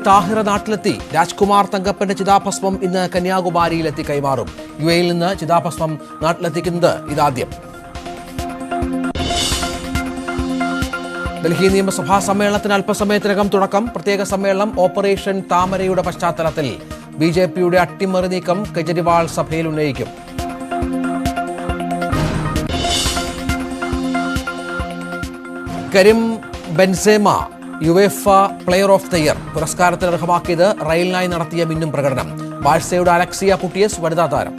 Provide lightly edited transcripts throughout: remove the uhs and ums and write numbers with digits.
താഹിറ നാട്ടിലെത്തി. രാജ്കുമാർ തങ്കപ്പന്റെ ചിതാഭസ്മം ഇന്ന് കന്യാകുമാരിയിലെത്തി കൈമാറും. യുഎഇയിൽ നിന്ന് ചിതാഭസ്മം നാട്ടിലെത്തിക്കുന്നത് ഇതാദ്യം. ഡൽഹി നിയമസഭാ സമ്മേളനത്തിന് അല്പസമയത്തിനകം തുടക്കം. പ്രത്യേക സമ്മേളനം ഓപ്പറേഷൻ താമരയുടെ പശ്ചാത്തലത്തിൽ. ബിജെപിയുടെ അട്ടിമറി നീക്കം കെജ്രിവാൾ സഭയിൽ ഉന്നയിക്കും. Karim Benzema UEFA player of the year പുരസ്കാരത്തിന് അർഹമാക്കിയത് റയലിനായി നടത്തിയ മിന്നും പ്രകടനം. ബാഴ്സയുടെ അലക്സിയ പുട്ടിയസ് വനിതാ താരം.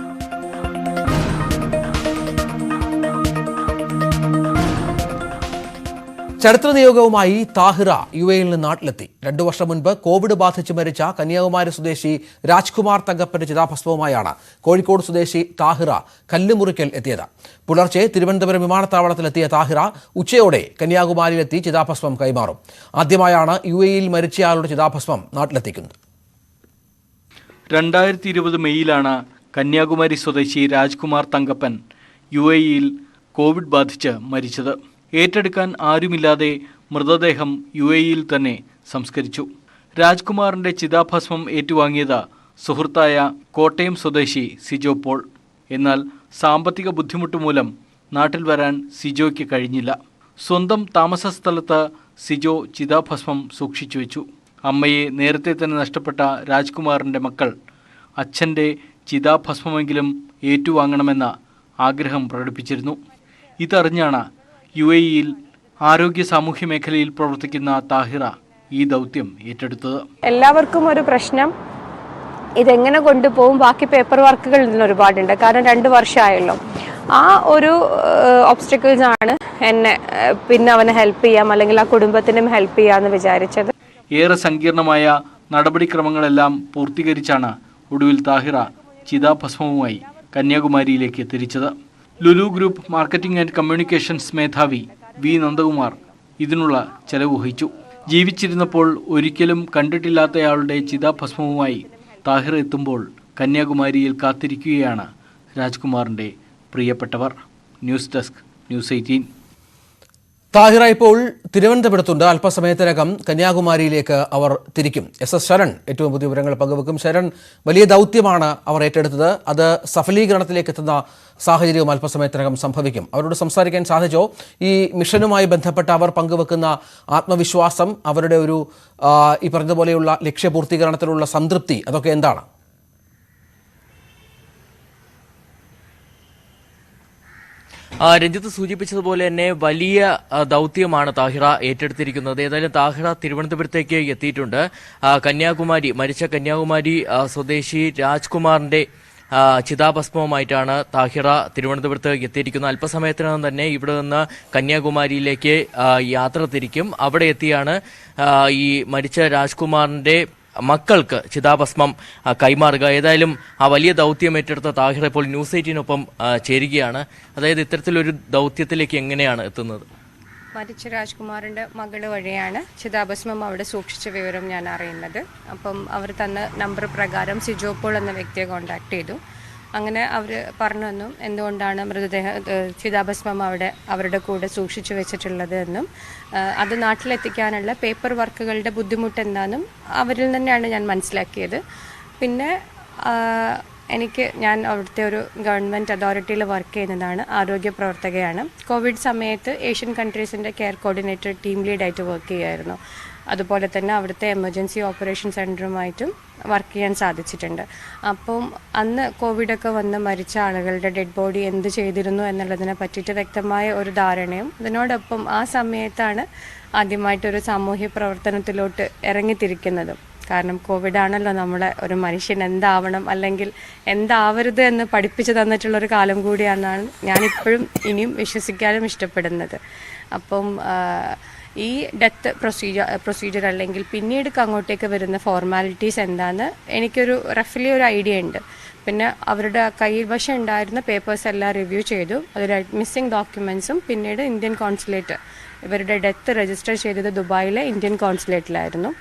ചരിത്ര നിയോഗവുമായി താഹിറ യുഎഇയിൽ നിന്ന് നാട്ടിലെത്തി. 2 വർഷം മുൻപ് കോവിഡ് ബാധിച്ച് മരിച്ച കന്യാകുമാരി സ്വദേശി രാജ്കുമാർ തങ്കപ്പന്റെ ചിതാഭസ്മവുമായാണ് കോഴിക്കോട് സ്വദേശി താഹിറ കല്ലുമുറിക്കൽ എത്തിയത്. പുലർച്ചെ തിരുവനന്തപുരം വിമാനത്താവളത്തിലെത്തിയ താഹിറ ഉച്ചയോടെ കന്യാകുമാരിയിലെത്തി ചിതാഭസ്മം കൈമാറും. ആദ്യമായാണ് യുഎഇയിൽ മരിച്ചയാളുടെ ചിതാഭസ്മം നാട്ടിലെത്തിക്കുന്നത്. 2020 മെയ്യിലാണ് കന്യാകുമാരി സ്വദേശി രാജ്കുമാർ തങ്കപ്പൻ യുഎഇയിൽ കോവിഡ് ബാധിച്ച് മരിച്ചത്. ഏറ്റെടുക്കാൻ ആരുമില്ലാതെ മൃതദേഹം യുഎഇയിൽ തന്നെ സംസ്കരിച്ചു. രാജ്കുമാറിന്റെ ചിതാഭസ്മം ഏറ്റുവാങ്ങിയത് സുഹൃത്തായ കോട്ടയം സ്വദേശി സിജോ പോൾ. എന്നാൽ സാമ്പത്തിക ബുദ്ധിമുട്ട് മൂലം നാട്ടിൽ വരാൻ സിജോയ്ക്ക് കഴിഞ്ഞില്ല. സ്വന്തം താമസ സ്ഥലത്ത് സിജോ ചിതാഭസ്മം സൂക്ഷിച്ചു വെച്ചു. അമ്മയെ നേരത്തെ തന്നെ നഷ്ടപ്പെട്ട രാജ്കുമാറിന്റെ മക്കൾ അച്ഛൻ്റെ ചിതാഭസ്മമെങ്കിലും ഏറ്റുവാങ്ങണമെന്ന ആഗ്രഹം പ്രകടിപ്പിച്ചിരുന്നു. ഇതറിഞ്ഞാണ് യുഎഇയിൽ ആരോഗ്യ സാമൂഹ്യ മേഖലയിൽ പ്രവർത്തിക്കുന്ന താഹിറ ഈ ദൗത്യം ഏറ്റെടുത്തത്. എല്ലാവർക്കും ഒരു പ്രശ്നം, ഇതെങ്ങനെ കൊണ്ടുപോകും, ബാക്കി പേപ്പർ വർക്കുകൾ ഇതിന് ഒരുപാടുണ്ട്. കാരണം 2 വർഷമായല്ലോ. ആ ഒരു ഒബ്സ്റ്റക്കിൾസ് ആണ് എന്നെ പിന്നെ അവനെ ഹെൽപ്പ് ചെയ്യാം, അല്ലെങ്കിൽ ആ കുടുംബത്തിനും ഹെൽപ്പ് ചെയ്യാമെന്ന് വിചാരിച്ചത്. ഏറെ സങ്കീർണമായ നടപടിക്രമങ്ങളെല്ലാം പൂർത്തീകരിച്ചാണ് ഒടുവിൽ താഹിറ ചിതാഭസ്മവുമായി കന്യാകുമാരിയിലേക്ക് തിരിച്ചത്. Lulu group marketing and communications മേധാവി വി നന്ദകുമാർ ഇതിനുള്ള ചെലവ് വഹിച്ചു. ജീവിച്ചിരുന്നപ്പോൾ ഒരിക്കലും കണ്ടിട്ടില്ലാത്തയാളുടെ ചിതാഭസ്മവുമായി താഹിറ എത്തുമ്പോൾ കന്യാകുമാരിയിൽ കാത്തിരിക്കുകയാണ് രാജ്കുമാറിന്റെ പ്രിയപ്പെട്ടവർ. News desk, news 18. താഹിറ ഇപ്പോൾ തിരുവനന്തപുരത്തുണ്ട്. അല്പസമയത്തിനകം കന്യാകുമാരിയിലേക്ക് അവർ തിരിക്കും. എസ് ശരൺ ഏറ്റവും പുതിയ വിവരങ്ങൾ പങ്കുവെക്കും. ശരൺ, വലിയ ദൗത്യമാണ് അവർ ഏറ്റെടുത്തത്. അത് സഫലീകരണത്തിലേക്ക് എത്തുന്ന സാഹചര്യവും അല്പസമയത്തിനകം സംഭവിക്കും. അവരോട് സംസാരിക്കാൻ സാധിച്ചോ? ഈ മിഷനുമായി ബന്ധപ്പെട്ട് അവർ പങ്കുവെക്കുന്ന ആത്മവിശ്വാസം, അവരുടെ ഒരു ഈ പറഞ്ഞതുപോലെയുള്ള ലക്ഷ്യപൂർത്തീകരണത്തിലുള്ള സംതൃപ്തി, അതൊക്കെ എന്താണ്? രഞ്ജിത്ത് സൂചിപ്പിച്ചതുപോലെ തന്നെ വലിയ ദൗത്യമാണ് താഹിറ ഏറ്റെടുത്തിരിക്കുന്നത്. ഏതായാലും താഹിറ തിരുവനന്തപുരത്തേക്ക് എത്തിയിട്ടുണ്ട്. മരിച്ച കന്യാകുമാരി സ്വദേശി രാജ്കുമാറിന്റെ ചിതാഭസ്മവുമായിട്ടാണ് താഹിറ തിരുവനന്തപുരത്ത് എത്തിയിരിക്കുന്നത്. അല്പസമയത്തിനകം തന്നെ ഇവിടെ നിന്ന് കന്യാകുമാരിയിലേക്ക് യാത്ര തിരിക്കും. അവിടെ എത്തിയാണ് ഈ മരിച്ച രാജ്കുമാറിന്റെ മക്കൾക്ക് ചിതാഭസ്മം കൈമാറുക. ഏതായാലും ആ വലിയ ദൗത്യം ഏറ്റെടുത്ത താഹിറ ഇപ്പോൾ ന്യൂസ് 18 ചേരുകയാണ്. അതായത് ഇത്തരത്തിലൊരു ദൗത്യത്തിലേക്ക് എങ്ങനെയാണ് എത്തുന്നത്? മരിച്ച രാജ്കുമാറിന്റെ മകള് വഴിയാണ് ചിതാഭസ്മം അവിടെ സൂക്ഷിച്ച വിവരം ഞാൻ അറിയുന്നത്. അപ്പം അവർ തന്ന നമ്പർ പ്രകാരം സിജോ പോൾ എന്ന വ്യക്തിയെ കോൺടാക്ട് ചെയ്തു. അങ്ങനെ അവർ പറഞ്ഞു എന്നും എന്തുകൊണ്ടാണ് ചിതാഭസ്മം അവിടെ അവരുടെ കൂടെ സൂക്ഷിച്ചു വെച്ചിട്ടുള്ളത് എന്നും അത് നാട്ടിലെത്തിക്കാനുള്ള പേപ്പർ വർക്കുകളുടെ ബുദ്ധിമുട്ട് എന്താണെന്നും അവരിൽ തന്നെയാണ് ഞാൻ മനസ്സിലാക്കിയത്. പിന്നെ ഞാൻ അവിടുത്തെ ഒരു ഗവൺമെൻറ് അതോറിറ്റിയിൽ വർക്ക് ചെയ്യുന്നതാണ്, ആരോഗ്യ പ്രവർത്തകയാണ്. കോവിഡ് സമയത്ത് ഏഷ്യൻ കൺട്രീസിൻ്റെ കെയർ കോർഡിനേറ്റർ ടീം ലീഡായിട്ട് വർക്ക് ചെയ്യുമായിരുന്നു. അതുപോലെ തന്നെ അവിടുത്തെ എമർജൻസി ഓപ്പറേഷൻ സെൻറ്ററുമായിട്ടും വർക്ക് ചെയ്യാൻ സാധിച്ചിട്ടുണ്ട്. അപ്പം അന്ന് കോവിഡൊക്കെ വന്ന് മരിച്ച ആളുകളുടെ ഡെഡ് ബോഡി എന്ത് ചെയ്തിരുന്നു എന്നുള്ളതിനെ പറ്റിയിട്ട് വ്യക്തമായ ഒരു ധാരണയും, അതിനോടൊപ്പം ആ സമയത്താണ് ആദ്യമായിട്ടൊരു സാമൂഹ്യ പ്രവർത്തനത്തിലോട്ട് ഇറങ്ങിത്തിരിക്കുന്നതും. കാരണം കോവിഡാണല്ലോ നമ്മളെ ഒരു മനുഷ്യൻ എന്താവണം അല്ലെങ്കിൽ എന്താവരുത് എന്ന് പഠിപ്പിച്ചു തന്നിട്ടുള്ളൊരു കാലം കൂടിയാണെന്നാണ് ഞാനിപ്പോഴും ഇനിയും വിശ്വസിക്കാനും ഇഷ്ടപ്പെടുന്നത്. അപ്പം ഈ ഡെത്ത് പ്രൊസീജിയർ അല്ലെങ്കിൽ പിന്നീട് അങ്ങോട്ടേക്ക് വരുന്ന ഫോർമാലിറ്റീസ് എന്താണെന്ന് എനിക്കൊരു റഫ്ലി ഒരു ഐഡിയ ഉണ്ട്. പിന്നെ അവരുടെ കൈവശം ഉണ്ടായിരുന്ന പേപ്പേഴ്സ് എല്ലാം റിവ്യൂ ചെയ്തു. അതിൽ മിസ്സിംഗ് ഡോക്യുമെൻറ്റ്സും പിന്നീട് ഇന്ത്യൻ കോൺസുലേറ്റ്, ഇവരുടെ ഡെത്ത് രജിസ്റ്റർ ചെയ്തത് ദുബായിലെ ഇന്ത്യൻ കോൺസുലേറ്റിലായിരുന്നു.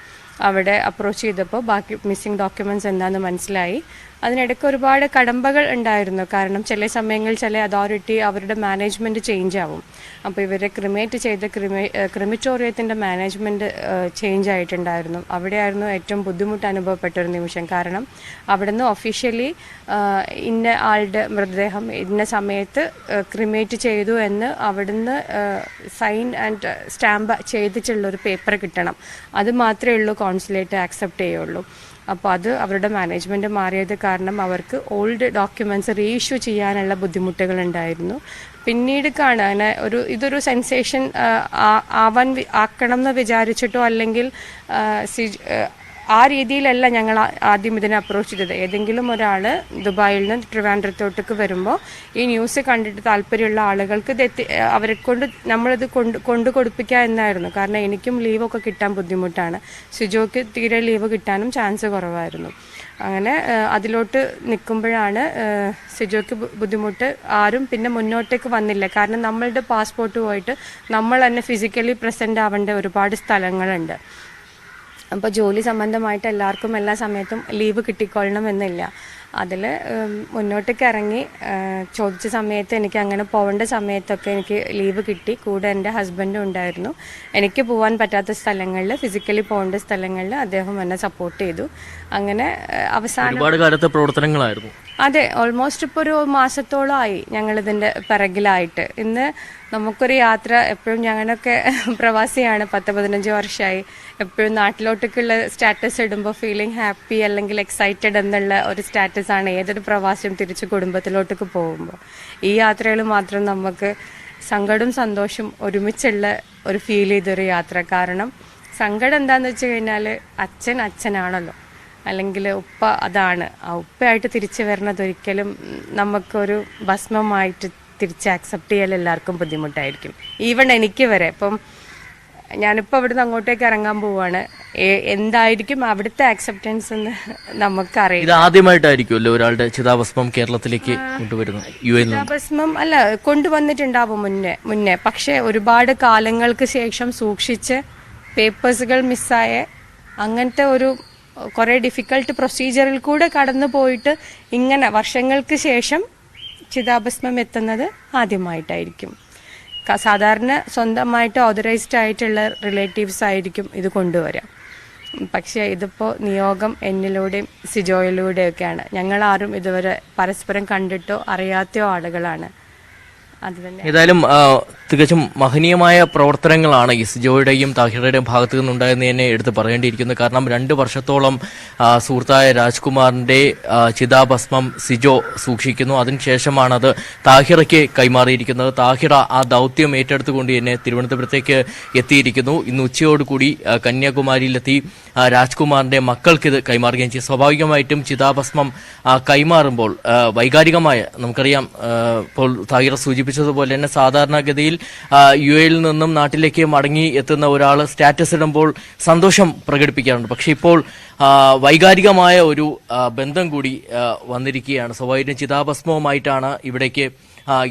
അവിടെ അപ്രോച്ച് ചെയ്തപ്പോൾ ബാക്കി മിസ്സിംഗ് ഡോക്യുമെൻറ്റ്സ് എന്താണെന്ന് മനസ്സിലായി. അതിനിടയ്ക്ക് ഒരുപാട് കടമ്പകൾ ഉണ്ടായിരുന്നു. കാരണം ചില സമയങ്ങളിൽ ചില അതോറിറ്റി അവരുടെ മാനേജ്മെൻറ്റ് ചേഞ്ച് ആവും. അപ്പോൾ ഇവരെ ക്രിമേറ്റ് ചെയ്ത ക്രിമിറ്റോറിയത്തിൻ്റെ മാനേജ്മെൻറ്റ് ചേഞ്ച് ആയിട്ടുണ്ടായിരുന്നു. അവിടെയായിരുന്നു ഏറ്റവും ബുദ്ധിമുട്ട് അനുഭവപ്പെട്ട ഒരു നിമിഷം. കാരണം അവിടുന്ന് ഒഫീഷ്യലി ഇന്ന ആളുടെ മൃതദേഹം ഇന്ന സമയത്ത് ക്രിമേറ്റ് ചെയ്തു എന്ന് അവിടുന്ന് സൈൻ ആൻഡ് സ്റ്റാമ്പ് ചെയ്തിട്ടുള്ളൊരു പേപ്പർ കിട്ടണം. അത് മാത്രമേ ഉള്ളൂ കോൺസുലേറ്റ് ആക്സെപ്റ്റ് ചെയ്യുള്ളൂ. അപ്പോൾ അത് അവരുടെ മാനേജ്മെൻറ്റ് മാറിയത് കാരണം അവർക്ക് ഓൾഡ് ഡോക്യുമെൻറ്റ്സ് റീഇഷ്യൂ ചെയ്യാനുള്ള ബുദ്ധിമുട്ടുകളുണ്ടായിരുന്നു. പിന്നീട് കാണാൻ ഇതൊരു സെൻസേഷൻ ആക്കണം എന്ന് വിചാരിച്ചിട്ടോ അല്ലെങ്കിൽ ആ രീതിയിലല്ല ഞങ്ങൾ ആദ്യം ഇതിനെ അപ്രോച്ച് ചെയ്തത്. ഏതെങ്കിലും ഒരാൾ ദുബായിൽ നിന്ന് ട്രിവാൻഡ്രത്തോട്ടേക്ക് വരുമ്പോൾ ഈ ന്യൂസ് കണ്ടിട്ട് താല്പര്യമുള്ള ആളുകൾക്ക് അവരെ കൊണ്ട് നമ്മളിത് കൊണ്ടു കൊടുപ്പിക്കുക എന്നായിരുന്നു. കാരണം എനിക്കും ലീവൊക്കെ കിട്ടാൻ ബുദ്ധിമുട്ടാണ്. സിജോയ്ക്ക് തീരെ ലീവ് കിട്ടാനും ചാൻസ് കുറവായിരുന്നു. അങ്ങനെ അതിലോട്ട് നിൽക്കുമ്പോഴാണ് സിജോയ്ക്ക് ബുദ്ധിമുട്ട്. ആരും പിന്നെ മുന്നോട്ടേക്ക് വന്നില്ല. കാരണം നമ്മളുടെ പാസ്പോർട്ട് പോയിട്ട് നമ്മൾ തന്നെ ഫിസിക്കലി പ്രസൻ്റ് ആവേണ്ട ഒരുപാട് സ്ഥലങ്ങളുണ്ട്. അപ്പോൾ ജോലി സംബന്ധമായിട്ട് എല്ലാവർക്കും എല്ലാ സമയത്തും ലീവ് കിട്ടിക്കൊള്ളണം എന്നില്ല. അതിൽ മുന്നോട്ടേക്ക് ഇറങ്ങി ചോദിച്ച സമയത്ത് എനിക്ക് അങ്ങനെ പോകേണ്ട സമയത്തൊക്കെ എനിക്ക് ലീവ് കിട്ടി. കൂടെ എൻ്റെ ഹസ്ബൻഡും ഉണ്ടായിരുന്നു. എനിക്ക് പോകാൻ പറ്റാത്ത സ്ഥലങ്ങളിൽ, ഫിസിക്കലി പോകേണ്ട സ്ഥലങ്ങളിൽ അദ്ദേഹം എന്നെ സപ്പോർട്ട് ചെയ്തു. അങ്ങനെ അവസാനം ഒരുപാട് കാലത്തെ പ്രവർത്തനങ്ങളായിരുന്നു. അതെ, ഓൾമോസ്റ്റ് ഇപ്പോൾ ഒരു മാസത്തോളമായി ഞങ്ങളിതിൻ്റെ പിറകിലായിട്ട്. ഇന്ന് നമുക്കൊരു യാത്ര എപ്പോഴും ഞങ്ങളൊക്കെ പ്രവാസിയാണ്, 10-15 വർഷമായി. എപ്പോഴും നാട്ടിലോട്ടേക്കുള്ള സ്റ്റാറ്റസ് ഇടുമ്പോൾ ഫീലിംഗ് ഹാപ്പി അല്ലെങ്കിൽ എക്സൈറ്റഡ് എന്നുള്ള ഒരു സ്റ്റാറ്റസാണ് ഏതൊരു പ്രവാസിയും തിരിച്ച് കുടുംബത്തിലോട്ടേക്ക് പോകുമ്പോൾ. ഈ യാത്രയിൽ മാത്രം നമുക്ക് സങ്കടവും സന്തോഷവും ഒരുമിച്ചുള്ള ഒരു ഫീൽ ചെയ്തൊരു യാത്ര. കാരണം സങ്കടം എന്താണെന്ന് വെച്ച് കഴിഞ്ഞാൽ അച്ഛനാണല്ലോ, അല്ലെങ്കിൽ ഉപ്പ അതാണ്. ആ ഉപ്പയായിട്ട് തിരിച്ചു വരുന്നത് ഒരിക്കലും നമുക്കൊരു ഭസ്മമായിട്ട് തിരിച്ച് ആക്സെപ്റ്റ് ചെയ്യാൻ എല്ലാവർക്കും ബുദ്ധിമുട്ടായിരിക്കും. ഈവൺ എനിക്ക് വരെ. ഇപ്പം ഞാനിപ്പോൾ അവിടുന്ന് അങ്ങോട്ടേക്ക് ഇറങ്ങാൻ പോവാണ്. എന്തായിരിക്കും അവിടുത്തെ ആക്സെപ്റ്റൻസ് എന്ന് നമുക്കറിയാം. ഇത് ആദ്യമായിട്ടായിരിക്കുമല്ലോ ഒരാളുടെ ചിതാഭസ്മം കേരളത്തിലേക്ക് കൊണ്ടുവരുന്നത്. ചിതാഭസ്മം അല്ല, കൊണ്ടുവന്നിട്ടുണ്ടാവും മുന്നേ. പക്ഷേ ഒരുപാട് കാലങ്ങൾക്ക് ശേഷം സൂക്ഷിച്ച് പേപ്പേഴ്സുകൾ മിസ്സായ അങ്ങനത്തെ ഒരു കുറേ ഡിഫിക്കൽട്ട് പ്രൊസീജിയറിൽ കൂടെ കടന്നു പോയിട്ട് ഇങ്ങനെ വർഷങ്ങൾക്ക് ശേഷം ചിതാഭസ്മം എത്തുന്നത് ആദ്യമായിട്ടായിരിക്കും. സാധാരണ സ്വന്തമായിട്ട് ഓതറൈസ്ഡ് ആയിട്ടുള്ള റിലേറ്റീവ്സ് ആയിരിക്കും ഇത് കൊണ്ടുവരിക. പക്ഷേ ഇതിപ്പോൾ നിയോഗം എന്നിലൂടെയും സിജോയിലൂടെയൊക്കെയാണ്. ഞങ്ങളാരും ഇതുവരെ പരസ്പരം കണ്ടിട്ടോ അറിയാത്തയോ ആളുകളാണ്. ഏതായാലും തികച്ചും മഹനീയമായ പ്രവർത്തനങ്ങളാണ് ഈ സിജോയുടെയും താഹിറയുടെയും ഭാഗത്തു നിന്നുണ്ടായെന്ന് തന്നെ എടുത്ത് പറയേണ്ടിയിരിക്കുന്നു. കാരണം 2 വർഷത്തോളം സുഹൃത്തായ രാജ്കുമാറിന്റെ ചിതാഭസ്മം സിജോ സൂക്ഷിക്കുന്നു. അതിനുശേഷമാണ് അത് താഹിറയ്ക്ക് കൈമാറിയിരിക്കുന്നത്. താഹിറ ആ ദൗത്യം ഏറ്റെടുത്തുകൊണ്ട് തന്നെ തിരുവനന്തപുരത്തേക്ക് എത്തിയിരിക്കുന്നു. ഇന്ന് ഉച്ചയോടുകൂടി കന്യാകുമാരിയിലെത്തി രാജ്കുമാറിന്റെ മക്കൾക്ക് ഇത് കൈമാറുകയും ചെയ്യും. സ്വാഭാവികമായിട്ടും ചിതാഭസ്മം കൈമാറുമ്പോൾ വൈകാരികമായ, നമുക്കറിയാം ഇപ്പോൾ താഹിറ സൂചിപ്പിച്ചതുപോലെ തന്നെ സാധാരണഗതിയിൽ യുഎയിൽ നിന്നും നാട്ടിലേക്ക് മടങ്ങി എത്തുന്ന ഒരാൾ സ്റ്റാറ്റസ് ഇടുമ്പോൾ സന്തോഷം പ്രകടിപ്പിക്കാറുണ്ട്. പക്ഷെ ഇപ്പോൾ വൈകാരികമായ ഒരു ബന്ധം കൂടി വന്നിരിക്കുകയാണ്. സ്വാഭാവികം ചിതാഭസ്മവുമായിട്ടാണ് ഇവിടേക്ക്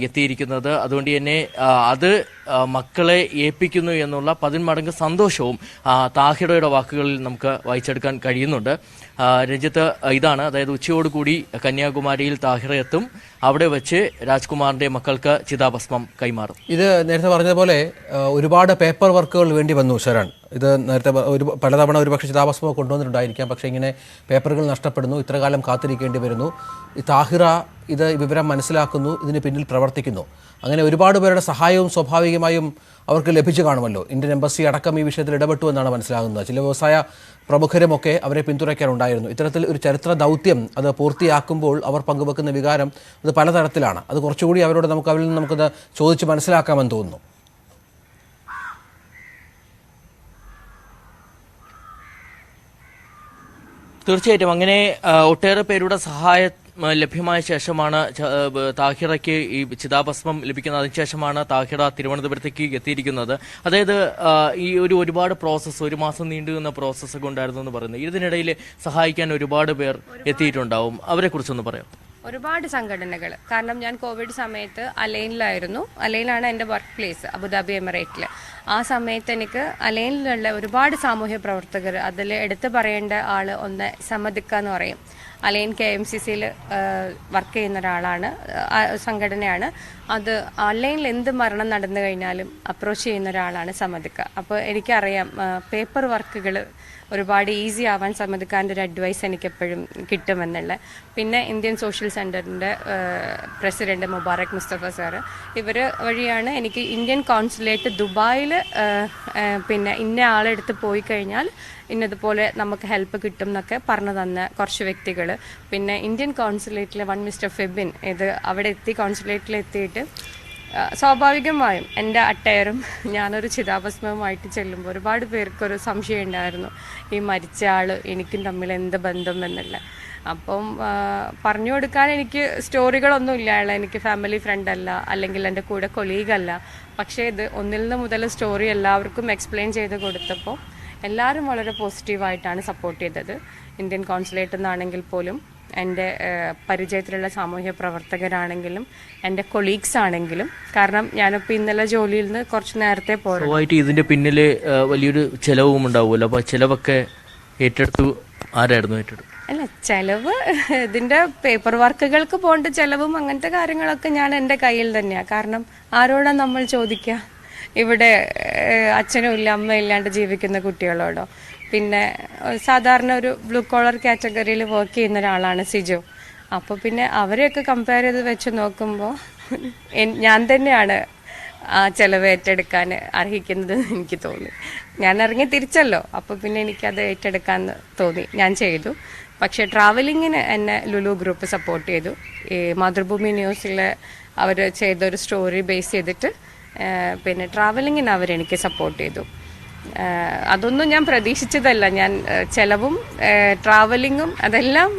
എത്തിയിരിക്കുന്നത്. അതുകൊണ്ട് തന്നെ അത് മക്കളെ ഏൽപ്പിക്കുന്നു എന്നുള്ള 10 മടങ്ങ് സന്തോഷവും താഹിറയുടെ വാക്കുകളിൽ നമുക്ക് വായിച്ചെടുക്കാൻ കഴിയുന്നുണ്ട്. രഞ്ജിത്ത്, ഇതാണ്, അതായത് ഉച്ചയോടുകൂടി കന്യാകുമാരിയിൽ താഹിറ എത്തും. അവിടെ വെച്ച് രാജ്കുമാറിന്റെ മക്കൾക്ക് ചിതാഭസ്മം കൈമാറും. ഇത് നേരത്തെ പറഞ്ഞതുപോലെ ഒരുപാട് പേപ്പർ വർക്കുകൾ വേണ്ടി വന്നു ശരൺ. ഇത് നേരത്തെ പലതവണ ഒരുപക്ഷെ ചിതാഭസ്മം കൊണ്ടുവന്നിട്ടുണ്ടായിരിക്കാം. പക്ഷേ ഇങ്ങനെ പേപ്പറുകൾ നഷ്ടപ്പെടുന്നു, ഇത്രകാലം കാത്തിരിക്കേണ്ടി വരുന്നു. ഈ താഹിറ ഇത് വിവരം മനസ്സിലാക്കുന്നു, ഇതിന് പിന്നിൽ പ്രവർത്തിക്കുന്നു. അങ്ങനെ ഒരുപാട് പേരുടെ സഹായവും സ്വാഭാവികമായും അവർക്ക് ലഭിച്ചു കാണുമല്ലോ. ഇന്ത്യൻ എംബസി അടക്കം ഈ വിഷയത്തിൽ ഇടപെട്ടു എന്നാണ് മനസ്സിലാകുന്നത്. ചില വ്യവസായ പ്രമുഖരുമൊക്കെ അവരെ പിന്തുണയ്ക്കാനുണ്ടായിരുന്നു. ഇത്തരത്തിൽ ഒരു ചരിത്ര ദൗത്യം അത് പൂർത്തിയാക്കുമ്പോൾ അവർ പങ്കുവെക്കുന്ന വികാരം അത് പലതരത്തിലാണ്. അത് കുറച്ചുകൂടി അവരോട് അവരിൽ നിന്ന് നമുക്കത് ചോദിച്ച് മനസ്സിലാക്കാമെന്ന് തോന്നുന്നു. തീർച്ചയായിട്ടും അങ്ങനെ ഒട്ടേറെ പേരുടെ സഹായം ലഭ്യമായ ശേഷമാണ് താഹിറയ്ക്ക് ഈ ചിതാഭസ്മം ലഭിക്കുന്നത്. അതിനുശേഷമാണ് താഹിറ തിരുവനന്തപുരത്തേക്ക് എത്തിയിരിക്കുന്നത്. അതായത് ഈ ഒരുപാട് പ്രോസസ്സ്, 1 മാസം നീണ്ടു നിന്ന പ്രോസസ്സൊക്കെ ഉണ്ടായിരുന്നു എന്ന് പറയുന്നത്. ഇതിനിടയിൽ സഹായിക്കാൻ ഒരുപാട് പേർ എത്തിയിട്ടുണ്ടാവും. അവരെ കുറിച്ചൊന്ന് പറയാം. ഒരുപാട് സംഘടനകൾ. കാരണം ഞാൻ കോവിഡ് സമയത്ത് അലൈനിലാണ് എൻ്റെ വർക്ക് പ്ലേസ്, അബുദാബി എമിറേറ്റിൽ. ആ സമയത്ത് എനിക്ക് അലൈനിലുള്ള ഒരുപാട് സാമൂഹ്യ പ്രവർത്തകർ, അതിൽ എടുത്തു പറയേണ്ട ആൾ ഒന്ന് സമ്മതിക്ക എന്ന് പറയും. അലൈൻ KMCCയിൽ വർക്ക് ചെയ്യുന്ന ഒരാളാണ്, സംഘടനയാണ് അത്. അലൈനിൽ എന്ത് മരണം നടന്നു കഴിഞ്ഞാലും അപ്രോച്ച് ചെയ്യുന്ന ഒരാളാണ് സമ്മതിക്ക. അപ്പോൾ എനിക്കറിയാം പേപ്പർ വർക്കുകൾ ഒരുപാട് ഈസി ആവാൻ സമ്മതിക്കാൻ്റെ ഒരു അഡ്വൈസ് എനിക്ക് എപ്പോഴും കിട്ടുമെന്നുള്ള. പിന്നെ ഇന്ത്യൻ സോഷ്യൽ സെൻറ്ററിൻ്റെ പ്രസിഡന്റ് മുബാറക് മുസ്തഫ സാറ്, ഇവർ വഴിയാണ് എനിക്ക് ഇന്ത്യൻ കോൺസുലേറ്റ് ദുബായിൽ പിന്നെ ഇന്ന ആളെടുത്ത് പോയി കഴിഞ്ഞാൽ ഇന്നതുപോലെ നമുക്ക് ഹെൽപ്പ് കിട്ടും എന്നൊക്കെ പറഞ്ഞു തന്ന കുറച്ച് വ്യക്തികൾ. പിന്നെ ഇന്ത്യൻ കോൺസുലേറ്റിലെ മിസ്റ്റർ ഫെബിൻ, ഇത് അവിടെ എത്തി കോൺസുലേറ്റിൽ എത്തിയിട്ട് സ്വാഭാവികമായും എൻ്റെ അട്ടയറും ഞാനൊരു ചിതാഭസ്മവുമായിട്ട് ചെല്ലുമ്പോൾ ഒരുപാട് പേർക്കൊരു സംശയം ഉണ്ടായിരുന്നു, ഈ മരിച്ച ആൾ എനിക്കും തമ്മിൽ എന്ത് ബന്ധം എന്നുള്ള. അപ്പം പറഞ്ഞു കൊടുക്കാൻ എനിക്ക് സ്റ്റോറികളൊന്നുമില്ല. അയാൾ എനിക്ക് ഫാമിലി ഫ്രണ്ട് അല്ല, അല്ലെങ്കിൽ എൻ്റെ കൂടെ കൊളീഗല്ല. പക്ഷേ ഇത് ഒന്നിൽ നിന്ന് മുതൽ സ്റ്റോറി എല്ലാവർക്കും എക്സ്പ്ലെയിൻ ചെയ്ത് കൊടുത്തപ്പോൾ എല്ലാവരും വളരെ പോസിറ്റീവായിട്ടാണ് സപ്പോർട്ട് ചെയ്തത്. ഇന്ത്യൻ കോൺസുലേറ്റിൽ നിന്നാണെങ്കിൽ പോലും, എൻ്റെ പരിചയത്തിലുള്ള സാമൂഹ്യ പ്രവർത്തകരാണെങ്കിലും എൻ്റെ കൊളീഗ്സ് ആണെങ്കിലും. കാരണം ഞാനിപ്പോൾ ഇന്നലെ ജോലിയിൽ നിന്ന് കുറച്ച് നേരത്തെ പോയിട്ട് ഇതിൻ്റെ പിന്നിൽ വലിയൊരു ചിലവും ഉണ്ടാവുമല്ലോ. അപ്പോൾ ചിലവൊക്കെ ഏറ്റെടുത്തു ആരായിരുന്നു ഏറ്റെടുത്തു? അല്ല, ചിലവ് ഇതിൻ്റെ പേപ്പർ വർക്കുകൾക്ക് പോകേണ്ട ചിലവും അങ്ങനത്തെ കാര്യങ്ങളൊക്കെ ഞാൻ എൻ്റെ കയ്യിൽ തന്നെയാണ്. കാരണം ആരോടാണ് നമ്മൾ ചോദിക്കുക? ഇവിടെ അച്ഛനും ഇല്ല അമ്മയും ഇല്ലാണ്ട് ജീവിക്കുന്ന കുട്ടികളോടോ? പിന്നെ സാധാരണ ഒരു ബ്ലൂ കോളർ കാറ്റഗറിയിൽ വർക്ക് ചെയ്യുന്ന ഒരാളാണ് സിജോ. അപ്പോൾ പിന്നെ അവരെയൊക്കെ കമ്പയർ ചെയ്ത് വെച്ച് നോക്കുമ്പോൾ ഞാൻ തന്നെയാണ് ആ ചിലവ് ഏറ്റെടുക്കാൻ അർഹിക്കുന്നത് എനിക്ക് തോന്നി. ഞാൻ ഇറങ്ങി തിരിച്ചല്ലോ, അപ്പോൾ പിന്നെ എനിക്കത് ഏറ്റെടുക്കാൻ തോന്നി, ഞാൻ ചെയ്തു. പക്ഷേ ട്രാവലിങ്ങിന് എന്നെ ലുലു ഗ്രൂപ്പ് സപ്പോർട്ട് ചെയ്തു. ഈ മാതൃഭൂമി ന്യൂസിൽ അവർ ചെയ്തൊരു സ്റ്റോറി ബേസ് ചെയ്തിട്ട് പിന്നെ ട്രാവലിങ്ങിന് അവരെനിക്ക് സപ്പോർട്ട് ചെയ്തു. അതൊന്നും ഞാൻ പ്രതീക്ഷിച്ചതല്ല. ഞാൻ ചിലവും ട്രാവലിങ്ങും അതെല്ലാം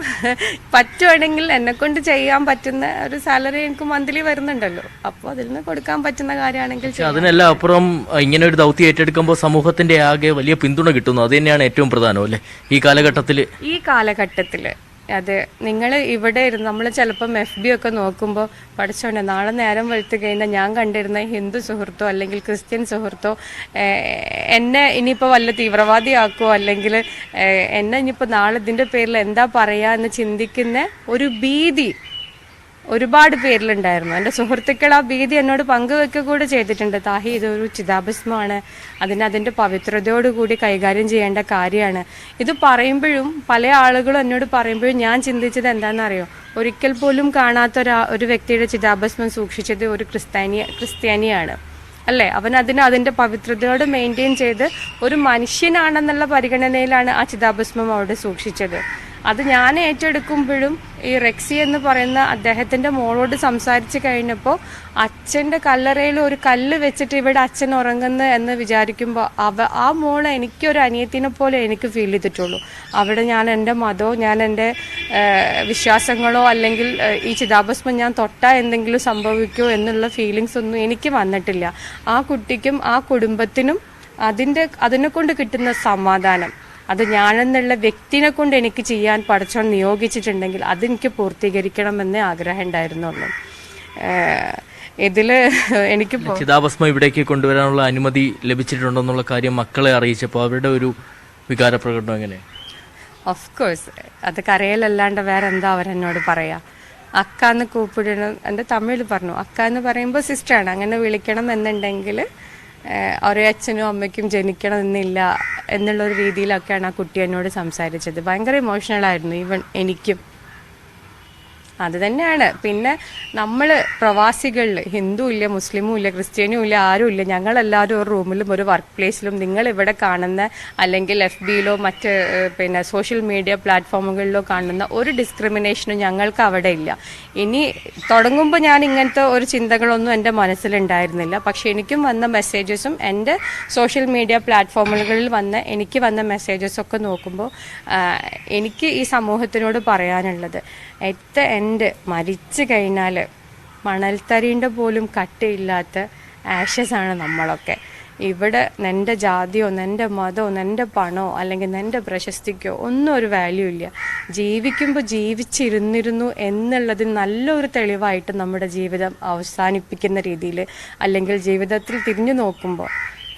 പറ്റുവാണെങ്കിൽ എന്നെക്കൊണ്ട് ചെയ്യാൻ പറ്റുന്ന ഒരു സാലറി എനിക്ക് മന്ത്ലി വരുന്നുണ്ടല്ലോ, അപ്പോൾ അതിൽ നിന്ന് കൊടുക്കാൻ പറ്റുന്ന കാര്യമാണെങ്കിൽ. അതിനെല്ലാം അപ്പുറം ഇങ്ങനെ ഒരു ദൗത്യം ഏറ്റെടുക്കുമ്പോൾ സമൂഹത്തിന്റെ ആകെ വലിയ പിന്തുണ കിട്ടുന്നു. അത് തന്നെയാണ് ഏറ്റവും പ്രധാനം അല്ലേ ഈ കാലഘട്ടത്തിൽ? അത് നിങ്ങൾ ഇവിടെ ഇരുന്ന് നമ്മൾ ചിലപ്പം FB ഒക്കെ നോക്കുമ്പോൾ പഠിച്ചോണ്ടേ നാളെ നേരം വെളുത്ത് കഴിഞ്ഞാൽ ഞാൻ കണ്ടിരുന്ന ഹിന്ദു സുഹൃത്തോ അല്ലെങ്കിൽ ക്രിസ്ത്യൻ സുഹൃത്തോ എന്നെ ഇനിയിപ്പോൾ വല്ല തീവ്രവാദിയാക്കുമോ, അല്ലെങ്കിൽ എന്നെ ഇനിയിപ്പോൾ നാളെ ഇതിൻ്റെ പേരിൽ എന്താ പറയുക എന്ന് ചിന്തിക്കുന്ന ഒരു ഭീതി ഒരുപാട് പേരിലുണ്ടായിരുന്നു. എൻ്റെ സുഹൃത്തുക്കൾ ആ ഭീതി എന്നോട് പങ്കുവെക്കുക കൂടെ ചെയ്തിട്ടുണ്ട്. താഹി, ഇതൊരു ചിതാഭസ്മമാണ്, അതിൻ്റെ പവിത്രതയോടുകൂടി കൈകാര്യം ചെയ്യേണ്ട കാര്യമാണ്. ഇത് പറയുമ്പോഴും പല ആളുകളും എന്നോട് പറയുമ്പോഴും ഞാൻ ചിന്തിച്ചത് എന്താണെന്നറിയോ? ഒരിക്കൽ പോലും കാണാത്ത ഒരു വ്യക്തിയുടെ ചിതാഭസ്മം സൂക്ഷിച്ചത് ഒരു ക്രിസ്ത്യാനിയാണ് അല്ലേ? അവൻ അതിൻ്റെ പവിത്രതയോട് മെയിൻറ്റെയിൻ ചെയ്ത് ഒരു മനുഷ്യനാണെന്നുള്ള പരിഗണനയിലാണ് ആ ചിതാഭസ്മം അവിടെ സൂക്ഷിച്ചത്. അത് ഞാൻ ഏറ്റെടുക്കുമ്പോഴും ഈ റെക്സി എന്ന് പറയുന്ന അദ്ദേഹത്തിൻ്റെ മോളോട് സംസാരിച്ച് കഴിഞ്ഞപ്പോൾ അച്ഛൻ്റെ കല്ലറയിൽ ഒരു കല്ല് വെച്ചിട്ട് ഇവിടെ അച്ഛൻ ഉറങ്ങുന്നു എന്ന് വിചാരിക്കുമ്പോൾ ആ മോളെ എനിക്കൊരു അനിയത്തിനെ പോലെ എനിക്ക് ഫീൽ ചെയ്തിട്ടുള്ളൂ. അവിടെ ഞാൻ എൻ്റെ മതമോ ഞാൻ എൻ്റെ വിശ്വാസങ്ങളോ അല്ലെങ്കിൽ ഈ ചിതാഭസ്മം ഞാൻ തൊട്ടാൽ എന്തെങ്കിലും സംഭവിക്കുമോ എന്നുള്ള ഫീലിങ്സ് ഒന്നും എനിക്ക് വന്നിട്ടില്ല. ആ കുട്ടിക്കും ആ കുടുംബത്തിനും അതിനെ കൊണ്ട് കിട്ടുന്ന സമാധാനം, അത് ഞാനെന്നുള്ള വ്യക്തിനെ കൊണ്ട് എനിക്ക് ചെയ്യാൻ പഠിച്ചോൺ നിയോഗിച്ചിട്ടുണ്ടെങ്കിൽ അതെനിക്ക് പൂർത്തീകരിക്കണമെന്നേ ആഗ്രഹം ഉണ്ടായിരുന്നുള്ളൂ. ഇതിൽ എനിക്ക് ചിതാഭസ്മം ഇവിടേക്ക് കൊണ്ടുവരാനുള്ള അനുമതി ലഭിച്ചിട്ടുണ്ടെന്നുള്ള കാര്യം മക്കളെ അറിയിച്ചപ്പോൾ അവരുടെ ഒരു വികാര പ്രകടനം എങ്ങനെ? ഓഫ് കോഴ്സ് അത് കരയിലല്ലാണ്ട് വേറെ എന്താ അവരെന്നോട് പറയാ? അക്ക എന്ന് കൂപ്പിടണം, എൻ്റെ തമിഴിൽ പറഞ്ഞു. അക്ക എന്ന് പറയുമ്പോൾ സിസ്റ്ററാണ്, അങ്ങനെ വിളിക്കണം എന്നുണ്ടെങ്കിൽ ഒരേ അച്ഛനും അമ്മയ്ക്കും ജനിക്കണം എന്നില്ല എന്നുള്ളൊരു രീതിയിലൊക്കെയാണ് ആ കുട്ടി എന്നോട് സംസാരിച്ചത്. ഭയങ്കര ഇമോഷണലായിരുന്നു ഈവൻ എനിക്കും. അത് തന്നെയാണ്. പിന്നെ നമ്മൾ പ്രവാസികളിൽ ഹിന്ദു ഇല്ല, മുസ്ലിമും ഇല്ല, ക്രിസ്ത്യാനിയും ഇല്ല, ആരും ഇല്ല. ഞങ്ങളെല്ലാവരും ഒരു റൂമിലും ഒരു വർക്ക് പ്ലേസിലും നിങ്ങളിവിടെ കാണുന്ന അല്ലെങ്കിൽ FBയിലോ മറ്റ് പിന്നെ സോഷ്യൽ മീഡിയ പ്ലാറ്റ്ഫോമുകളിലോ കാണുന്ന ഒരു ഡിസ്ക്രിമിനേഷനും ഞങ്ങൾക്ക് അവിടെ ഇല്ല. ഇനി തുടങ്ങുമ്പോൾ ഞാൻ ഇങ്ങനത്തെ ഒരു ചിന്തകളൊന്നും എൻ്റെ മനസ്സിലുണ്ടായിരുന്നില്ല. പക്ഷേ എനിക്കും വന്ന മെസ്സേജസും എൻ്റെ സോഷ്യൽ മീഡിയ പ്ലാറ്റ്ഫോമുകളിൽ എനിക്ക് വന്ന മെസ്സേജസൊക്കെ നോക്കുമ്പോൾ എനിക്ക് ഈ സമൂഹത്തിനോട് പറയാനുള്ളത്, മരിച്ചു കഴിഞ്ഞാൽ മണൽത്തരീൻ്റെ പോലും കട്ടയില്ലാത്ത ആഷസാണ് നമ്മളൊക്കെ. ഇവിടെ നിൻ്റെ ജാതിയോ നിൻ്റെ മതമോ നിൻ്റെ പണമോ അല്ലെങ്കിൽ നിൻ്റെ പ്രശസ്തിക്കോ ഒന്നും ഒരു വാല്യൂ ഇല്ല. ജീവിക്കുമ്പോൾ ജീവിച്ചിരുന്നിരുന്നു എന്നുള്ളതിന് നല്ലൊരു തെളിവായിട്ട് നമ്മുടെ ജീവിതം അവസാനിപ്പിക്കുന്ന രീതിയിൽ അല്ലെങ്കിൽ ജീവിതത്തിൽ തിരിഞ്ഞു നോക്കുമ്പോൾ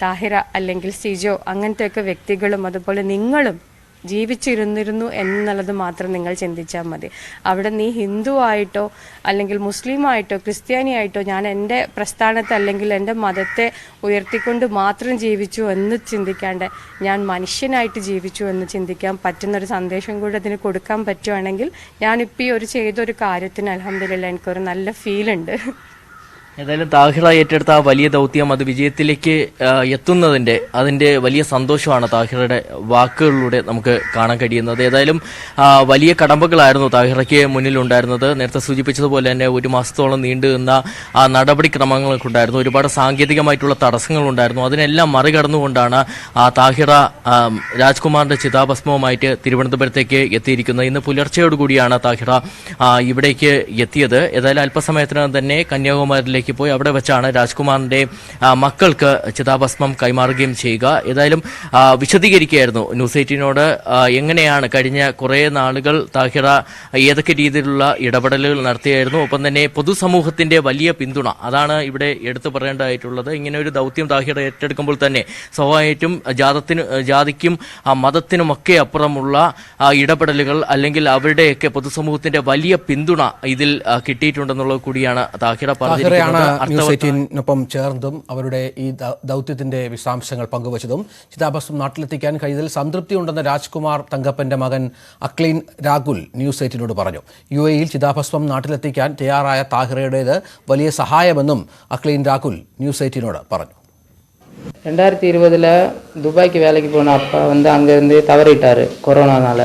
താഹിറ അല്ലെങ്കിൽ സിജോ അങ്ങനത്തെയൊക്കെ വ്യക്തികളും അതുപോലെ നിങ്ങളും ജീവിച്ചിരുന്നിരുന്നു എന്നുള്ളത് മാത്രം നിങ്ങൾ ചിന്തിച്ചാൽ മതി. അവിടെ നീ ഹിന്ദു ആയിട്ടോ അല്ലെങ്കിൽ മുസ്ലിം ആയിട്ടോ ക്രിസ്ത്യാനിയായിട്ടോ ഞാൻ എൻ്റെ പ്രസ്ഥാനത്തെ അല്ലെങ്കിൽ എൻ്റെ മതത്തെ ഉയർത്തിക്കൊണ്ട് മാത്രം ജീവിച്ചു എന്ന് ചിന്തിക്കാണ്ട് ഞാൻ മനുഷ്യനായിട്ട് ജീവിച്ചു എന്ന് ചിന്തിക്കാൻ പറ്റുന്നൊരു സന്ദേശം കൂടി അതിന് കൊടുക്കാൻ പറ്റുവാണെങ്കിൽ ഞാനിപ്പോൾ ഈ ചെയ്തൊരു കാര്യത്തിന് അൽഹംദുലില്ലാഹ് എനിക്കൊരു നല്ല ഫീലുണ്ട്. ഏതായാലും താഹിറ ഏറ്റെടുത്ത ആ വലിയ ദൗത്യം അത് വിജയത്തിലേക്ക് എത്തുന്നതിൻ്റെ അതിൻ്റെ വലിയ സന്തോഷമാണ് താഹിറയുടെ വാക്കുകളിലൂടെ നമുക്ക് കാണാൻ കഴിയുന്നത്. ഏതായാലും വലിയ കടമ്പകളായിരുന്നു താഹിറയ്ക്ക് മുന്നിലുണ്ടായിരുന്നത്. നേരത്തെ സൂചിപ്പിച്ചതുപോലെ തന്നെ 1 മാസത്തോളം നീണ്ടു നിന്ന ആ നടപടിക്രമങ്ങളൊക്കെ ഉണ്ടായിരുന്നു. ഒരുപാട് സാങ്കേതികമായിട്ടുള്ള തടസ്സങ്ങളുണ്ടായിരുന്നു. അതിനെല്ലാം മറികടന്നുകൊണ്ടാണ് താഹിറ രാജ്കുമാറിൻ്റെ ചിതാഭസ്മവുമായിട്ട് തിരുവനന്തപുരത്തേക്ക് എത്തിയിരിക്കുന്നത്. ഇന്ന് പുലർച്ചയോടുകൂടിയാണ് താഹിറ ഇവിടേക്ക് എത്തിയത്. ഏതായാലും അല്പസമയത്തിനകം തന്നെ കന്യാകുമാരിയിലേക്ക് പോയി അവിടെ വെച്ചാണ് രാജ്കുമാറിന്റെ മക്കൾക്ക് ചിതാഭസ്മം കൈമാറുകയും ചെയ്യുക. ഏതായാലും വിശദീകരിക്കുകയായിരുന്നു ന്യൂസ് 18നോട് എങ്ങനെയാണ് കഴിഞ്ഞ കുറേ നാളുകൾ താഹിറ ഏതൊക്കെ രീതിയിലുള്ള ഇടപെടലുകൾ നടത്തിയായിരുന്നു. ഒപ്പം തന്നെ പൊതുസമൂഹത്തിന്റെ വലിയ പിന്തുണ അതാണ് ഇവിടെ എടുത്തു പറയേണ്ടതായിട്ടുള്ളത്. ഇങ്ങനെ ഒരു ദൗത്യം താഹിറ ഏറ്റെടുക്കുമ്പോൾ തന്നെ സ്വാഭാവികമായിട്ടും ജാതിക്കും മതത്തിനുമൊക്കെ അപ്പുറമുള്ള ഇടപെടലുകൾ അല്ലെങ്കിൽ അവരുടെയൊക്കെ പൊതുസമൂഹത്തിന്റെ വലിയ പിന്തുണ ഇതിൽ കിട്ടിയിട്ടുണ്ടെന്നുള്ളത് കൂടിയാണ് താഹിറ പറഞ്ഞിരിക്കുന്നത്. ന്യൂസ് 18നൊപ്പം ചേർന്നതും അവരുടെ ഈ ദൗത്യത്തിന്റെ വിശദാംശങ്ങൾ പങ്കുവച്ചതും ചിതാഭസ്മം നാട്ടിലെത്തിക്കാൻ കഴിഞ്ഞതിൽ സംതൃപ്തിയുണ്ടെന്ന് രാജ്കുമാർ തങ്കപ്പന്റെ മകൻ അക്ലീൻ രാഹുൽ ന്യൂസ് 18നോട് പറഞ്ഞു. UAE-യിൽ ചിതാഭസ്മം നാട്ടിലെത്തിക്കാൻ തയ്യാറായ താഹിറയുടേത് വലിയ സഹായമെന്നും അക്ലീൻ രാഹുൽ ന്യൂസ് 18നോട് പറഞ്ഞു. 2020 துபாய்க்கு வேலைக்கு போன அப்பா அங்கேருந்து தவறிட்டார் கொரோனானால.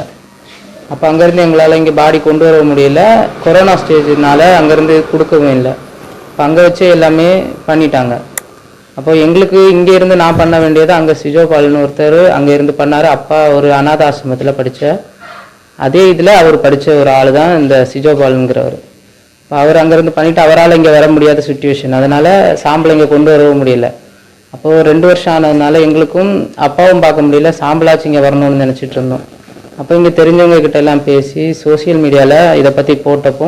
அப்போ அங்கேருந்து எங்களால் இங்கே பாடி கொண்டு வர முடியல. கொரோனா ஸ்டேஜ்னால அங்கேருந்து கொடுக்கவும் இல்லை. இப்போ அங்கே வச்சு எல்லாமே பண்ணிட்டாங்க. அப்போ எங்களுக்கு இங்கே இருந்து நான் பண்ண வேண்டியது அங்கே சிஜோபால்னு ஒருத்தர் அங்கே இருந்து பண்ணார். அப்பா ஒரு அநாத ஆசிரமத்தில் படித்த அதே இதில் அவர் படித்த ஒரு ஆள் தான் இந்த சிஜோபாலுங்கிறவர். இப்போ அவர் அங்கேருந்து பண்ணிவிட்டு அவரால் இங்கே வர முடியாத சுச்சுவேஷன். அதனால் சாம்பலை இங்கே கொண்டு வரவும் முடியல. அப்போது 2 வருஷம் ஆனதுனால எங்களுக்கும் அப்பாவும் பார்க்க முடியல, சாம்பலாச்சும் இங்கே வரணும்னு நினச்சிட்டு இருந்தோம். அப்போ இங்கே தெரிஞ்சவங்க கிட்ட எல்லாம் பேசி சோசியல் மீடியாவில் இதை பற்றி போட்டப்போ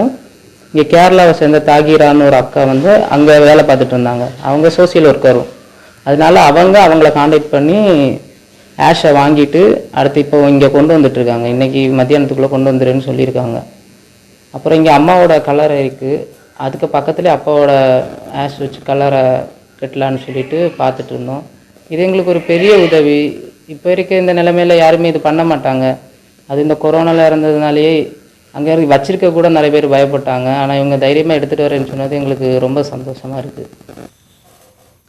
இங்கே கேரளாவை சேர்ந்த தாகிரான்னு ஒரு அக்கா அங்கே வேலை பார்த்துட்டு இருந்தாங்க. அவங்க சோசியல் ஒர்க்கரும். அதனால அவங்கள காண்டாக்ட் பண்ணி ஆஷை வாங்கிட்டு அடுத்து இப்போ இங்கே கொண்டு வந்துட்டுருக்காங்க. இன்றைக்கி மத்தியானத்துக்குள்ளே கொண்டு வந்துடுன்னு சொல்லியிருக்காங்க. அப்புறம் இங்கே அம்மாவோட கலரை இருக்குது, அதுக்கு பக்கத்துலேயே அப்பாவோட ஆஷ் வச்சு கலரை கட்டலான்னு சொல்லிட்டு பார்த்துட்டு இருந்தோம். இது எங்களுக்கு ஒரு பெரிய உதவி. இப்போ இருக்க இந்த நிலைமையில் யாருமே இது பண்ண மாட்டாங்க. அது இந்த கொரோனாவில் இருந்ததுனாலேயே அங்கே வச்சிருக்க கூட நிறைய பேர் பயப்பட்டாங்க. ஆனால் இவங்க தைரியமாக எடுத்துகிட்டு வரேன்னு சொன்னது எங்களுக்கு ரொம்ப சந்தோஷமாக இருக்குது.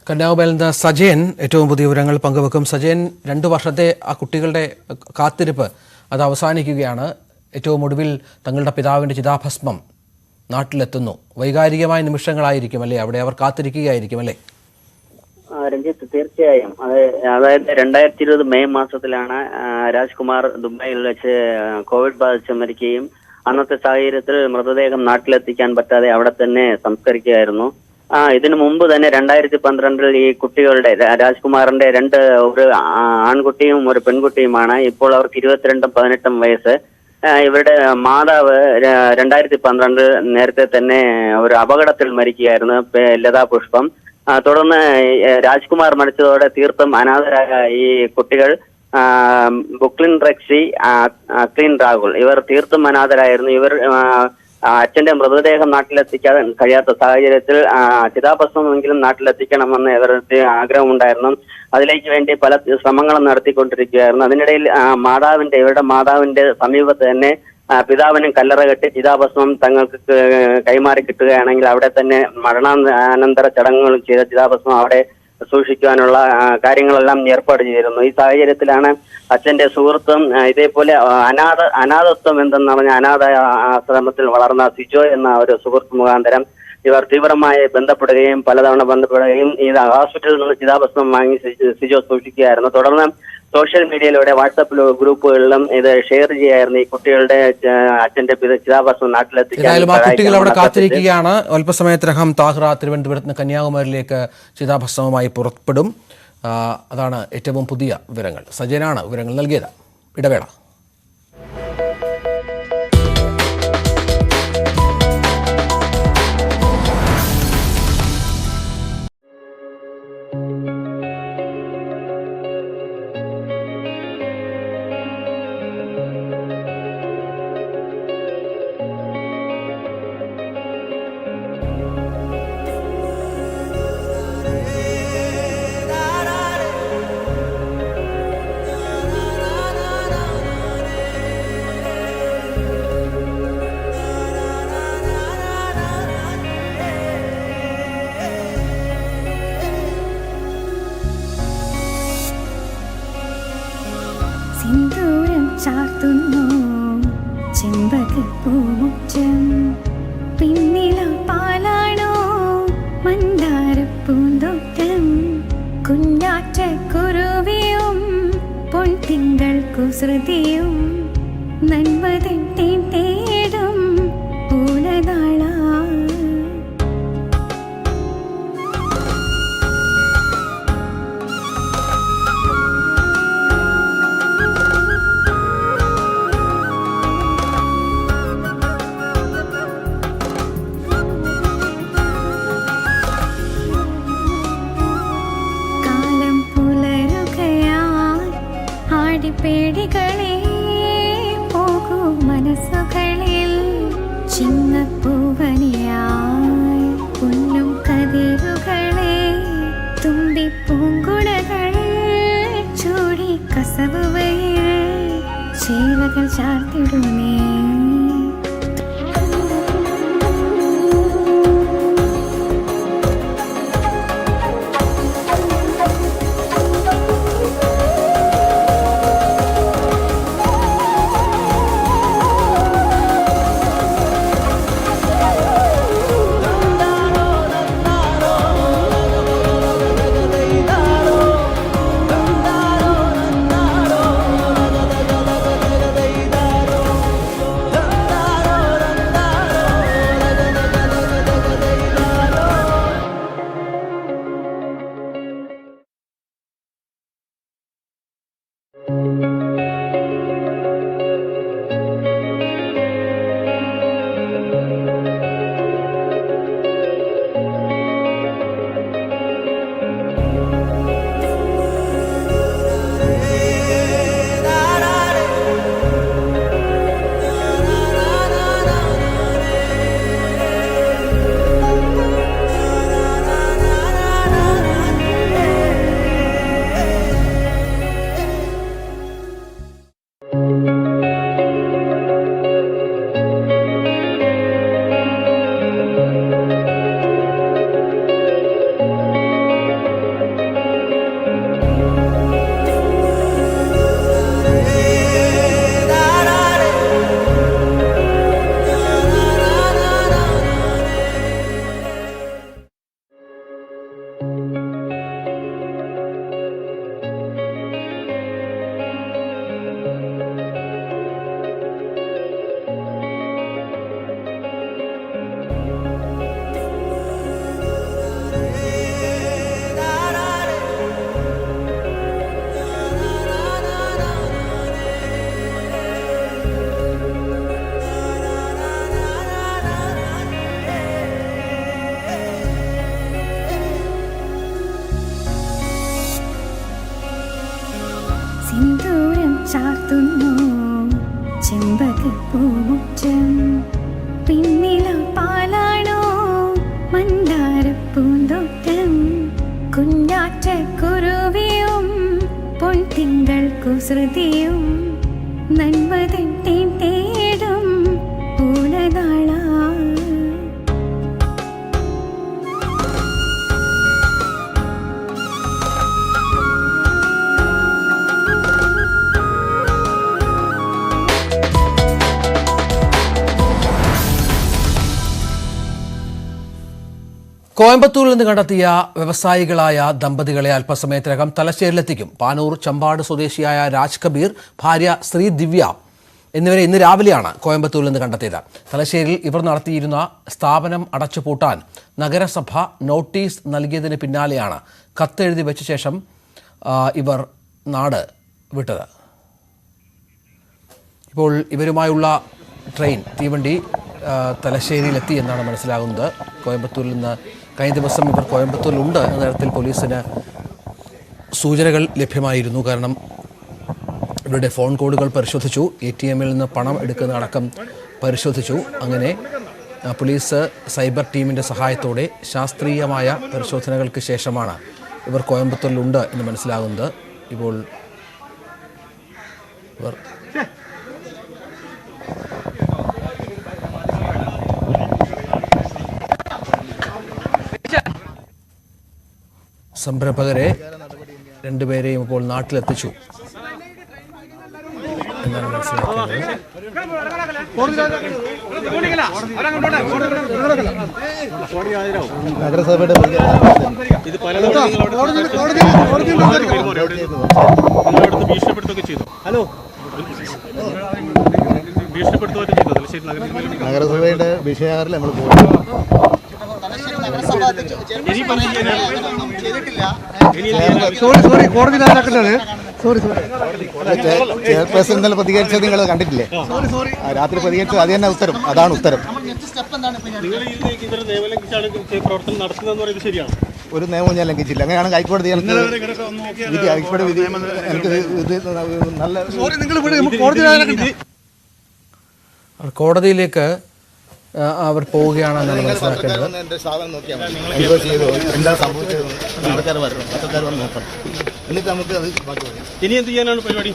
കന്യാകുമാരിയിൽ നിന്ന് സജയൻ ഏറ്റവും പുതിയ വിവരങ്ങൾ പങ്കുവെക്കും. സജയൻ, 2 വർഷത്തെ ആ കുട്ടികളുടെ കാത്തിരിപ്പ് അത് അവസാനിക്കുകയാണ്. ഏറ്റവും ഒടുവിൽ തങ്ങളുടെ പിതാവിൻ്റെ ചിതാഭസ്മം നാട്ടിലെത്തുന്നു. വൈകാരികമായ നിമിഷങ്ങളായിരിക്കും അല്ലേ അവിടെ? അവർ കാത്തിരിക്കുകയായിരിക്കും അല്ലേ? രഞ്ജിത്ത്, തീർച്ചയായും. അതായത് 2020 മെയ് മാസത്തിലാണ് രാജ്കുമാർ ദുബായിൽ വെച്ച് കോവിഡ് ബാധിച്ച് മരിക്കുകയും അന്നത്തെ സാഹചര്യത്തിൽ മൃതദേഹം നാട്ടിലെത്തിക്കാൻ പറ്റാതെ അവിടെ തന്നെ സംസ്കരിക്കുകയായിരുന്നു. ഇതിനു മുമ്പ് തന്നെ 2012 ഈ കുട്ടികളുടെ രാജ്കുമാറിന്റെ ഒരു ആൺകുട്ടിയും ഒരു പെൺകുട്ടിയുമാണ്. ഇപ്പോൾ അവർക്ക് 22ഉം 18ഉം വയസ്സ്. ഇവരുടെ മാതാവ് 2012 നേരത്തെ തന്നെ ഒരു അപകടത്തിൽ മരിക്കുകയായിരുന്നു, ലതാ പുഷ്പം. തുടർന്ന് രാജ്കുമാർ മരിച്ചതോടെ തീർത്തും അനാഥരായ ഈ കുട്ടികൾ ബുക്ലിൻ റെക്സി, അക്ലീൻ രാഹുൽ ഇവർ തീർത്തും അനാഥരായിരുന്നു. ഇവർ അച്ഛന്റെ മൃതദേഹം നാട്ടിലെത്തിക്കാൻ കഴിയാത്ത സാഹചര്യത്തിൽ ചിതാഭസ്മമെങ്കിലും നാട്ടിലെത്തിക്കണമെന്ന് ഇവരുടെ ആഗ്രഹമുണ്ടായിരുന്നു. അതിലേക്ക് വേണ്ടി പല ശ്രമങ്ങളും നടത്തിക്കൊണ്ടിരിക്കുകയായിരുന്നു. അതിനിടയിൽ ഇവരുടെ മാതാവിന്റെ സമീപത്ത് തന്നെ പിതാവിനും കല്ലറ കെട്ടി ചിതാഭസ്മം തങ്ങൾക്ക് കൈമാറി കിട്ടുകയാണെങ്കിൽ അവിടെ തന്നെ മരണാനന്തര ചടങ്ങുകൾ ചെയ്ത ചിതാഭസ്മം അവിടെ സൂക്ഷിക്കുവാനുള്ള കാര്യങ്ങളെല്ലാം ഏർപ്പാട് ചെയ്തിരുന്നു. ഈ സാഹചര്യത്തിലാണ് അച്ഛന്റെ സുഹൃത്തും ഇതേപോലെ അനാഥത്വം എന്തെന്ന് പറഞ്ഞ അനാഥ ആശ്രമത്തിൽ വളർന്ന സിജോ എന്ന ഒരു സുഹൃത്ത് മുഖാന്തരം ഇവർ തീവ്രമായി പലതവണ ബന്ധപ്പെടുകയും ഈ ഹോസ്പിറ്റലിൽ നിന്ന് ചിതാഭസ്മം വാങ്ങി സിജോ സൂക്ഷിക്കുകയായിരുന്നു. തുടർന്ന് സോഷ്യൽ മീഡിയയിലൂടെ വാട്സാപ്പ് ഗ്രൂപ്പുകളിലും ഇത് ഷെയർ ചെയ്യായിരുന്നു. ഈ കുട്ടികളുടെ അച്ഛന്റെ ചിതാഭസ്മം നാട്ടിലെത്തിക്കാൻ കുട്ടികൾ അവിടെ കാത്തിരിക്കുകയാണ്. അല്പസമയത്തിനകം താഹിറ തിരുവനന്തപുരത്ത് നിന്ന് കന്യാകുമാരിയിലേക്ക് ചിതാഭസ്മവുമായി പുറപ്പെടും. അതാണ് ഏറ്റവും പുതിയ വിവരങ്ങൾ. സജയനാണ് വിവരങ്ങൾ നൽകിയത്. ഇടവേള. ചെമ്പകപ്പൂമുറ്റം പിന്നില പാലാണോ മന്ദാരപ്പൂന്തോട്ടം കുഞ്ഞാറ്റക്കുരുവിയും പൊൻതിങ്കൾ കുസൃതിയും നന്മതൻ തേടും പൂലനാള പേടികളെ പോകൂ മനസ്സുകളിൽ ചിന്നപ്പൂവനിയായി പൊന്നും കതിരുകളെ തുമ്പിപ്പൂങ്കുടകൾ ചൂടി കസവുവയിൽ ചേലകൾ ചാർത്തിടുമേ സിന്ദൂരം ചാർത്തുന്നു ചെമ്പകപ്പൂമുറ്റം പിന്നില പാലാണോ മന്ദാരപ്പൂന്തോട്ടം കുഞ്ഞാറ്റക്കുരുവിയും പൊൻതിങ്കൾ കുസൃതിയും നന്മതൻ തേടും പൂലനാള കോയമ്പത്തൂരിൽ നിന്ന് കണ്ടെത്തിയ വ്യവസായികളായ ദമ്പതികളെ അല്പസമയത്തിനകം തലശ്ശേരിയിലെത്തിക്കും. പാനൂർ ചമ്പാട് സ്വദേശിയായ രാജ് കബീർ, ഭാര്യ ശ്രീ ദിവ്യ എന്നിവരെ ഇന്ന് രാവിലെയാണ് കോയമ്പത്തൂരിൽ നിന്ന് കണ്ടെത്തിയത്. തലശ്ശേരിയിൽ ഇവർ നടത്തിയിരുന്ന സ്ഥാപനം അടച്ചുപൂട്ടാൻ നഗരസഭ നോട്ടീസ് നൽകിയതിന് പിന്നാലെയാണ് കത്തെഴുതി വെച്ച ശേഷം ഇവർ നാട് വിട്ടത്. ഇപ്പോൾ ഇവരുമായുള്ള ട്രെയിൻ തീവണ്ടി തലശ്ശേരിയിലെത്തി എന്നാണ് മനസ്സിലാകുന്നത്. കോയമ്പത്തൂരിൽ നിന്ന് കഴിഞ്ഞ ദിവസം ഇവർ കോയമ്പത്തൂരിലുണ്ട് എന്ന തരത്തിൽ പോലീസിന് സൂചനകൾ ലഭ്യമായിരുന്നു. കാരണം ഇവരുടെ ഫോൺ കോളുകൾ പരിശോധിച്ചു, ATMൽ നിന്ന് പണം എടുക്കുന്നതടക്കം പരിശോധിച്ചു. അങ്ങനെ പോലീസ് സൈബർ ടീമിൻ്റെ സഹായത്തോടെ ശാസ്ത്രീയമായ പരിശോധനകൾക്ക് ശേഷമാണ് ഇവർ കോയമ്പത്തൂരിലുണ്ട് എന്ന് മനസ്സിലാകുന്നത്. ഇപ്പോൾ ഇവർ സംരംഭകരെ രണ്ടുപേരെയും ഇപ്പോൾ നാട്ടിലെത്തിച്ചു എന്നാണ് മനസ്സിലാക്കുന്നത്. നഗരസഭയുടെ നഗരസഭയുടെ വിഷയാറിൽ നമ്മൾ ചെയർപേഴ്സൺ ഇന്നലെ പ്രതികരിച്ചത് നിങ്ങൾ കണ്ടിട്ടില്ലേ? രാത്രി പ്രതികരിച്ചത് അത് തന്നെ ഉത്തരം, അതാണ് ഉത്തരം. ഒരു നിയമവും ഞാൻ ലംഘിച്ചില്ല. അങ്ങനെയാണെങ്കിൽ ഹൈക്കോടതി ഹൈക്കോടതി വിധി എനിക്ക് ഇത് നല്ല കോടതിയിലേക്ക് അവർ പോവുകയാണെന്നാണ് മനസ്സിലാക്കേണ്ടത്. എൻ്റെ സാധനം നോക്കിയാൽ മതി, ചെയ്തു എന്താ സംഭവിച്ചത് ആൾക്കാർ വരണം, പത്രക്കാർ വന്ന് നോക്കണം, എന്നിട്ട് നമുക്ക് അത് ബാക്കി പറയാം. ഇനി എന്ത് ചെയ്യാനാണ് പരിപാടി?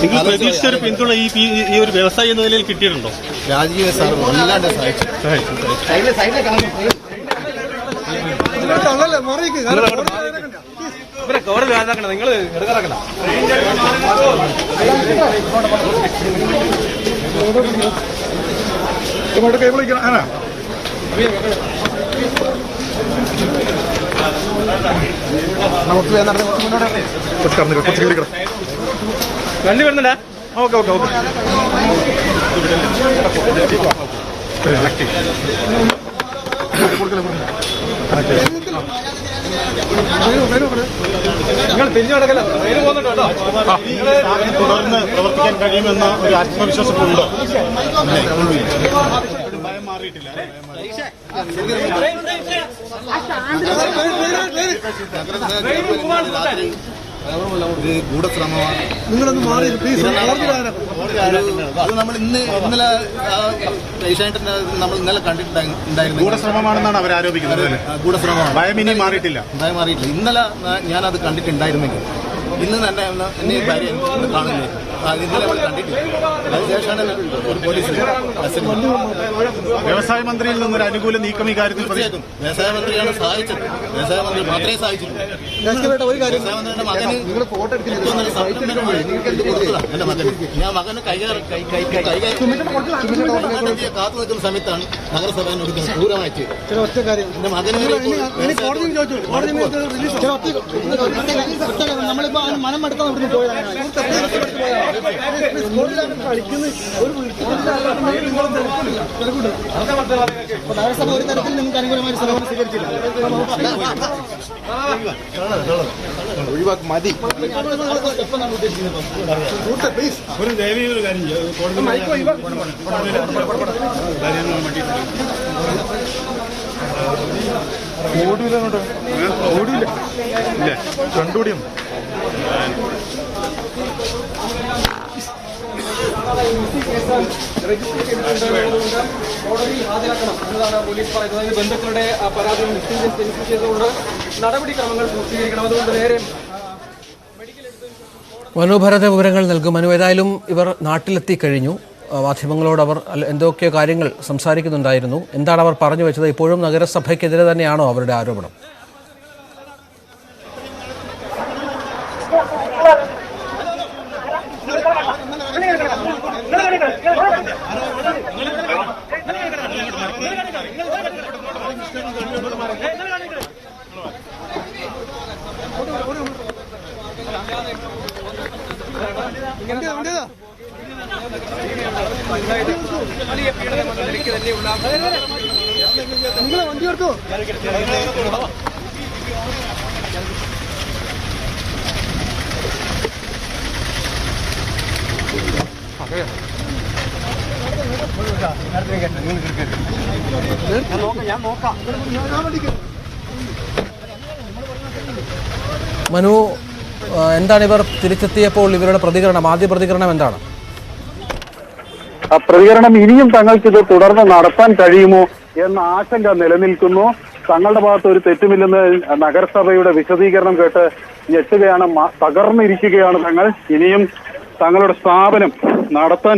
നിങ്ങൾ പ്രതീക്ഷിച്ച ഒരു പിന്തുണ ഈ ഒരു വ്യവസായി എന്ന നിലയിൽ കിട്ടിയിട്ടുണ്ടോ? രാജീവ് സാർ വല്ലാണ്ട് സഹായിച്ചു. നിങ്ങൾ എടുക്കാറാക്കണം. വണ്ടി വരുന്നുണ്ടാ? Okay okay okay. നിങ്ങൾ തിരിഞ്ഞു കിടക്കല്ല, ട്രെയിന് പോകുന്നുണ്ടോ? തുടർന്ന് പ്രവർത്തിക്കാൻ കഴിയുമെന്ന ഒരു ആത്മവിശ്വാസമുണ്ട്. ഭയം മാറിയിട്ടില്ല. ഗൂഢശ്രമമാണ്. നിങ്ങളൊന്ന് മാറി അത് നമ്മൾ ഇന്നലെ നമ്മൾ ഇന്നലെ കണ്ടിട്ടുണ്ടായിരുന്നു. ഗൂഢശ്രമമാണെന്നാണ് അവർ ആരോപിക്കുന്നത്. ഗൂഢശ്രമമാണ്. ഭയം ഇനി മാറിയിട്ടില്ല. ഭയം മാറിയിട്ടില്ല. ഇന്നലെ ഞാനത് കണ്ടിട്ടുണ്ടായിരുന്നെങ്കിൽ ഇന്ന് തന്നെ എന്നെ ഭാര്യ കാണുന്നില്ല. ഇന്നലെ അവർ കണ്ടിട്ടില്ല. അതിനുശേഷമാണ് ഒരു പോലീസ് വ്യവസായ മന്ത്രിയിൽ നിന്നൊരു അനുകൂല നീക്കം ഈ കാര്യത്തിൽ പ്രതിഷേധം. വ്യവസായ മന്ത്രിയാണ് സഹായിച്ചത്. വ്യവസായ മന്ത്രി മാത്രമേ സഹായിച്ചിട്ടുള്ളൂ. വ്യവസായ മന്ത്രിയുടെ മകന് എന്റെ മകന് ഞാൻ മകന് കാത്തു നിൽക്കുന്ന സമയത്താണ് നഗരസഭ ക്രൂരമായിട്ട് എന്റെ മകന് നമ്മളിപ്പോ മനം എടുക്കാൻ ഇവിടുന്ന് പോയതാണ്. നഗരസഭ ഒരു തരത്തിൽ നിങ്ങൾക്ക് അനുകൂലമായ സമീപനം സ്വീകരിച്ചില്ല. ഒഴിവാക്കി മതി. ഒരു ദയവീയ ഒരു കാര്യം ഓടില്ല കണ്ടുപിടിയും കോടതിയിൽ ഹാജരാക്കണം എന്നതാണ് പോലീസ് പറയുന്നത്. ബന്ധുക്കളുടെ പരാതിയും ചെയ്തുകൊണ്ട് നടപടിക്രമങ്ങൾ പൂർത്തീകരിക്കണം. അതുകൊണ്ട് നേരെ മനു ഭരത വിവരങ്ങൾ നൽകും. മനു, ഏതായാലും ഇവർ നാട്ടിലെത്തി കഴിഞ്ഞു. മാധ്യമങ്ങളോട് അവർ എന്തൊക്കെയോ കാര്യങ്ങൾ സംസാരിക്കുന്നുണ്ടായിരുന്നു. എന്താണ് അവർ പറഞ്ഞു വെച്ചത്? ഇപ്പോഴും നഗരസഭയ്ക്കെതിരെ തന്നെയാണോ അവരുടെ ആരോപണം? വണ്ടി എടുത്തോ? മനു, എന്താണ് ഇവർ തിരിച്ചെത്തിയപ്പോൾ ഇവരുടെ പ്രതികരണം? ആദ്യ പ്രതികരണം എന്താണ്? പ്രതികരണം ഇനിയും തങ്ങൾക്കിത് തുടർന്ന് നടത്താൻ കഴിയുമോ എന്ന ആശങ്ക നിലനിൽക്കുന്നു. തങ്ങളുടെ ഭാഗത്ത് ഒരു തെറ്റുമില്ലെന്ന് നഗരസഭയുടെ വിശദീകരണം കേട്ട് ഞെട്ടുകയാണ്. തകർന്നിരിക്കുകയാണ് തങ്ങൾ. ഇനിയും തങ്ങളുടെ സ്ഥാപനം നടത്താൻ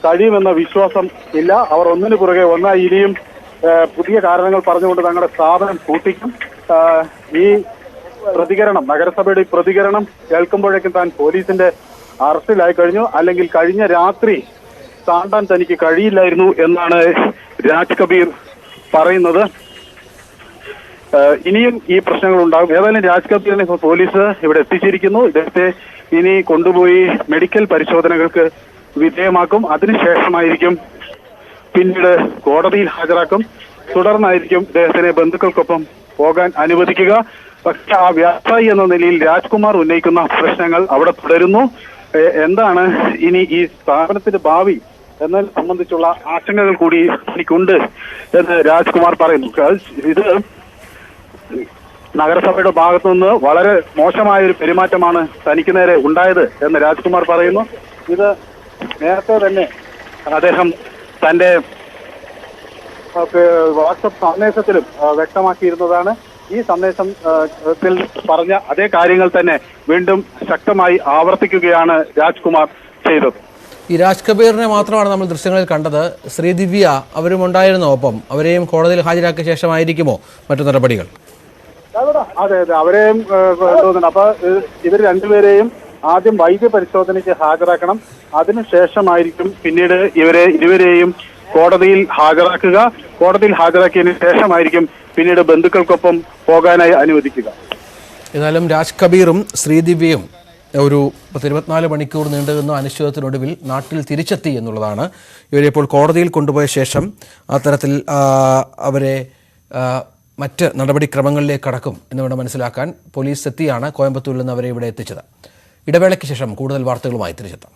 കഴിയുമെന്ന വിശ്വാസം ഇല്ല. അവർ ഒന്നിനു പുറകെ ഒന്നായി ഇനിയും പുതിയ കാരണങ്ങൾ പറഞ്ഞുകൊണ്ട് തങ്ങളുടെ സ്ഥാപനം പൂട്ടിക്കും. ഈ പ്രതികരണം, നഗരസഭയുടെ പ്രതികരണം കേൾക്കുമ്പോഴേക്കും താൻ പോലീസിന്റെ അറസ്റ്റിലായി കഴിഞ്ഞു, അല്ലെങ്കിൽ കഴിഞ്ഞ രാത്രി താണ്ടാൻ തനിക്ക് കഴിയില്ലായിരുന്നു എന്നാണ് രാജ് കബീർ പറയുന്നത്. ഇനിയും ഈ പ്രശ്നങ്ങൾ ഉണ്ടാകും. ഏതായാലും രാജ് കബീറിനെ പോലീസ് ഇവിടെ എത്തിച്ചിരിക്കുന്നു. ഇദ്ദേഹത്തെ ഇനി കൊണ്ടുപോയി മെഡിക്കൽ പരിശോധനകൾക്ക് വിധേയമാക്കും. അതിനുശേഷമായിരിക്കും പിന്നീട് കോടതിയിൽ ഹാജരാക്കും. തുടർന്നായിരിക്കും ഇദ്ദേഹത്തിനെ ബന്ധുക്കൾക്കൊപ്പം പോകാൻ അനുവദിക്കുക. പക്ഷെ ആ വ്യവസായി എന്ന നിലയിൽ രാജ്കുമാർ ഉന്നയിക്കുന്ന പ്രശ്നങ്ങൾ അവിടെ തുടരുന്നു. എന്താണ് ഇനി ഈ സ്ഥാപനത്തിന്റെ ഭാവി എന്നതിനെ സംബന്ധിച്ചുള്ള ആശങ്കകൾ കൂടി എനിക്കുണ്ട് എന്ന് രാജ്കുമാർ പറയുന്നു. ഇത് നഗരസഭയുടെ ഭാഗത്തുനിന്ന് വളരെ മോശമായ ഒരു പെരുമാറ്റമാണ് തനിക്ക് നേരെ ഉണ്ടായത് എന്ന് രാജ്കുമാർ പറയുന്നു. ഇത് നേരത്തെ തന്നെ അദ്ദേഹം തന്റെ വാട്സപ്പ് സന്ദേശത്തിലും വ്യക്തമാക്കിയിരുന്നതാണ്. ഈ സന്ദേശത്തിൽ പറഞ്ഞ അതേ കാര്യങ്ങൾ തന്നെ വീണ്ടും ശക്തമായി ആവർത്തിക്കുകയാണ് രാജ്കുമാർ ചെയ്തത്. ഈ രാജ് കബീറിനെ മാത്രമാണ് നമ്മൾ ദൃശ്യങ്ങളിൽ കണ്ടത്. ശ്രീദിവ്യ അവരും ഉണ്ടായിരുന്നോ? ഒപ്പം അവരെയും കോടതിയിൽ ഹാജരാക്കിയ ശേഷമായിരിക്കുമോ മറ്റു നടപടികൾ? അതെ, അവരെയും കൊണ്ടുവന്നിട്ടുണ്ട്. അപ്പൊ ഇവർ രണ്ടുപേരെയും ആദ്യം വൈദ്യ പരിശോധനയ്ക്ക് ഹാജരാക്കണം. അതിനുശേഷമായിരിക്കും പിന്നീട് ഇരുവരെയും കോടതിയിൽ ഹാജരാക്കുക. കോടതിയിൽ ഹാജരാക്കിയതിനു ശേഷമായിരിക്കും പിന്നീട് ബന്ധുക്കൾക്കൊപ്പം പോകാനായി അനുവദിക്കുക. എന്നാലും രാജ് കബീറും ശ്രീദിവ്യയും ഒരു 24 മണിക്കൂർ നീണ്ടുനിന്ന അനിശ്ചിതത്വത്തിനൊടുവിൽ നാട്ടിൽ തിരിച്ചെത്തി എന്നുള്ളതാണ്. ഇവരെ ഇപ്പോൾ കോടതിയിൽ കൊണ്ടുപോയ ശേഷം അത്തരത്തിൽ അവരെ മറ്റ് നടപടിക്രമങ്ങളിലേക്ക് കടക്കും എന്ന് വേണം മനസ്സിലാക്കാൻ. പോലീസ് എത്തിയാണ് കോയമ്പത്തൂരിൽ നിന്ന് അവരെ ഇവിടെ എത്തിച്ചത്. ഇടവേളയ്ക്ക് ശേഷം കൂടുതൽ വാർത്തകളുമായി തിരിച്ചെത്താം.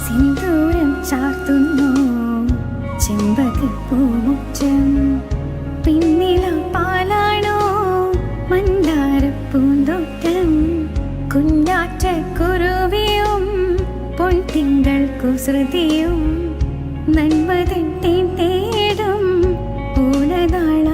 സിന്ദൂരം ചാർത്തുന്നു ചെമ്പകപ്പൂമുറ്റം, പിന്നില പാലാണോ മന്ദാരപ്പൂന്തോട്ടം, കുഞ്ഞാറ്റ കുരുവിയും പൊൻതിങ്കൾ കുസൃതിയും നന്മതൻ തേടും പൂലനാള.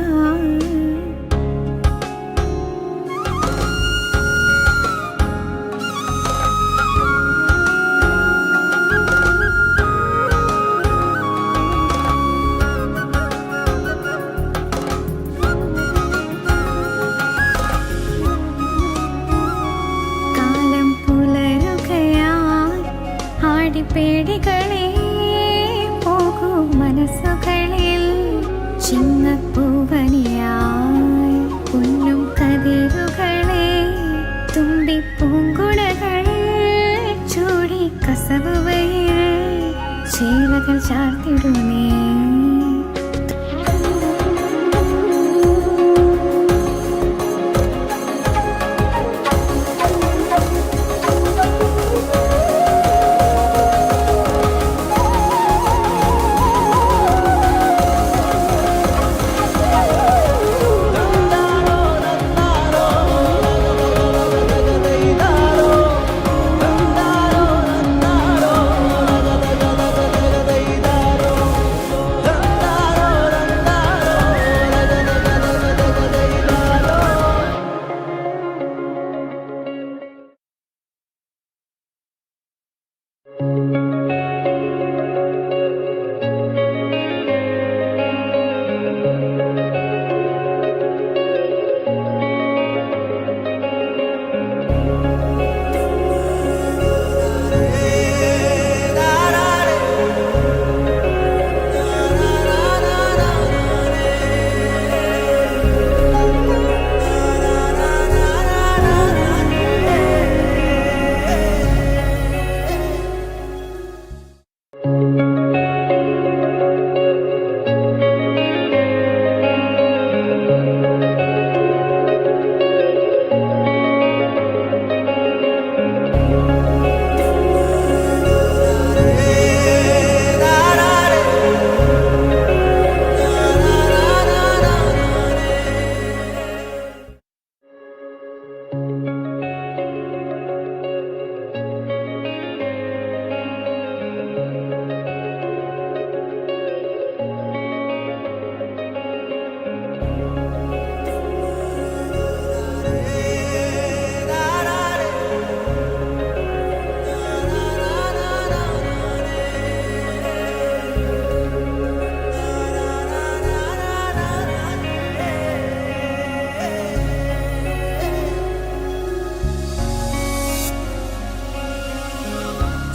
പേടികളെ പോകൂ മനസ്സുകളിൽ ചിങ്ങപ്പൂവനിയായി പൊന്നും കതിരുകളെ തുമ്പിപ്പൂങ്കുളകൾ ചൂടി കസവുവയിൽ ചേലകൾ ചാർത്തിടുമേ.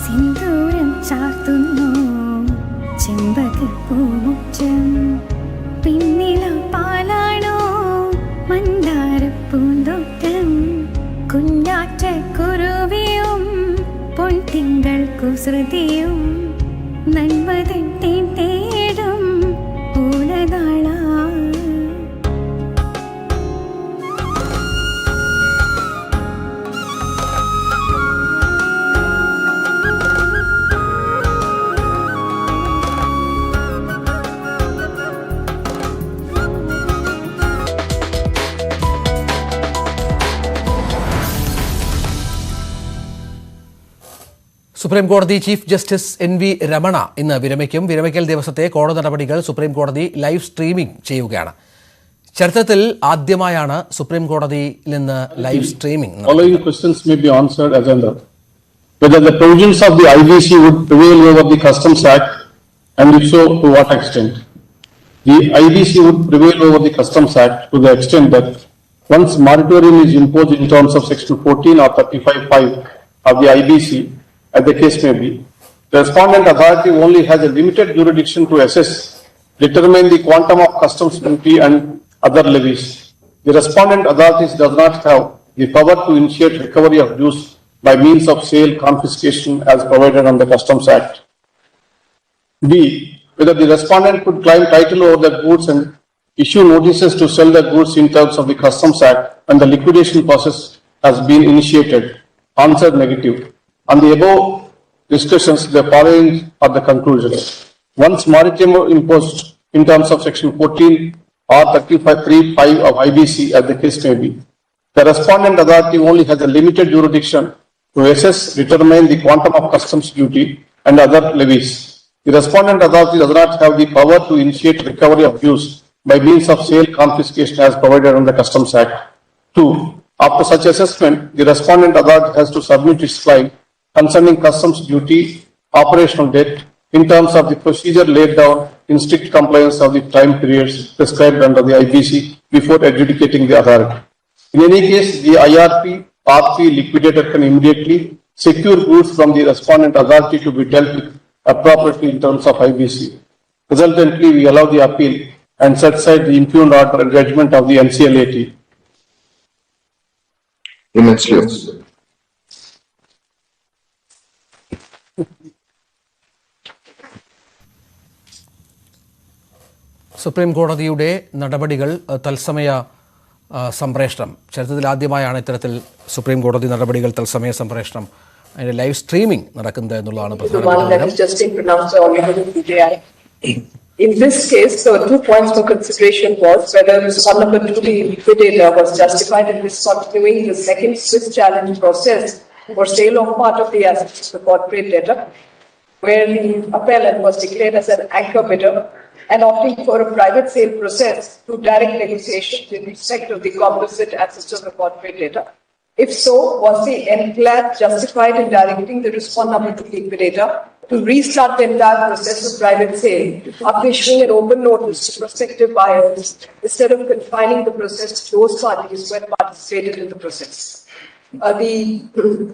സിന്ദൂരം ചാർത്തുന്നു ചെമ്പകപ്പൂമുറ്റം പിന്നില പാലാണോ മന്ദാരപ്പൂന്തോട്ടം കുഞ്ഞാറ്റ കുരുവിയും പൊൻതിങ്കൾ കുസൃതിയും നന്മതൻ തേൻ തേടും പൂളനാള സുപ്രീം കോടതി ചീഫ് ജസ്റ്റിസ് NV രമണ ഇന്ന് വിരമിക്കും. വിരമിക്കൽ ദിവസത്തെ കോടതി നടപടികൾ സുപ്രീം കോടതി ലൈവ് സ്ട്രീമിംഗ് ചെയ്യുകയാണ്. ചരിത്രത്തിൽ ആദ്യമായാണ് സുപ്രീം കോടതിയിൽ നിന്ന് live streaming. Following questions may be answered as under whether the provisions of the IBC would prevail over the Customs Act, and if so, to what extent. The IBC would prevail over the Customs Act to the extent that once moratorium is imposed in terms of Section 14 or 35(5) of the IBC, as the case may be, the respondent authority only has a limited jurisdiction to assess, determine the quantum of customs duty and other levies. The respondent authorities does not have the power to initiate recovery of dues by means of sale, confiscation as provided under the Customs Act. B. Whether the respondent could claim title over the goods and issue notices to sell the goods in terms of the Customs Act and the liquidation process has been initiated. Answer negative. On the above discussions, the following are the conclusions. Once moratorium imposed in terms of Section 14 or 35(3)(5) of IBC, as the case may be, the respondent authority only has a limited jurisdiction to assess, determine the quantum of customs duty and other levies. The respondent authority does not have the power to initiate recovery of dues by means of sale, confiscation as provided under the Customs Act. 2. After such assessment, the respondent authority has to submit its claim concerning customs duty, operational debt, in terms of the procedure laid down in strict compliance of the time periods prescribed under the IBC before adjudicating the authority. In any case, the IRP, RP liquidator can immediately secure goods from the respondent authority to be dealt with appropriately in terms of IBC. Resultantly, we allow the appeal and set aside the impugned order and judgment of the NCLAT. Supreme കോടതിയുടെ നടപടികൾ തത്സമയ സംപ്രേഷണം ചരിത്രത്തിൽ ആദ്യമായാണ് ഇത്തരത്തിൽ supreme കോടതി നടപടികൾ തത്സമയ സംപ്രേഷണം അതിന്റെ ലൈവ് സ്ട്രീമിംഗ് നടക്കുന്നത് എന്നുള്ളതാണ് പ്രധാനപ്പെട്ട. In this case, the 2 points for consideration was whether respondent duty liquidator was justified in discontinuing the second Swiss challenge process for sale of part of the assets to the corporate debtor, where the appellant was declared as an anchor bidder and opting for a private sale process through direct negotiations in respect of the composite assets of the corporate debtor. If so, was the enclave justified in directing the respondent to liquidator to restart the entire process of private sale after issuing an open notice to prospective buyers instead of confining the process to those parties who had participated in the process?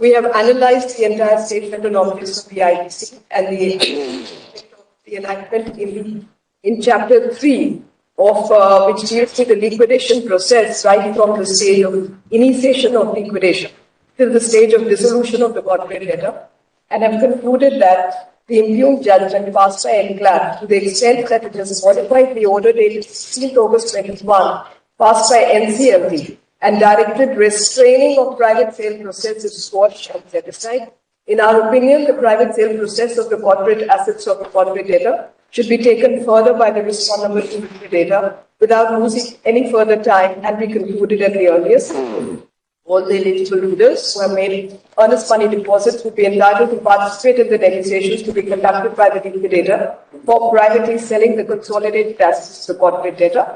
We have analyzed the entire statement and obvious of the IBC and the enactment in Chapter 3 of which deals with the liquidation process right from the stage of initiation of liquidation till the stage of dissolution of the corporate debtor, and have concluded that the impugned judgment passed by enclave to the extent that it has modified the order dated 16th August 21 passed by NCLT and directed restraining of private sale process is squashed and set aside. In our opinion, the private sale process of the corporate assets of the corporate debtor should be taken further by the responsible debtor without losing any further time and be concluded at the earliest. All the eligible holders who have made earnest money deposits would be entitled to participate in the negotiations to be conducted by the liquidator for privately selling the consolidated assets to the corporate debtor.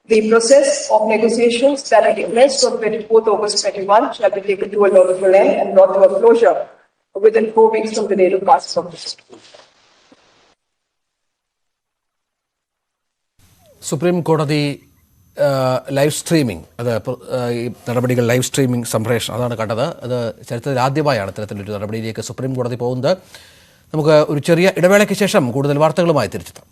The process of negotiations that commenced on 24th August 21 shall be taken to a logical end and brought to a closure within 4 weeks from the date of passing of this. Supreme കോടതി live streaming ഈ നടപടികൾ live streaming സംപ്രേഷണം അതാണ് കണ്ടത്. അത് ചരിത്രത്തിൽ ആദ്യമായാണ് ഇത്തരത്തിലൊരു നടപടിയിലേക്ക് സുപ്രീം കോടതി പോകുന്നത്. നമുക്ക് ഒരു ചെറിയ ഇടവേളയ്ക്ക് ശേഷം കൂടുതൽ വാർത്തകളുമായി തിരിച്ചെത്താം.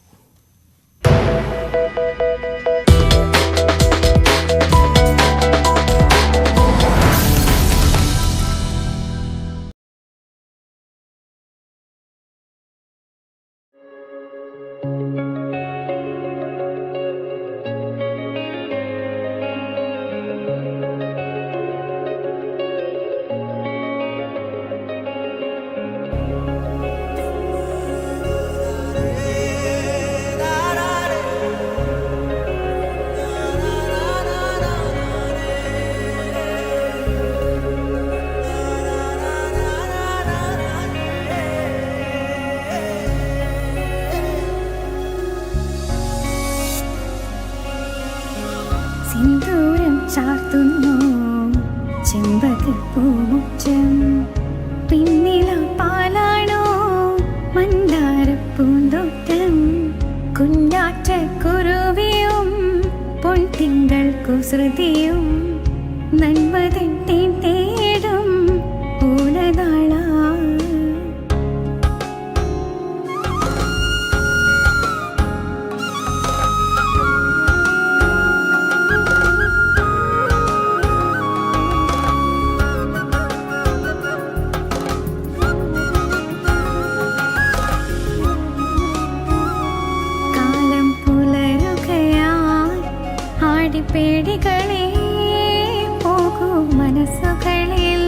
സിന്ദൂരം ചാർത്തുന്നു ചെമ്പകപ്പൂമുറ്റം പിന്നില പാലാണോ മന്ദാരപ്പൂന്തോട്ടം കുഞ്ഞാറ്റ കുരുവിയും പൊൻതിങ്കൾ കുസൃതിയും നന്മതൻ തേടും ഓണനാള പേടികളെ പോകൂ മനസ്സുകളിൽ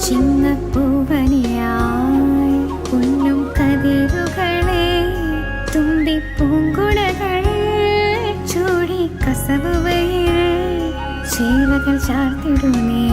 ചിന്നപ്പൂവനിയായി പൊന്നും കതിരുകളെ തുമ്പിപ്പൂങ്കുടകൾ ചൂടി കസവുവയിൽ ചേലകൾ ചാർത്തിടുന്നേ.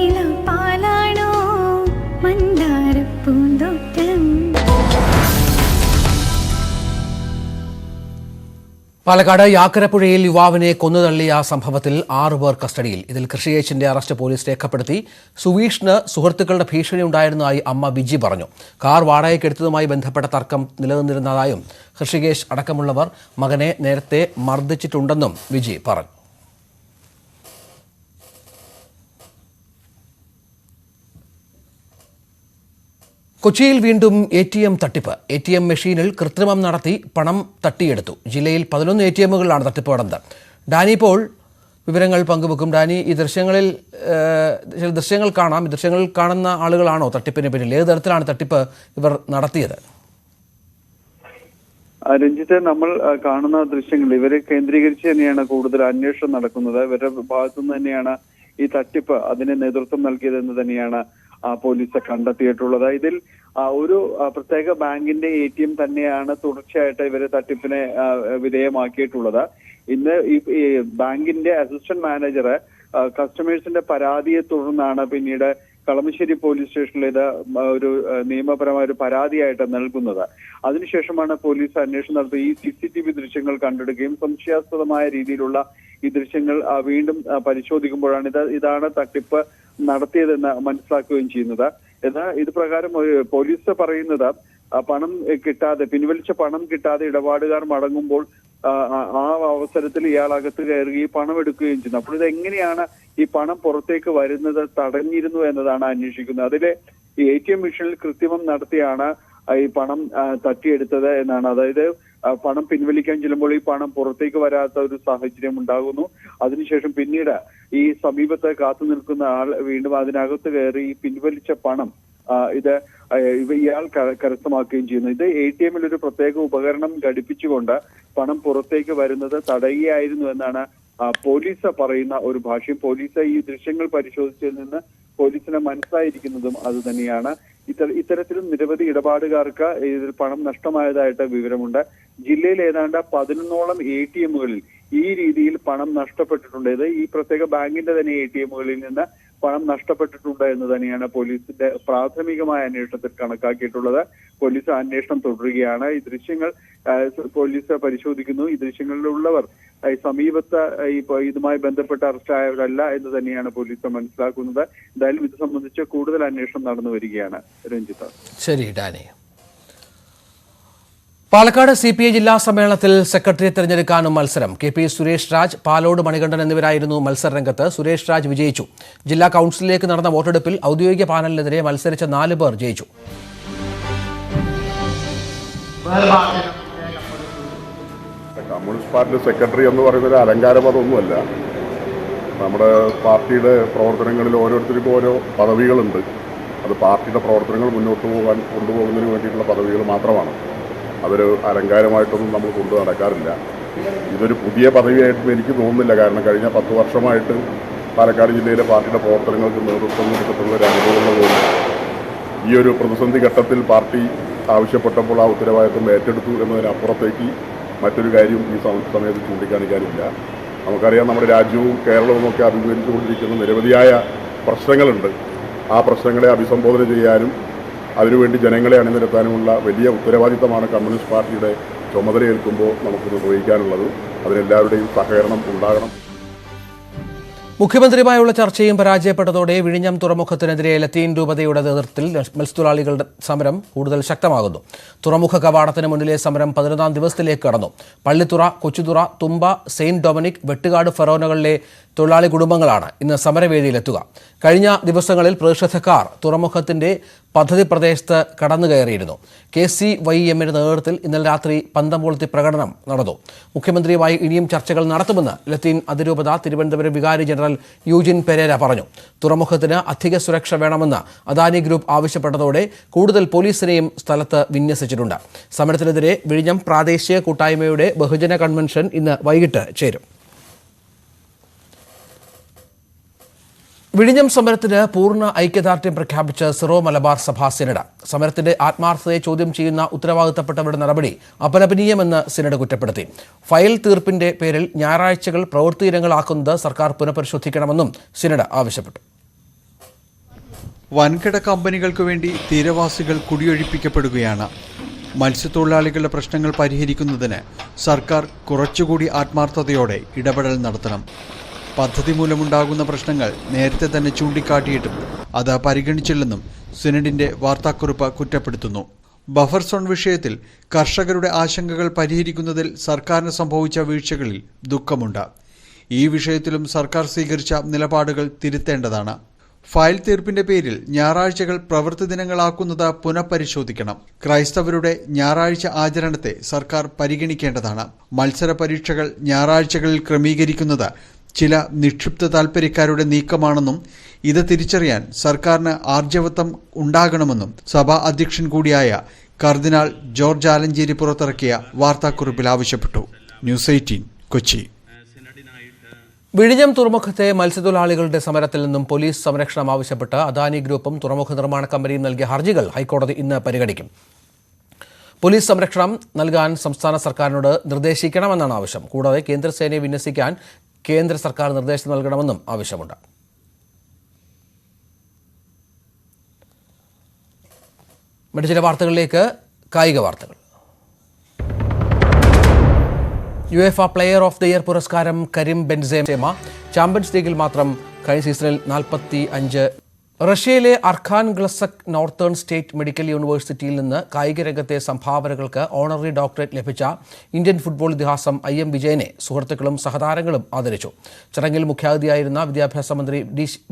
തേനില പാലാണോ മന്ദാരപ്പൂന്തോട്ടം. പാലക്കാട് യാക്കരപ്പുഴയിൽ യുവാവിനെ കൊന്നുതള്ളിയ സംഭവത്തിൽ 6 പേർ കസ്റ്റഡിയിൽ. ഇതിൽ കൃഷിയേച്ചിന്റെ അറസ്റ്റ് പോലീസ് രേഖപ്പെടുത്തി. സുവീഷിന് സുഹൃത്തുക്കളുടെ ഭീഷണി ഉണ്ടായിരുന്നതായി അമ്മ വിജി പറഞ്ഞു. കാർ വാടകയ്ക്കെടുത്തതുമായി ബന്ധപ്പെട്ട തർക്കം നിലനിന്നിരുന്നതായും ഹൃഷികേശ് അടക്കമുള്ളവർ മകനെ നേരത്തെ മർദ്ദിച്ചിട്ടുണ്ടെന്നും വിജി പറഞ്ഞു. കൊച്ചിയിൽ വീണ്ടും ATM തട്ടിപ്പ്. ATM മെഷീനിൽ കൃത്രിമം നടത്തി പണം തട്ടിയെടുത്തു. ജില്ലയിൽ 11 ATMകളിലാണ് തട്ടിപ്പ് നടന്നത്. ഡാനി പോൾ വിവരങ്ങൾ പങ്കുവെക്കും. ഡാനി, ഈ ദൃശ്യങ്ങളിൽ ചില ദൃശ്യങ്ങൾ കാണാം. ഈ ദൃശ്യങ്ങളിൽ കാണുന്ന ആളുകളാണോ തട്ടിപ്പിന് പിന്നിൽ? ഏത് തരത്തിലാണ് തട്ടിപ്പ് ഇവർ നടത്തിയത്? രഞ്ജിത്തെ, നമ്മൾ കാണുന്ന ദൃശ്യങ്ങൾ ഇവരെ കേന്ദ്രീകരിച്ച് തന്നെയാണ് കൂടുതൽ അന്വേഷണം നടക്കുന്നത്. ഇവരുടെ ഭാഗത്തുനിന്ന് തന്നെയാണ് ഈ തട്ടിപ്പ് അതിന് നേതൃത്വം നൽകിയതെന്ന് തന്നെയാണ് പോലീസ് കണ്ടെത്തിയിട്ടുള്ളത്. ഇതിൽ ഒരു പ്രത്യേക ബാങ്കിന്റെ ATM തന്നെയാണ് തുടർച്ചയായിട്ട് ഇവരെ തട്ടിപ്പിനെ വിധേയമാക്കിയിട്ടുള്ളത്. ഇന്ന് ഈ ബാങ്കിന്റെ അസിസ്റ്റന്റ് മാനേജർ കസ്റ്റമേഴ്സിന്റെ പരാതിയെ തുടർന്നാണ് പിന്നീട് കളമശ്ശേരി പോലീസ് സ്റ്റേഷനിൽ ഇത് ഒരു നിയമപരമായ ഒരു പരാതിയായിട്ട് നൽകുന്നത്. അതിനുശേഷമാണ് പോലീസ് അന്വേഷണം നടത്തി ഈ CCTV ദൃശ്യങ്ങൾ കണ്ടെടുക്കുകയും സംശയാസ്പദമായ രീതിയിലുള്ള ഈ ദൃശ്യങ്ങൾ വീണ്ടും പരിശോധിക്കുമ്പോഴാണ് ഇതാണ് തട്ടിപ്പ് നടത്തിയതെന്ന് മനസ്സിലാക്കുകയും ചെയ്യുന്നത്. ഇത് പ്രകാരം പോലീസ് പറയുന്നത് പണം കിട്ടാതെ, പിൻവലിച്ച പണം കിട്ടാതെ ഇടപാടുകാർ മടങ്ങുമ്പോൾ ആ അവസരത്തിൽ ഇയാൾ അകത്ത് കയറുകയും പണം എടുക്കുകയും ചെയ്യുന്നു. അപ്പോൾ ഇത് എങ്ങനെയാണ് ഈ പണം പുറത്തേക്ക് വരുന്നത് തടഞ്ഞിരുന്നു എന്നതാണ് അന്വേഷിക്കുന്നത്. അതിലെ ഈ ATM മെഷീനിൽ കൃത്രിമം നടത്തിയാണ് ഈ പണം തട്ടിയെടുത്തത് എന്നാണ്. അതായത് പണം പിൻവലിക്കാൻ ചെല്ലുമ്പോൾ ഈ പണം പുറത്തേക്ക് വരാത്ത ഒരു സാഹചര്യം ഉണ്ടാകുന്നു. അതിനുശേഷം പിന്നീട് ഈ സമീപത്ത് കാത്തു നിൽക്കുന്ന ആൾ വീണ്ടും അതിനകത്ത് കയറി ഈ പിൻവലിച്ച പണം ഇയാൾ കരസ്ഥമാക്കുകയും ചെയ്യുന്നു. ഇത് ATMൽ ഒരു പ്രത്യേക ഉപകരണം ഘടിപ്പിച്ചുകൊണ്ട് പണം പുറത്തേക്ക് വരുന്നത് തടയുകയായിരുന്നു എന്നാണ് പോലീസ് പറയുന്ന ഒരു ഭാഷ്യം. പോലീസ് ഈ ദൃശ്യങ്ങൾ പരിശോധിച്ചതിൽ നിന്ന് പോലീസിന് മനസ്സിലായിരിക്കുന്നതും അത് തന്നെയാണ്. ഇത്തരത്തിലും നിരവധി ഇടപാടുകാർക്ക് ഇതിൽ പണം നഷ്ടമായതായിട്ട് വിവരമുണ്ട്. ജില്ലയിൽ ഏതാണ്ട് 11ഓളം ATMകളിൽ ഈ രീതിയിൽ പണം നഷ്ടപ്പെട്ടിട്ടുണ്ട്. ഇത് ഈ പ്രത്യേക ബാങ്കിന്റെ തന്നെ ATMകളിൽ നിന്ന് പണം നഷ്ടപ്പെട്ടിട്ടുണ്ട് എന്ന് തന്നെയാണ് പോലീസിന്റെ പ്രാഥമികമായ അന്വേഷണത്തിൽ കണക്കാക്കിയിട്ടുള്ളത്. പോലീസ് അന്വേഷണം തുടരുകയാണ്. ഈ ദൃശ്യങ്ങൾ പോലീസ് പരിശോധിക്കുന്നു. ഈ ദൃശ്യങ്ങളിലുള്ളവർ സമീപത്ത് ഇതുമായി ബന്ധപ്പെട്ട് അറസ്റ്റായവരല്ല എന്ന് തന്നെയാണ് പോലീസ് മനസ്സിലാക്കുന്നത്. എന്തായാലും ഇത് സംബന്ധിച്ച് കൂടുതൽ അന്വേഷണം നടന്നു വരികയാണ്. രഞ്ജിത്ത്. ശരി ഡാനി. പാലക്കാട് CPI ജില്ലാ സമ്മേളനത്തിൽ സെക്രട്ടറിയെ തെരഞ്ഞെടുക്കാനും മത്സരം. KP സുരേഷ് രാജ്, പാലോട് മണികണ്ഠൻ എന്നിവരായിരുന്നു മത്സരരംഗത്ത്. സുരേഷ് രാജ് വിജയിച്ചു. ജില്ലാ കൌൺസിലിലേക്ക് നടന്ന വോട്ടെടുപ്പിൽ ഔദ്യോഗിക പാനലിനെതിരെ മത്സരിച്ച 4 പേർ ജയിച്ചു. കമ്മ്യൂണിസ്റ്റ് പാർട്ടി സെക്രട്ടറി എന്ന് പറയുന്നത് അലങ്കാര പദമൊന്നുമല്ല. നമ്മുടെ പാർട്ടിയുടെ പ്രവർത്തനങ്ങളിൽ ഓരോരുത്തർക്കും ഓരോ പദവികളുണ്ട്. അത് പാർട്ടിയുടെ പ്രവർത്തനങ്ങൾ മുന്നോട്ട് കൊണ്ടുപോകുന്നതിന് വേണ്ടിയിട്ടുള്ള പദവികൾ മാത്രമാണ്. അതൊരു അലങ്കാരമായിട്ടൊന്നും നമ്മൾ കൊണ്ടു നടക്കാറില്ല. ഇതൊരു പുതിയ പദവിയായിട്ടും എനിക്ക് തോന്നുന്നില്ല. കാരണം കഴിഞ്ഞ 10 വർഷമായിട്ട് പാലക്കാട് ജില്ലയിലെ പാർട്ടിയുടെ പ്രവർത്തനങ്ങൾക്ക് നേതൃത്വം കൊടുത്തിട്ടുള്ള ഒരു അനുഭവമുള്ളതുകൊണ്ട് ഈ ഒരു പ്രതിസന്ധി ഘട്ടത്തിൽ പാർട്ടി ആവശ്യപ്പെട്ടപ്പോൾ ആ ഉത്തരവാദിത്വം ഏറ്റെടുത്തു എന്നതിനപ്പുറത്തേക്ക് മറ്റൊരു കാര്യം ഈ സമയത്ത് ചൂണ്ടിക്കാണിക്കാനില്ല. നമുക്കറിയാം, നമ്മുടെ രാജ്യവും കേരളവും ഒക്കെ അഭിമുഖീകരിച്ചുകൊണ്ടിരിക്കുന്ന നിരവധിയായ പ്രശ്നങ്ങളുണ്ട്. ആ പ്രശ്നങ്ങളെ അഭിസംബോധന ചെയ്യാനും അതിനുവേണ്ടി ജനങ്ങളെ അണിനിരത്താനുമുള്ള വലിയ ഉത്തരവാദിത്തമാണ് കമ്മ്യൂണിസ്റ്റ് പാർട്ടിയുടെ ചുമതലയേൽക്കുമ്പോൾ നമുക്ക് നിർവഹിക്കാനുള്ളത്. അതിനെല്ലാവരുടെയും സഹകരണം ഉണ്ടാകണം. മുഖ്യമന്ത്രിയുമായുള്ള ചർച്ചയും പരാജയപ്പെട്ടതോടെ വിഴിഞ്ഞം തുറമുഖത്തിനെതിരെ ലത്തീൻ രൂപതയുടെ നേതൃത്വത്തിൽ മത്സ്യത്തൊഴിലാളികളുടെ സമരം കൂടുതൽ ശക്തമാകുന്നു. തുറമുഖ കവാടത്തിന് മുന്നിലെ സമരം 11ാം ദിവസത്തിലേക്ക് കടന്നു. പള്ളിത്തുറ, കൊച്ചുതുറ, തുമ്പ, സെയിന്റ് ഡൊമിനിക്, വെട്ടുകാട് ഫെറോനകളിലെ തൊഴിലാളി കുടുംബങ്ങളാണ് ഇന്ന് സമരവേദിയിലെത്തുക. കഴിഞ്ഞ ദിവസങ്ങളിൽ പ്രതിഷേധക്കാർ തുറമുഖത്തിന്റെ പദ്ധതി പ്രദേശത്ത് കടന്നുകയറിയിരുന്നു. KCYMന്റെ നേതൃത്വത്തിൽ ഇന്നലെ രാത്രി പന്തംകൊളുത്തി പ്രകടനം നടന്നു. മുഖ്യമന്ത്രിയുമായി ഇനിയും ചർച്ചകൾ നടത്തുമെന്ന് ലത്തീൻ അതിരൂപത തിരുവനന്തപുരം വികാരി ജനറൽ യൂജിൻ പെരേര പറഞ്ഞു. തുറമുഖത്തിന് അധിക സുരക്ഷ വേണമെന്ന് അദാനി ഗ്രൂപ്പ് ആവശ്യപ്പെട്ടതോടെ കൂടുതൽ പോലീസിനെയും സ്ഥലത്ത് വിന്യസിച്ചിട്ടുണ്ട്. സമരത്തിനെതിരെ വിഴിഞ്ഞം പ്രാദേശിക കൂട്ടായ്മയുടെ ബഹുജന കൺവെൻഷൻ ഇന്ന് വൈകിട്ട് ചേരും. വിഴിഞ്ഞം സമരത്തിന് പൂർണ്ണ ഐക്യദാർഢ്യം പ്രഖ്യാപിച്ച് സിറോ മലബാർ സഭാ സിനഡ്. സമരത്തിന്റെ ആത്മാർത്ഥതയെ ചോദ്യം ചെയ്യുന്ന ഉത്തരവാദിത്തപ്പെട്ടവരുടെ നടപടി അപലപനീയമെന്ന് സിനഡ് കുറ്റപ്പെടുത്തി. ഫയൽ തീർപ്പിന്റെ പേരിൽ ഞായറാഴ്ചകൾ പ്രവൃത്തിയിനങ്ങളാക്കുന്നത് സർക്കാർ പുനഃപരിശോധിക്കണമെന്നും സിനഡ് ആവശ്യപ്പെട്ടു. വൻകിട കമ്പനികൾക്ക് വേണ്ടി തീരവാസികൾ കുടിയൊഴിപ്പിക്കപ്പെടുകയാണ്. മത്സ്യത്തൊഴിലാളികളുടെ പ്രശ്നങ്ങൾ പരിഹരിക്കുന്നതിന് സർക്കാർ കുറച്ചുകൂടി ആത്മാർത്ഥതയോടെ ഇടപെടൽ നടത്തണം. പദ്ധതി മൂലമുണ്ടാകുന്ന പ്രശ്നങ്ങൾ നേരത്തെ തന്നെ ചൂണ്ടിക്കാട്ടിയിട്ടും അത് പരിഗണിച്ചില്ലെന്നും സിനഡിന്റെ വാർത്താക്കുറിപ്പ് കുറ്റപ്പെടുത്തുന്നു. ബഫർ സോൺ വിഷയത്തിൽ കർഷകരുടെ ആശങ്കകൾ പരിഹരിക്കുന്നതിൽ സർക്കാരിന് സംഭവിച്ച വീഴ്ചകളിൽ ദുഃഖമുണ്ട്. ഈ വിഷയത്തിലും സർക്കാർ സ്വീകരിച്ച നിലപാടുകൾ തിരുത്തേണ്ടതാണ്. ഫയൽ തീർപ്പിന്റെ പേരിൽ ഞായറാഴ്ചകൾ പ്രവൃത്തി ദിനങ്ങളാക്കുന്നത് പുനഃപരിശോധിക്കണം. ക്രൈസ്തവരുടെ ഞായറാഴ്ച ആചരണത്തെ സർക്കാർ പരിഗണിക്കേണ്ടതാണ്. മത്സര പരീക്ഷകൾ ഞായറാഴ്ചകളിൽ ക്രമീകരിക്കുന്നത് ചില നിക്ഷിപ്ത താൽപ്പര്യക്കാരുടെ നീക്കമാണെന്നും ഇത് തിരിച്ചറിയാൻ സർക്കാരിന് ആർജവത്വം ഉണ്ടാകണമെന്നും സഭാ അധ്യക്ഷൻ കൂടിയായ കർദിനാൾ ജോർജ് ആലഞ്ചേരി പുറത്തിറക്കിയ വാർത്താക്കുറിപ്പിൽ ആവശ്യപ്പെട്ടു. ന്യൂസ് 18 കൊച്ചി. വിഴിഞ്ഞം തുറമുഖത്തെ മത്സ്യത്തൊഴിലാളികളുടെ സമരത്തിൽ നിന്നും പോലീസ് സംരക്ഷണം ആവശ്യപ്പെട്ട് അദാനി ഗ്രൂപ്പും തുറമുഖ നിർമ്മാണ കമ്പനിയും നൽകിയ ഹർജികൾ ഹൈക്കോടതി ഇന്ന് പരിഗണിക്കും. പോലീസ് സംരക്ഷണം നൽകാൻ സംസ്ഥാന സർക്കാരിനോട് നിർദ്ദേശിക്കണമെന്നാണ് ആവശ്യം. കൂടാതെ കേന്ദ്രസേനയെ വിന്യസിക്കാൻ കേന്ദ്ര സർക്കാർ നിർദ്ദേശം നൽകണമെന്നും ആവശ്യമുണ്ട്. മറ്റു ചില വാർത്തകളിലേക്ക്. കായിക വാർത്തകൾ. യുഎഫ പ്ലെയർ ഓഫ് ദി ഇയർ പുരസ്കാരം കരീം ബെൻസേമ. ചാമ്പ്യൻസ് ലീഗിൽ മാത്രം കഴിഞ്ഞ സീസണിൽ 45. റഷ്യയിലെ അർഖാൻ ഗ്ലസക് നോർത്തേൺ സ്റ്റേറ്റ് മെഡിക്കൽ യൂണിവേഴ്സിറ്റിയിൽ നിന്ന് കായിക രംഗത്തെ സംഭാവനകൾക്ക് ഓണററി ഡോക്ടറേറ്റ് ലഭിച്ച ഇന്ത്യൻ ഫുട്ബോൾ ഇതിഹാസം IM വിജയനെ സുഹൃത്തുക്കളും സഹതാരങ്ങളും ആദരിച്ചു. ചടങ്ങിൽ മുഖ്യാതിഥിയായിരുന്ന വിദ്യാഭ്യാസ മന്ത്രി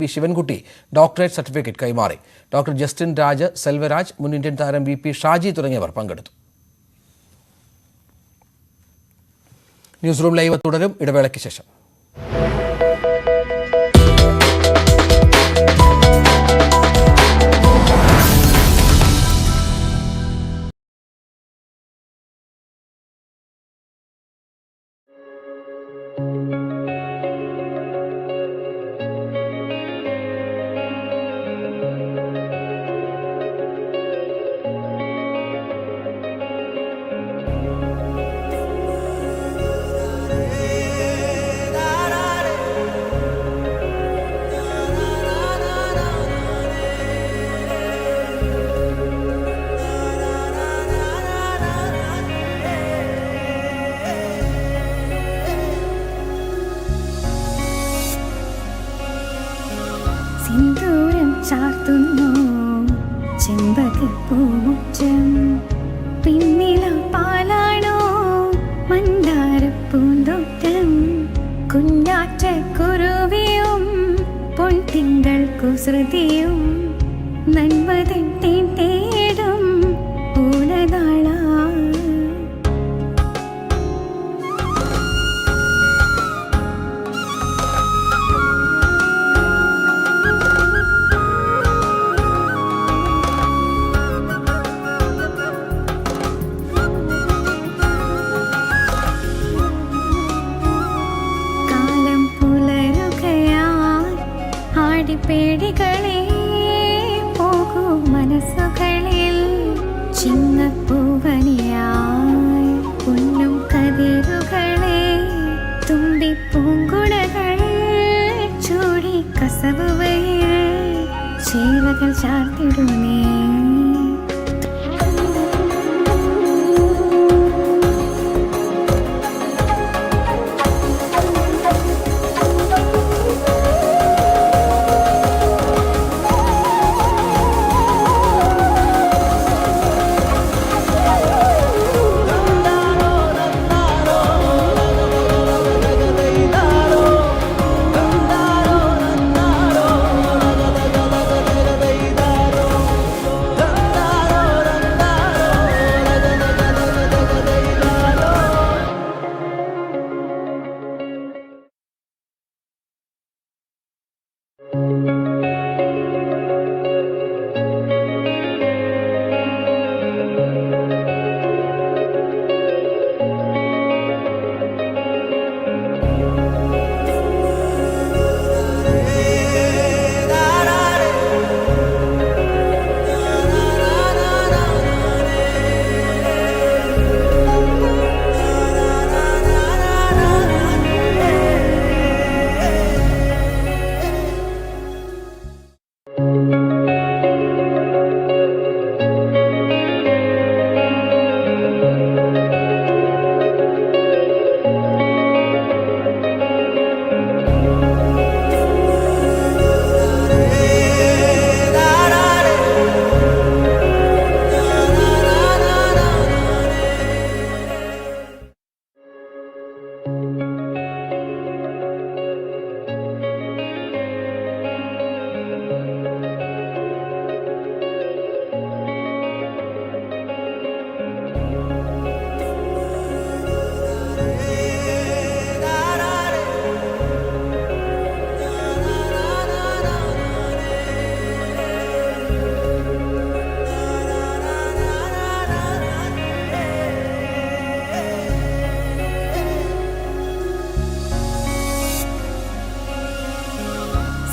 വി ശിവൻകുട്ടി ഡോക്ടറേറ്റ് സർട്ടിഫിക്കറ്റ് കൈമാറി. ഡോക്ടർ ജസ്റ്റിൻ രാജ്, സെൽവരാജ്, മുൻ ഇന്ത്യൻ താരം VP ഷാജി തുടങ്ങിയവർ പങ്കെടുത്തു. ന്യൂസ് റൂം ലൈവ് തുടരും. ഇടവേളയ്ക്ക് ശേഷം. സിന്ദൂരം ചാർത്തുന്നു ചെമ്പകപ്പൂമുറ്റം, പിന്നില പാലാണോ മന്ദാരപ്പൂന്തോട്ടം, കുഞ്ഞാറ്റ കുരുവിയും പൊൻതിങ്കൾ കുസൃതിയും നന്മതൻ തേൻ തേടും പൂലനാള. പേടികളെ പോകൂ മനസ്സുകളിൽ ചിങ്ങപ്പൂവനിയായി പൊന്നും കതിരുകളെ തുമ്പിപ്പൂങ്കുടകൾ ചൂടി കസവുവയിൽ ചേലകൾ ചാർത്തിടുന്നേ.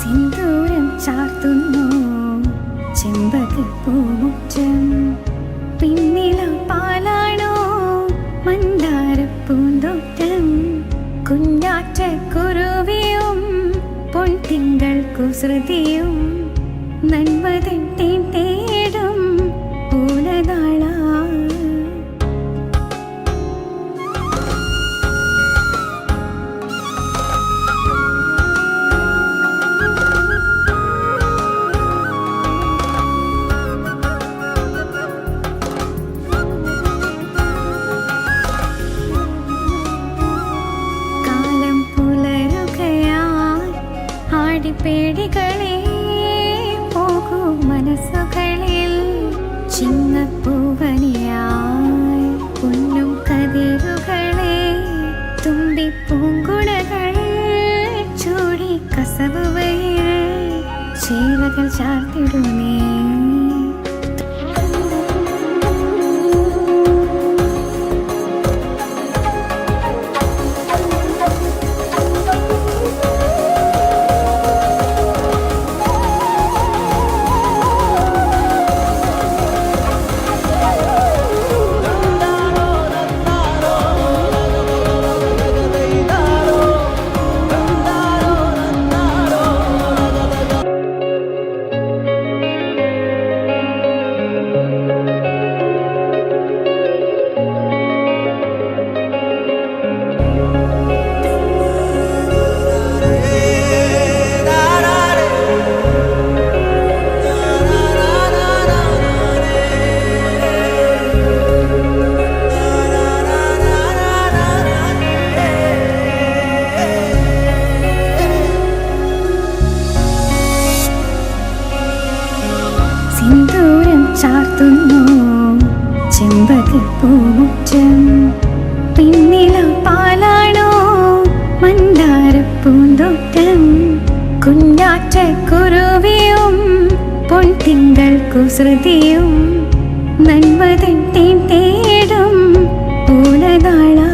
സിന്ദൂരം ചാർത്തുന്നു ചെമ്പകപ്പൂമുറ്റം പിന്നില പാലാണോ മന്ദാരപ്പൂന്തോട്ടം കുഞ്ഞാറ്റ കുരുവിയും പൊൻതിങ്കൾ കുസൃതിയും നന്മതൻ തേൻ തേടും പൂലനാളാ പേടികളെ പോകൂ മനസ്സുകളിൽ ചിങ്ങപ്പൂവനിയായി പൊന്നും കതിരുകളെ തുമ്പിപ്പൂങ്കുടകൾ ചൂടി കസവുവയിൽ ചേലകൾ ചാർത്തിടുന്നേ സിന്ദൂരം ചാർത്തുന്നു ചെമ്പകപ്പൂമുറ്റം പിന്നില പാലാണോ മന്ദാരപ്പൂന്തോട്ടം കുഞ്ഞാറ്റ കുരുവിയും പൊൻതിങ്കൾ കുസൃതിയും നന്മതൻ തേൻ തേടും പൂലനാളാ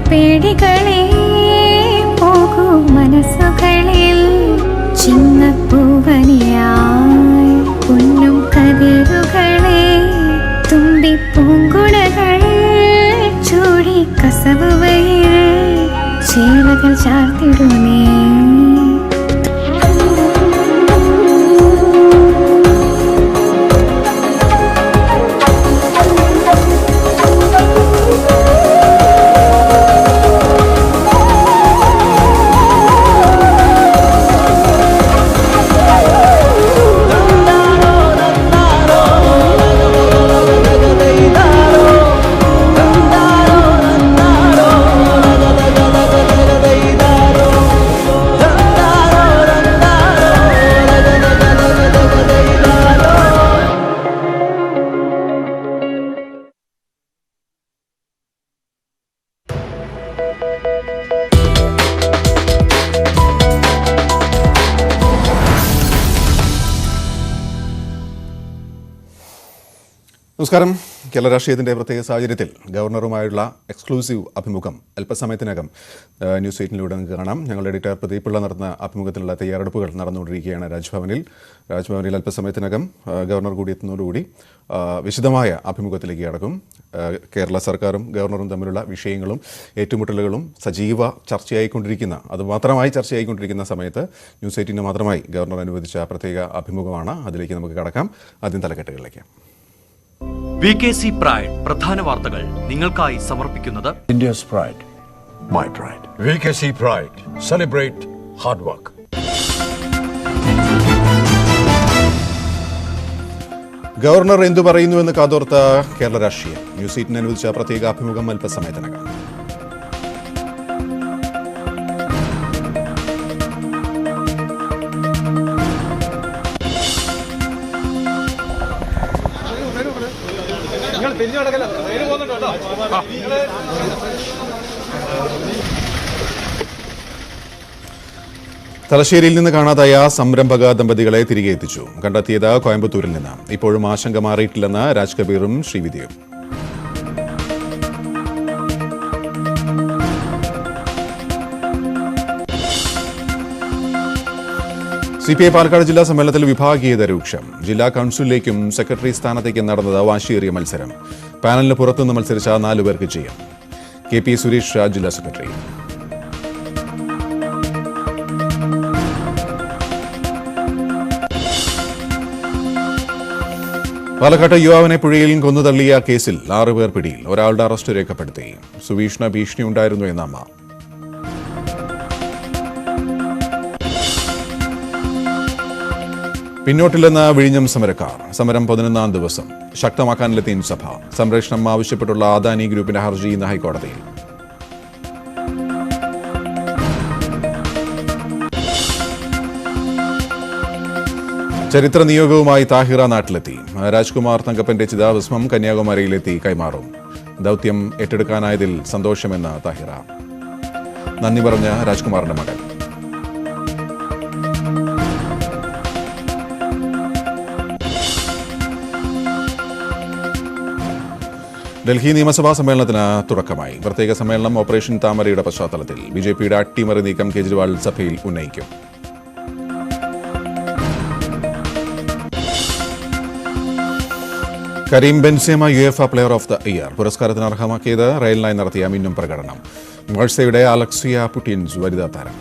പേടികളെ പോകൂ മനസ്സുകളിൽ ചിങ്ങപ്പൂവനിയായി പൊന്നും കതിരുകളെ തുമ്പിപ്പൂങ്കുടകൾ ചൂടി കസവുവയിൽ ചേലകൾ ചാർത്തിടുന്നേ നമസ്കാരം. കേരള രാഷ്ട്രീയത്തിൻ്റെ പ്രത്യേക സാഹചര്യത്തിൽ ഗവർണറുമായുള്ള എക്സ്ക്ലൂസീവ് അഭിമുഖം അല്പസമയത്തിനകം ന്യൂസ് 8-ലൂടെ നിങ്ങൾക്ക് കാണാം. ഞങ്ങളുടെ എഡിറ്റർ പ്രദീപിള്ള നടന്ന അഭിമുഖത്തിനുള്ള തയ്യാറെടുപ്പുകൾ നടന്നുകൊണ്ടിരിക്കുകയാണ് രാജ്ഭവനിൽ അല്പസമയത്തിനകം ഗവർണർ കൂടി എത്തുന്നതോടുകൂടി വിശദമായ അഭിമുഖത്തിലേക്ക് കടക്കും. കേരള സർക്കാരും ഗവർണറും തമ്മിലുള്ള വിഷയങ്ങളും ഏറ്റുമുട്ടലുകളും സജീവ ചർച്ചയായിക്കൊണ്ടിരിക്കുന്ന സമയത്ത് ന്യൂസ് 8-ന് മാത്രമായി ഗവർണർ അനുവദിച്ച പ്രത്യേക അഭിമുഖമാണ്. അതിലേക്ക് നമുക്ക് കടക്കാം. ആദ്യം തലക്കെട്ടുകളിലേക്ക്. VKC Pride പ്രധാന വാർത്തകൾ നിങ്ങൾക്കായി സമർപ്പിക്കുന്നത് India's pride, my pride. VKC Pride, celebrate hard work. Governor എന്തു പറയുന്നുവെന്ന് കാതോർത്ത കേരള രാഷ്ട്രീയം. ന്യൂസ് 8-ന് അനുവദിച്ച പ്രത്യേക അഭിമുഖം അല്പസമയത്തിനകം. തലശ്ശേരിയിൽ നിന്ന് കാണാതായ സംരംഭക ദമ്പതികളെ തിരികെ എത്തിച്ചു. കണ്ടെത്തിയത് കോയമ്പത്തൂരിൽ നിന്ന്. ഇപ്പോഴും ആശങ്ക മാറിയിട്ടില്ലെന്ന് രാജ് കബീറും ശ്രീവിദ്യയും. CPI പാലക്കാട് ജില്ലാ സമ്മേളനത്തിൽ വിഭാഗീയത രൂക്ഷം. ജില്ലാ കൌൺസിലിലേക്കും സെക്രട്ടറി സ്ഥാനത്തേക്കും നടന്നത് വാശിയേറിയ മത്സരം. പാനലിന് പുറത്തുനിന്ന് മത്സരിച്ച 4 പേർക്ക് ചെയ്യാം. KP സുരേഷ് ജില്ലാ സെക്രട്ടറി. പാലക്കാട്ട് യുവാവിനെ പുഴയിൽ കൊന്നുതള്ളിയ കേസിൽ 6 പേർ പിടിയിൽ. ഒരാളുടെ അറസ്റ്റ് രേഖപ്പെടുത്തി. സുവീഷ്ണ ഭീഷണിയുണ്ടായിരുന്നു എന്ന അമ്മ. പിന്നോട്ടില്ലെന്ന വിഴിഞ്ഞം സമരക്കാർ. സമരം 11ാം ദിവസം. ശക്തമാക്കാനിലെത്തി സഭ. സംരക്ഷണം ആവശ്യപ്പെട്ടുള്ള അദാനി ഗ്രൂപ്പിന്റെ ഹർജി ഇന്ന് ഹൈക്കോടതിയിൽ. ചരിത്ര നിയോഗവുമായി താഹിറ നാട്ടിലെത്തി. രാജ്കുമാർ തങ്കപ്പന്റെ ചിതാഭസ്മം കന്യാകുമാരിയിലെത്തി കൈമാറും. ദൗത്യം ഏറ്റെടുക്കാനായതിൽ സന്തോഷമെന്ന് താഹിറ. നന്ദി പറഞ്ഞ രാജ്കുമാറിന്റെ മകൻ. ഡൽഹി നിയമസഭാ സമ്മേളനത്തിന് തുടക്കമായി. പ്രത്യേക സമ്മേളനം ഓപ്പറേഷൻ താമരയുടെ പശ്ചാത്തലത്തിൽ. BJPയുടെ അട്ടിമറി നീക്കം കേജ്രിവാൾ സഭയിൽ ഉന്നയിക്കും. Karim Benzema UEFA player of the year പുരസ്കാരത്തിന് അർഹമാക്കിയത് റയലിനായി നടത്തിയ മിന്നും പ്രകടനം. വാഴ്സയുടെ അലക്സിയ പുട്ടിൻസ് വനിതാ താരം.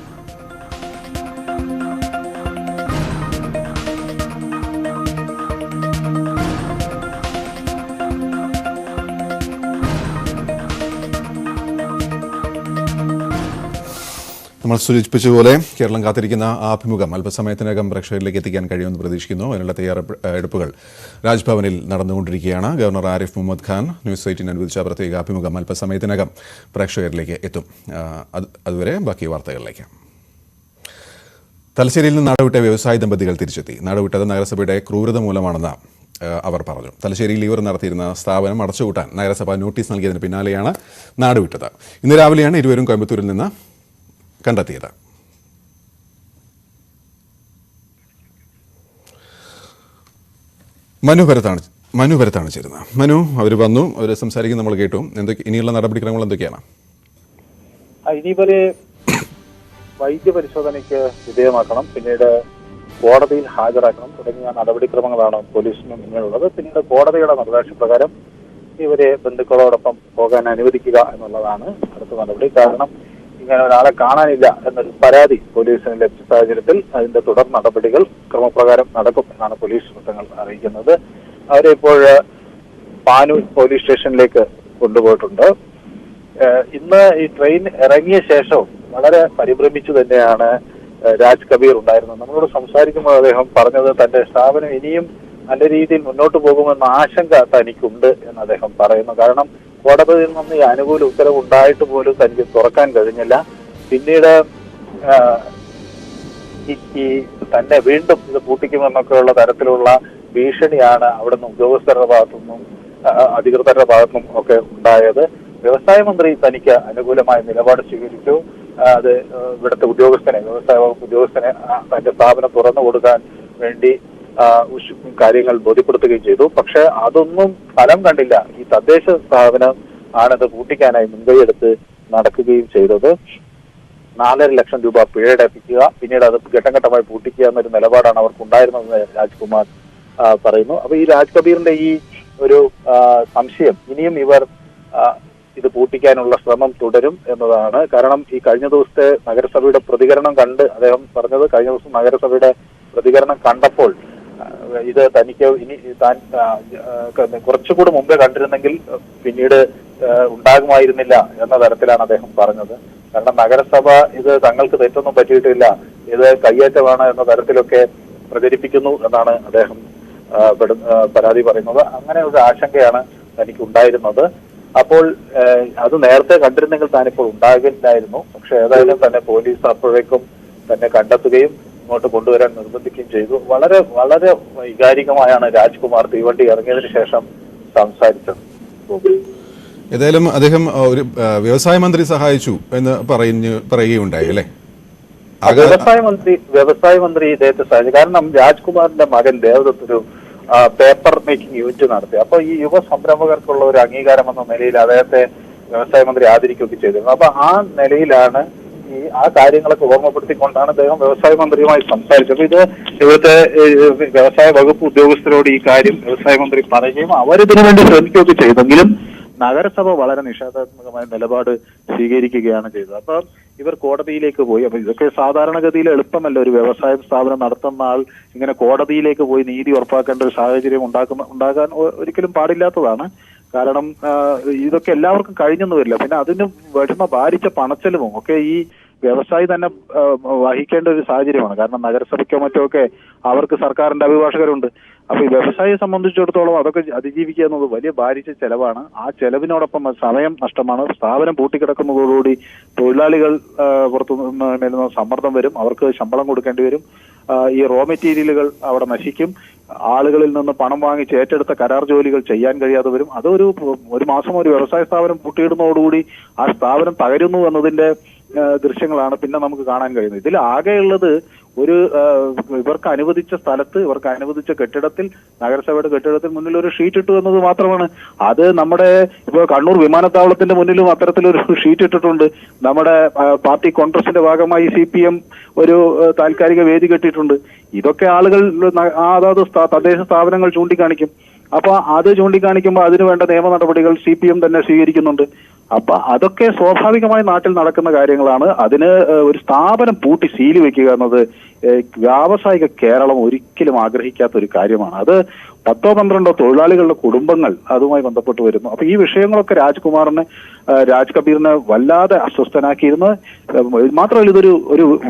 നമ്മൾ സൂചിപ്പിച്ചതുപോലെ കേരളം കാത്തിരിക്കുന്ന ആ അഭിമുഖം അല്പസമയത്തിനകം പ്രേക്ഷകരിലേക്ക് എത്തിക്കാൻ കഴിയുമെന്ന് പ്രതീക്ഷിക്കുന്നു. അതിനുള്ള തയ്യാറെടുപ്പുകൾ രാജ്ഭവനിൽ നടന്നുകൊണ്ടിരിക്കുകയാണ്. ഗവർണർ ആരിഫ് മുഹമ്മദ് ഖാൻ ന്യൂസ് 18 അനുവദിച്ച പ്രത്യേക അഭിമുഖം അല്പസമയത്തിനകം പ്രേക്ഷകരിലേക്ക് എത്തും. അതുവരെ ബാക്കി വാർത്തകളിലേക്ക്. തലശ്ശേരിയിൽ നിന്ന് നാടുവിട്ട വ്യവസായ ദമ്പതികൾ തിരിച്ചെത്തി. നാടുവിട്ടത് നഗരസഭയുടെ ക്രൂരത മൂലമാണെന്ന് അവർ പറഞ്ഞു. തലശ്ശേരിയിൽ ഇവർ നടത്തിയിരുന്ന സ്ഥാപനം അടച്ചുപൂട്ടാൻ നഗരസഭ നോട്ടീസ് നൽകിയതിന് പിന്നാലെയാണ് നാടുവിട്ടത്. ഇന്ന് രാവിലെയാണ് ഇരുവരും കോയമ്പത്തൂരിൽ നിന്ന് കണ്ടെത്തിയത്. മനുപരത്താണ് ചേരുന്നത്. മനു, അവർ വന്നു, അവർ സംസാരിക്കും, നമ്മൾ കേട്ടു. ഇനിയുള്ള നടപടിക്രമങ്ങൾ എന്തൊക്കെയാണ്? ഇനിവരെ വൈദ്യപരിശോധനയ്ക്ക് വിധേയമാക്കണം, പിന്നീട് കോടതിയിൽ ഹാജരാക്കണം തുടങ്ങിയ നടപടിക്രമങ്ങളാണ് പോലീസിന് മുന്നിലുള്ളത്. പിന്നീട് കോടതിയുടെ നിർദ്ദേശപ്രകാരം ഇവരെ ബന്ധുക്കളോടൊപ്പം പോകാൻ അനുവദിക്കുക എന്നുള്ളതാണ് അടുത്ത നടപടി. കാരണം ഇങ്ങനെ ഒരാളെ കാണാനില്ല എന്നൊരു പരാതി പോലീസിന് ലഭിച്ച സാഹചര്യത്തിൽ അതിന്റെ തുടർ നടപടികൾ ക്രമപ്രകാരം നടക്കും എന്നാണ് പോലീസ് വൃത്തങ്ങൾ അറിയിക്കുന്നത്. അവരെ ഇപ്പോൾ പാനൂർ പോലീസ് സ്റ്റേഷനിലേക്ക് കൊണ്ടുപോയിട്ടുണ്ട്. ഇന്ന് ഈ ട്രെയിൻ ഇറങ്ങിയ ശേഷവും വളരെ പരിഭ്രമിച്ചു തന്നെയാണ് രാജ് കബീർ ഉണ്ടായിരുന്നത്. നമ്മളോട് സംസാരിക്കുമ്പോൾ അദ്ദേഹം പറഞ്ഞത് തന്റെ സ്ഥാപനം ഇനിയും നല്ല രീതിയിൽ മുന്നോട്ട് പോകുമെന്ന ആശങ്ക തനിക്കുണ്ട് എന്ന് അദ്ദേഹം പറയുന്നു. കാരണം കോടതിയിൽ നിന്ന് ഈ അനുകൂല ഉത്തരവ് ഉണ്ടായിട്ട് പോലും തനിക്ക് തുറക്കാൻ കഴിഞ്ഞില്ല. പിന്നീട് ഈ തന്നെ വീണ്ടും ഇത് പൂട്ടിക്കുമെന്നൊക്കെയുള്ള തരത്തിലുള്ള ഭീഷണിയാണ് അവിടുന്ന് ഉദ്യോഗസ്ഥരുടെ ഭാഗത്തുനിന്നും അധികൃതരുടെ ഭാഗത്തുനിന്നും ഒക്കെ ഉണ്ടായത്. വ്യവസായ മന്ത്രി തനിക്ക് അനുകൂലമായ നിലപാട് സ്വീകരിച്ചു. അത് ഇവിടുത്തെ വ്യവസായ വകുപ്പ് ഉദ്യോഗസ്ഥനെ തന്റെ സ്ഥാപനം തുറന്നു കൊടുക്കാൻ വേണ്ടി കാര്യങ്ങൾ ബോധ്യപ്പെടുത്തുകയും ചെയ്തു. പക്ഷെ അതൊന്നും ഫലം കണ്ടില്ല. ഈ തദ്ദേശ സ്ഥാപനം ആണത് പൂട്ടിക്കാനായി മുൻകൈയെടുത്ത് നടക്കുകയും ചെയ്തത്. 4.5 ലക്ഷം രൂപ പിഴയടപ്പിക്കുക, പിന്നീട് അത് ഘട്ടം ഘട്ടമായി പൂട്ടിക്കുക എന്നൊരു നിലപാടാണ് അവർക്കുണ്ടായിരുന്നതെന്ന് രാജ്കുമാർ പറയുന്നു. അപ്പൊ ഈ രാജ് കബീറിന്റെ ഈ ഒരു സംശയം ഇനിയും ഇവർ ഇത് പൂട്ടിക്കാനുള്ള ശ്രമം തുടരും എന്നതാണ്. കാരണം ഈ കഴിഞ്ഞ ദിവസത്തെ നഗരസഭയുടെ പ്രതികരണം കണ്ട് അദ്ദേഹം പറഞ്ഞത്, കഴിഞ്ഞ ദിവസം നഗരസഭയുടെ പ്രതികരണം കണ്ടപ്പോൾ ഇത് തനിക്ക് ഇനി താൻ കുറച്ചുകൂടി മുമ്പേ കണ്ടിരുന്നെങ്കിൽ പിന്നീട് ഉണ്ടാകുമായിരുന്നില്ല എന്ന തരത്തിലാണ് അദ്ദേഹം പറഞ്ഞത്. കാരണം നഗരസഭ ഇത് തങ്ങൾക്ക് തെറ്റൊന്നും പറ്റിയിട്ടില്ല, ഇത് കയ്യേറ്റമാണ് എന്ന തരത്തിലൊക്കെ പ്രചരിപ്പിക്കുന്നു എന്നാണ് അദ്ദേഹം പരാതി പറയുന്നത്. അങ്ങനെ ഒരു ആശങ്കയാണ് തനിക്ക് ഉണ്ടായിരുന്നത്. അപ്പോൾ അത് നേരത്തെ കണ്ടിരുന്നെങ്കിൽ താനിപ്പോൾ ഉണ്ടാകില്ലായിരുന്നു. പക്ഷെ ഏതായാലും തന്നെ പോലീസ് അപ്പോഴേക്കും തന്നെ കണ്ടെത്തുകയും ഇങ്ങോട്ട് കൊണ്ടുവരാൻ നിർബന്ധിക്കുകയും ചെയ്തു. വളരെ വളരെ വൈകാരികമായാണ് രാജ്കുമാർ തീവണ്ടി ഇറങ്ങിയതിനു ശേഷം സംസാരിച്ചത്. പോകും. ഏതായാലും അദ്ദേഹം ഒരു വ്യവസായ മന്ത്രി സഹായിച്ചു എന്ന് പറയുകയുണ്ടായി അല്ലേ? വ്യവസായ മന്ത്രി ഇദ്ദേഹത്തെ സഹായിച്ചു. കാരണം രാജ്കുമാറിന്റെ മകൻ ദേവദത്ത് ഒരു പേപ്പർ മേക്കിംഗ് യൂണിറ്റ് നടത്തി. അപ്പൊ ഈ യുവ സംരംഭകർക്കുള്ള ഒരു അംഗീകാരം എന്ന നിലയിൽ അദ്ദേഹത്തെ വ്യവസായ മന്ത്രി ആദരിക്കുകയൊക്കെ ചെയ്തിരുന്നു. അപ്പൊ ആ നിലയിലാണ് ആ കാര്യങ്ങളൊക്കെ ഓർമ്മപ്പെടുത്തിക്കൊണ്ടാണ് അദ്ദേഹം വ്യവസായ മന്ത്രിയുമായി സംസാരിച്ചത്. ഇത് ഇവിടുത്തെ വ്യവസായ വകുപ്പ് ഉദ്യോഗസ്ഥരോട് ഈ കാര്യം വ്യവസായ മന്ത്രി പറയുകയും അവരിതിനു വേണ്ടി ശ്രമിക്കുകയൊക്കെ ചെയ്തെങ്കിലും നഗരസഭ വളരെ നിഷേധാത്മകമായ നിലപാട് സ്വീകരിക്കുകയാണ് ചെയ്തത്. അപ്പൊ ഇവർ കോടതിയിലേക്ക് പോയി. അപ്പൊ ഇതൊക്കെ സാധാരണഗതിയിൽ എളുപ്പമല്ല. ഒരു വ്യവസായ സ്ഥാപനം നടത്തുന്ന ആൾ ഇങ്ങനെ കോടതിയിലേക്ക് പോയി നീതി ഉറപ്പാക്കേണ്ട ഒരു സാഹചര്യം ഉണ്ടാകാൻ ഒരിക്കലും പാടില്ലാത്തതാണ്. കാരണം ഇതൊക്കെ എല്ലാവർക്കും കഴിഞ്ഞെന്ന് വരില്ല. പിന്നെ അതിന് വരുന്ന ഭാരിച്ച പണച്ചെലവും ഒക്കെ ഈ വ്യവസായി തന്നെ വഹിക്കേണ്ട ഒരു സാഹചര്യമാണ്. കാരണം നഗരസഭയ്ക്കോ മറ്റോ ഒക്കെ അവർക്ക് സർക്കാരിന്റെ അഭിഭാഷകരുണ്ട്. അപ്പൊ ഈ വ്യവസായിയെ സംബന്ധിച്ചിടത്തോളം അതൊക്കെ അതിജീവിക്കുക എന്നത് വലിയ ഭാരിച്ച ചെലവാണ്. ആ ചെലവിനോടൊപ്പം സമയം നഷ്ടമാണ്. സ്ഥാപനം പൂട്ടിക്കിടക്കുന്നതോടുകൂടി തൊഴിലാളികൾ പുറത്തുനിന്ന് സമ്മർദ്ദം വരും. അവർക്ക് ശമ്പളം കൊടുക്കേണ്ടി വരും. ഈ റോ മെറ്റീരിയലുകൾ അവിടെ നശിക്കും. ആളുകളിൽ നിന്ന് പണം വാങ്ങിച്ച് ഏറ്റെടുത്ത കരാർ ജോലികൾ ചെയ്യാൻ കഴിയാതെ വരും. ഒരു മാസം ഒരു വ്യവസായ സ്ഥാപനം പൂട്ടിയിടുന്നതോടുകൂടി ആ സ്ഥാപനം തകരുന്നു എന്നതിന്റെ ദൃശ്യങ്ങളാണ് പിന്നെ നമുക്ക് കാണാൻ കഴിയുന്നത്. ഇതിൽ ആകെയുള്ളത് ഇവർക്ക് അനുവദിച്ച സ്ഥലത്ത്, ഇവർക്ക് അനുവദിച്ച കെട്ടിടത്തിൽ, നഗരസഭയുടെ കെട്ടിടത്തിൽ മുന്നിൽ ഒരു ഷീറ്റ് ഇട്ടു എന്നത് മാത്രമാണ്. അത് നമ്മുടെ ഇപ്പൊ കണ്ണൂർ വിമാനത്താവളത്തിന്റെ മുന്നിലും അത്തരത്തിലൊരു ഷീറ്റ് ഇട്ടിട്ടുണ്ട്. നമ്മുടെ പാർട്ടി കോൺഗ്രസിന്റെ ഭാഗമായി CPM ഒരു താൽക്കാലിക വേദി കെട്ടിയിട്ടുണ്ട്. ഇതൊക്കെ ആളുകൾ അതാത് തദ്ദേശ സ്ഥാപനങ്ങൾ ചൂണ്ടിക്കാണിക്കും. അപ്പൊ അത് ചൂണ്ടിക്കാണിക്കുമ്പോൾ അതിനു വേണ്ട നിയമ നടപടികൾ CPM തന്നെ സ്വീകരിക്കുന്നുണ്ട്. അപ്പൊ അതൊക്കെ സ്വാഭാവികമായി നാട്ടിൽ നടക്കുന്ന കാര്യങ്ങളാണ്. അതിന് ഒരു സ്ഥാപനം പൂട്ടി സീല് വെക്കുക എന്നത് വ്യാവസായിക കേരളം ഒരിക്കലും ആഗ്രഹിക്കാത്ത ഒരു കാര്യമാണ്. അത് 10-12 തൊഴിലാളികളുടെ കുടുംബങ്ങൾ അതുമായി ബന്ധപ്പെട്ട് വരുന്നു. അപ്പൊ ഈ വിഷയങ്ങളൊക്കെ രാജ് കബീറിനെ വല്ലാതെ അസ്വസ്ഥനാക്കിയിരുന്നു. മാത്രമല്ല ഇതൊരു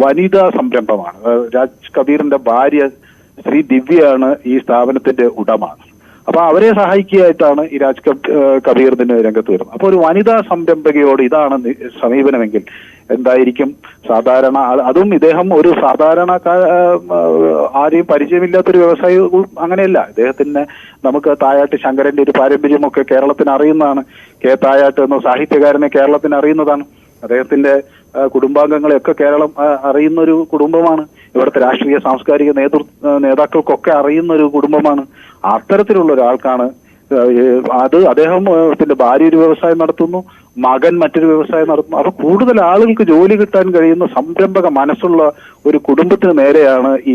വനിതാ സംരംഭമാണ്. രാജ് കബീറിന്റെ ഭാര്യ ശ്രീ ദിവ്യയാണ് ഈ സ്ഥാപനത്തിന്റെ ഉടമ. അപ്പൊ അവരെ സഹായിക്കുകയായിട്ടാണ് ഈ രാജ് കബീറിന് രംഗത്ത് വരുന്നത്. അപ്പൊ ഒരു വനിതാ സംരംഭകയോട് ഇതാണ് സമീപനമെങ്കിൽ എന്തായിരിക്കും സാധാരണ? അതും ഇദ്ദേഹം ഒരു സാധാരണ ആരെയും പരിചയമില്ലാത്തൊരു വ്യവസായി അങ്ങനെയല്ല. ഇദ്ദേഹത്തിന് നമുക്ക് തായാട്ട് ശങ്കരന്റെ ഒരു പാരമ്പര്യമൊക്കെ കേരളത്തിന് അറിയുന്നതാണ്. തായാട്ട് എന്ന സാഹിത്യകാരനെ കേരളത്തിന് അറിയുന്നതാണ്. അദ്ദേഹത്തിന്റെ കുടുംബാംഗങ്ങളെയൊക്കെ കേരളം അറിയുന്ന ഒരു കുടുംബമാണ്. ഇവിടുത്തെ രാഷ്ട്രീയ സാംസ്കാരിക നേതാക്കൾക്കൊക്കെ അറിയുന്ന ഒരു കുടുംബമാണ്. അത്തരത്തിലുള്ള ഒരാൾക്കാണ് അദ്ദേഹത്തിന്റെ ഭാര്യ ഒരു വ്യവസായം നടത്തുന്നു, മകൻ മറ്റൊരു വ്യവസായം നടത്തുന്നു. അപ്പൊ കൂടുതൽ ആളുകൾക്ക് ജോലി കിട്ടാൻ കഴിയുന്ന സംരംഭക മനസ്സുള്ള ഒരു കുടുംബത്തിന് നേരെയാണ് ഈ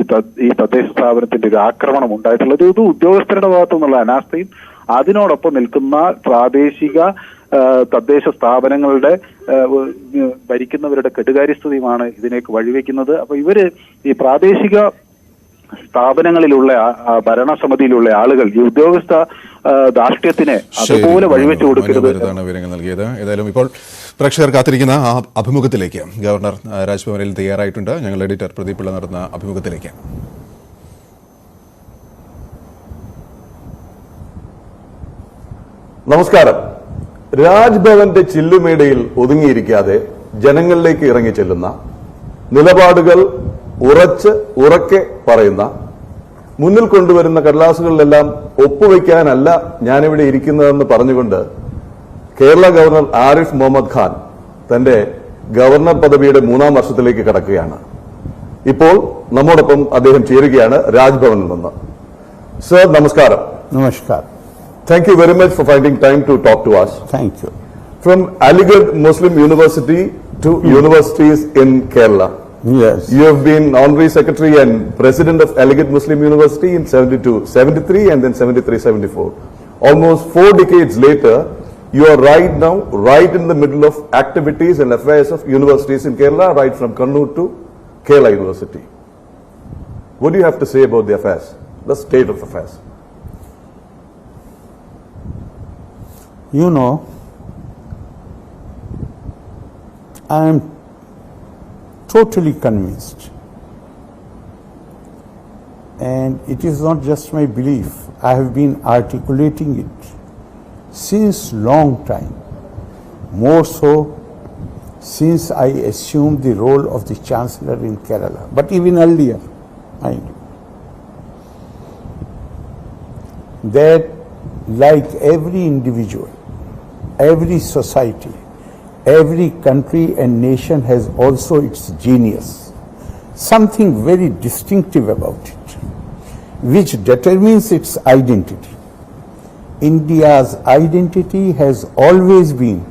തദ്ദേശ സ്ഥാപനത്തിന്റെ ഒരു ആക്രമണം ഉണ്ടായിട്ടുള്ളത്. ഇത് ഉദ്യോഗസ്ഥരുടെ ഭാഗത്തു നിന്നുള്ള അനാസ്ഥയും അതിനോടൊപ്പം നിൽക്കുന്ന പ്രാദേശിക തദ്ദേശ സ്ഥാപനങ്ങളുടെ ഭരിക്കുന്നവരുടെ കെടുകാര്യസ്ഥതയുമാണ് ഇതിനേക്ക് വഴിവെക്കുന്നത്. അപ്പൊ ഇവര് ഈ പ്രാദേശിക സ്ഥാപനങ്ങളിലുള്ള ഭരണസമിതിയിലുള്ള ആളുകൾ ഈ ഉദ്യോഗസ്ഥ ധാർഷ്ട്യത്തിനെ അതുപോലെ വഴിവെച്ചു കൊടുക്കരുത്. വിവരങ്ങൾ നൽകിയത്. ഏതായാലും ഇപ്പോൾ പ്രേക്ഷകർ കാത്തിരിക്കുന്ന ആ അഭിമുഖത്തിലേക്ക് ഗവർണർ രാജ്ഭവനിൽ തയ്യാറായിട്ടുണ്ട്. ഞങ്ങൾ എഡിറ്റർ പ്രദീപ് പിള്ള നടത്തുന്ന അഭിമുഖത്തിലേക്ക്. നമസ്കാരം. രാജ്ഭവന്റെ ചില്ലുമേടയിൽ ഒതുങ്ങിയിരിക്കാതെ ജനങ്ങളിലേക്ക് ഇറങ്ങി ചെല്ലുന്ന, നിലപാടുകൾ ഉറക്കെ പറയുന്ന, മുന്നിൽ കൊണ്ടുവരുന്ന കടലാസുകളിലെല്ലാം ഒപ്പുവെക്കാനല്ല ഞാനിവിടെ ഇരിക്കുന്നതെന്ന് പറഞ്ഞുകൊണ്ട് കേരള ഗവർണർ ആരിഫ് മുഹമ്മദ് ഖാൻ തന്റെ ഗവർണർ പദവിയുടെ 3ാം വർഷത്തിലേക്ക് കടക്കുകയാണ്. ഇപ്പോൾ നമ്മോടൊപ്പം അദ്ദേഹം ചേരുകയാണ് രാജ്ഭവനിൽ നിന്ന്. സർ, നമസ്കാരം. നമസ്കാരം. Thank you very much for finding time to talk to us. Thank you. From Aligarh Muslim University to universities in Kerala. Yes. You have been Honorary Secretary and President of Aligarh Muslim University in 72-73 and then 73-74. Almost 4 decades later, you are right in the middle of activities and affairs of universities in Kerala, right from Kannur to Kerala University. What do you have to say about the affairs, the state of affairs? You know, I am totally convinced, and it is not just my belief. I have been articulating it since long time, more so since I assumed the role of the Chancellor in Kerala, but even earlier, mind you, that like every individual, every society, every country and nation has also its genius, something very distinctive about it, which determines its identity. India's identity has always been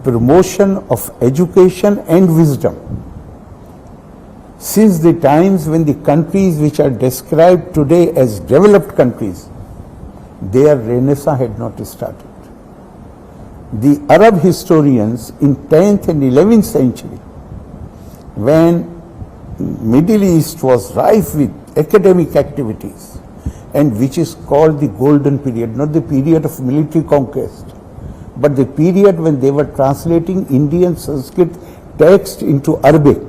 promotion of education and wisdom. Since the times when the countries which are described today as developed countries, their renaissance had not started. The Arab historians in 10th and 11th century, when Middle East was rife with academic activities, and which is called the golden period, not the period of military conquest, but the period when they were translating Indian Sanskrit text into Arabic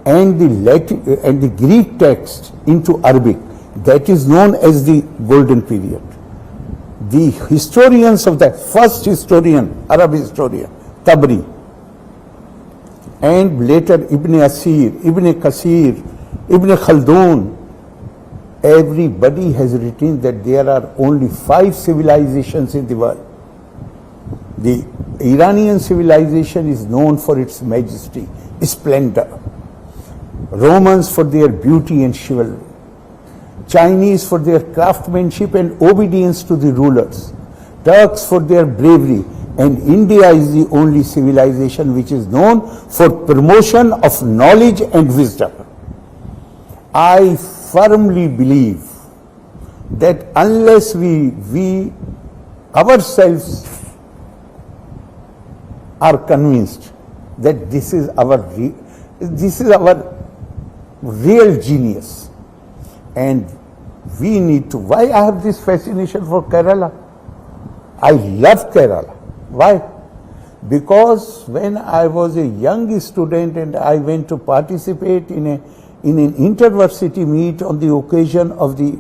and the Latin and the Greek text into Arabic. That is known as the golden period. The historians of that first historian, Arab historian, Tabri, and later Ibn Asir, Ibn Kasir, Ibn Khaldun, everybody has written that there are only 5 civilizations in the world. The Iranian civilization is known for its majesty, splendor. Romans for their beauty and chivalry. Chinese for their craftsmanship and obedience to the rulers. Turks for their bravery. And India is the only civilization which is known for promotion of knowledge and wisdom. I firmly believe that unless we ourselves are convinced that this is our real genius, and we need to. Why I have this fascination for Kerala? I love Kerala. Why? Because when I was a young student and I went to participate in an intervarsity meet on the occasion of the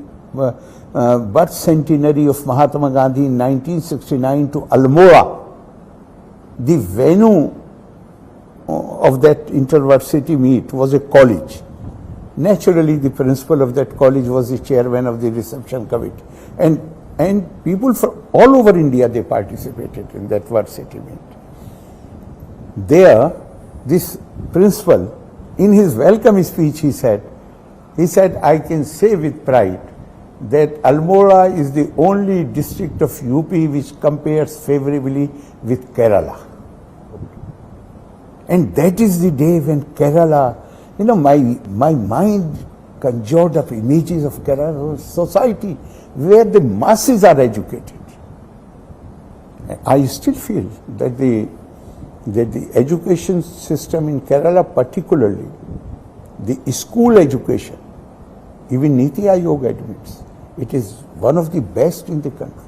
birth centenary of Mahatma Gandhi in 1969 to Almora, the venue of that intervarsity meet was a college. Naturally, the principal of that college was the chairman of the reception committee. And people from all over India, they participated in that varsity meet. There, this principal, in his welcome speech, he said, I can say with pride that Almora is the only district of UP which compares favorably with Kerala. And that is the day when Kerala, my mind conjured up images of Kerala society where the masses are educated. I still feel that the education system in Kerala, particularly the school education, even Niti Aayog admits, it is one of the best in the country.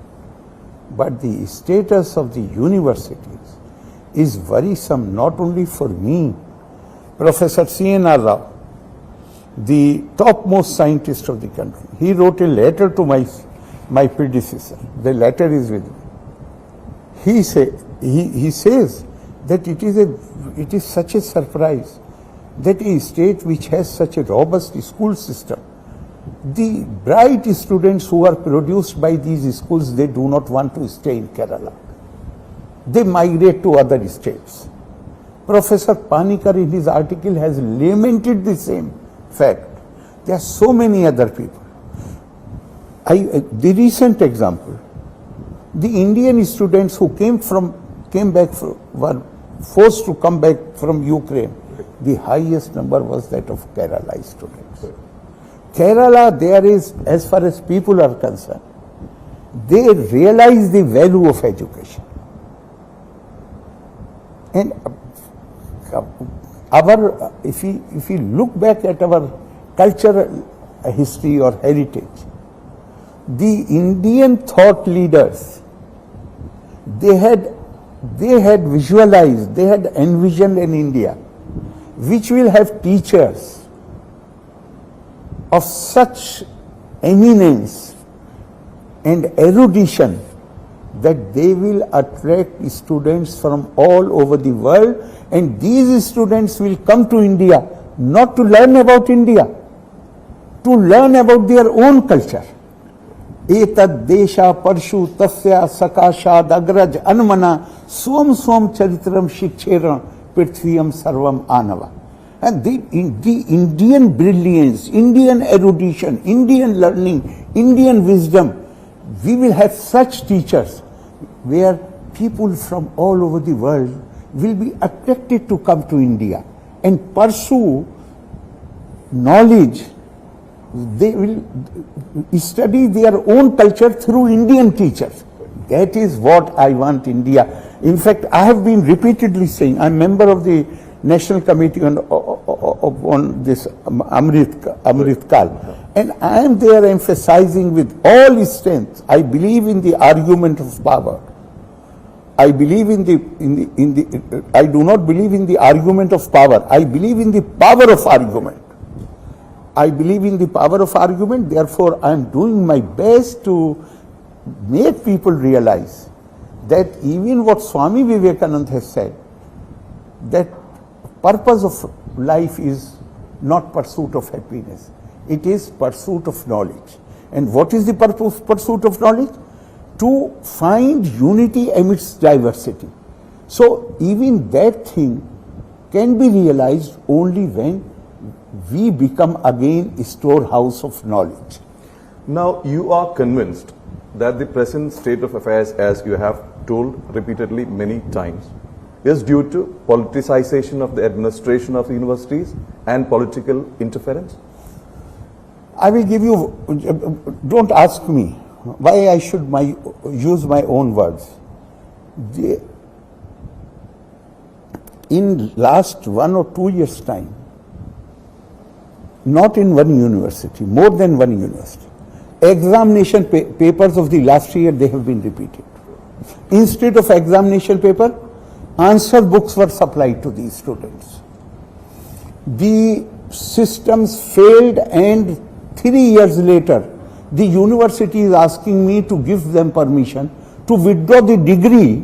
But the status of the universities is worrisome not only for me. Professor C.N.R. Rao, the topmost scientist of the country, he wrote a letter to my predecessor. The letter is with me. He says that it is such a surprise that a state which has such a robust school system, the bright students who are produced by these schools, they do not want to stay in Kerala. They migrate to other states. Professor Panikar in his article has lamented the same fact. There are so many other people. The recent example, the Indian students who were forced to come back from Ukraine, the highest number was that of Kerala students. Kerala, there is, as far as people are concerned, they realize the value of education. And if we look back at our cultural history or heritage, the Indian thought leaders, they had visualized, they had envisioned an India which will have teachers of such eminence and erudition that they will attract students from all over the world, and these students will come to India not to learn about India, to learn about their own culture. एतद् देशा परशु तस्या सकाशाद अग्रज अन्मना स्वम स्वम चरित्रम शिक्षेरण पृथ्वीयम सर्वम आनवा. And the Indian brilliance, Indian erudition, Indian learning, Indian wisdom, we will have such teachers where people from all over the world will be attracted to come to India and pursue knowledge. They will study their own culture through Indian teachers. That is what I want India. In fact, I have been repeatedly saying, I am member of the National Committee on this Amrit Kal, and I am there emphasizing with all strength, I believe in the argument of power. I believe I do not believe in the argument of power. I believe in the power of argument. I believe in the power of argument, therefore I am doing my best to make people realize that even what Swami Vivekananda has said, that purpose of life is not pursuit of happiness, it is pursuit of knowledge. And what is the pursuit of knowledge? To find unity amidst diversity. So even that thing can be realized only when we become again a storehouse of knowledge. Now you are convinced that the present state of affairs, as you have told repeatedly many times, is due to politicization of the administration of the universities and political interference? I will give you, don't ask me why I should use my own words. In last 1 or 2 years' time, not in one university, more than one university, examination papers of the last year, they have been repeated. Instead of examination paper, answer books were supplied to these students. The systems failed, and 3 years later, the university is asking me to give them permission to withdraw the degree.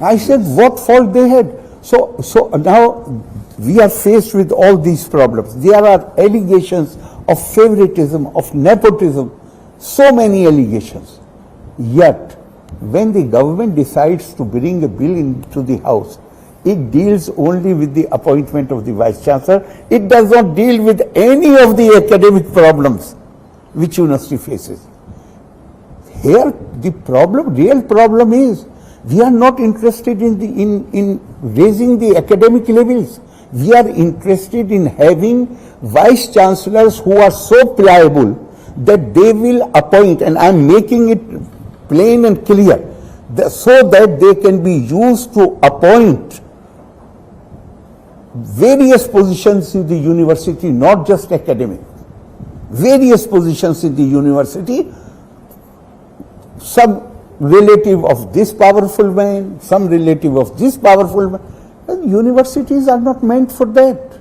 I said, what fault they had? So now we are faced with all these problems. There are allegations of favoritism, of nepotism, so many allegations. Yet, when the government decides to bring a bill into the House, it deals only with the appointment of the Vice Chancellor. It does not deal with any of the academic problems which university faces. Here, the real problem is, we are not interested in raising the academic levels. We are interested in having Vice Chancellors who are so pliable that they will appoint, and I am making it plain and clear, so that they can be used to appoint various positions in the university, not just academic. Various positions in the university, some relative of this powerful man, some relative of this powerful man. And universities are not meant for that.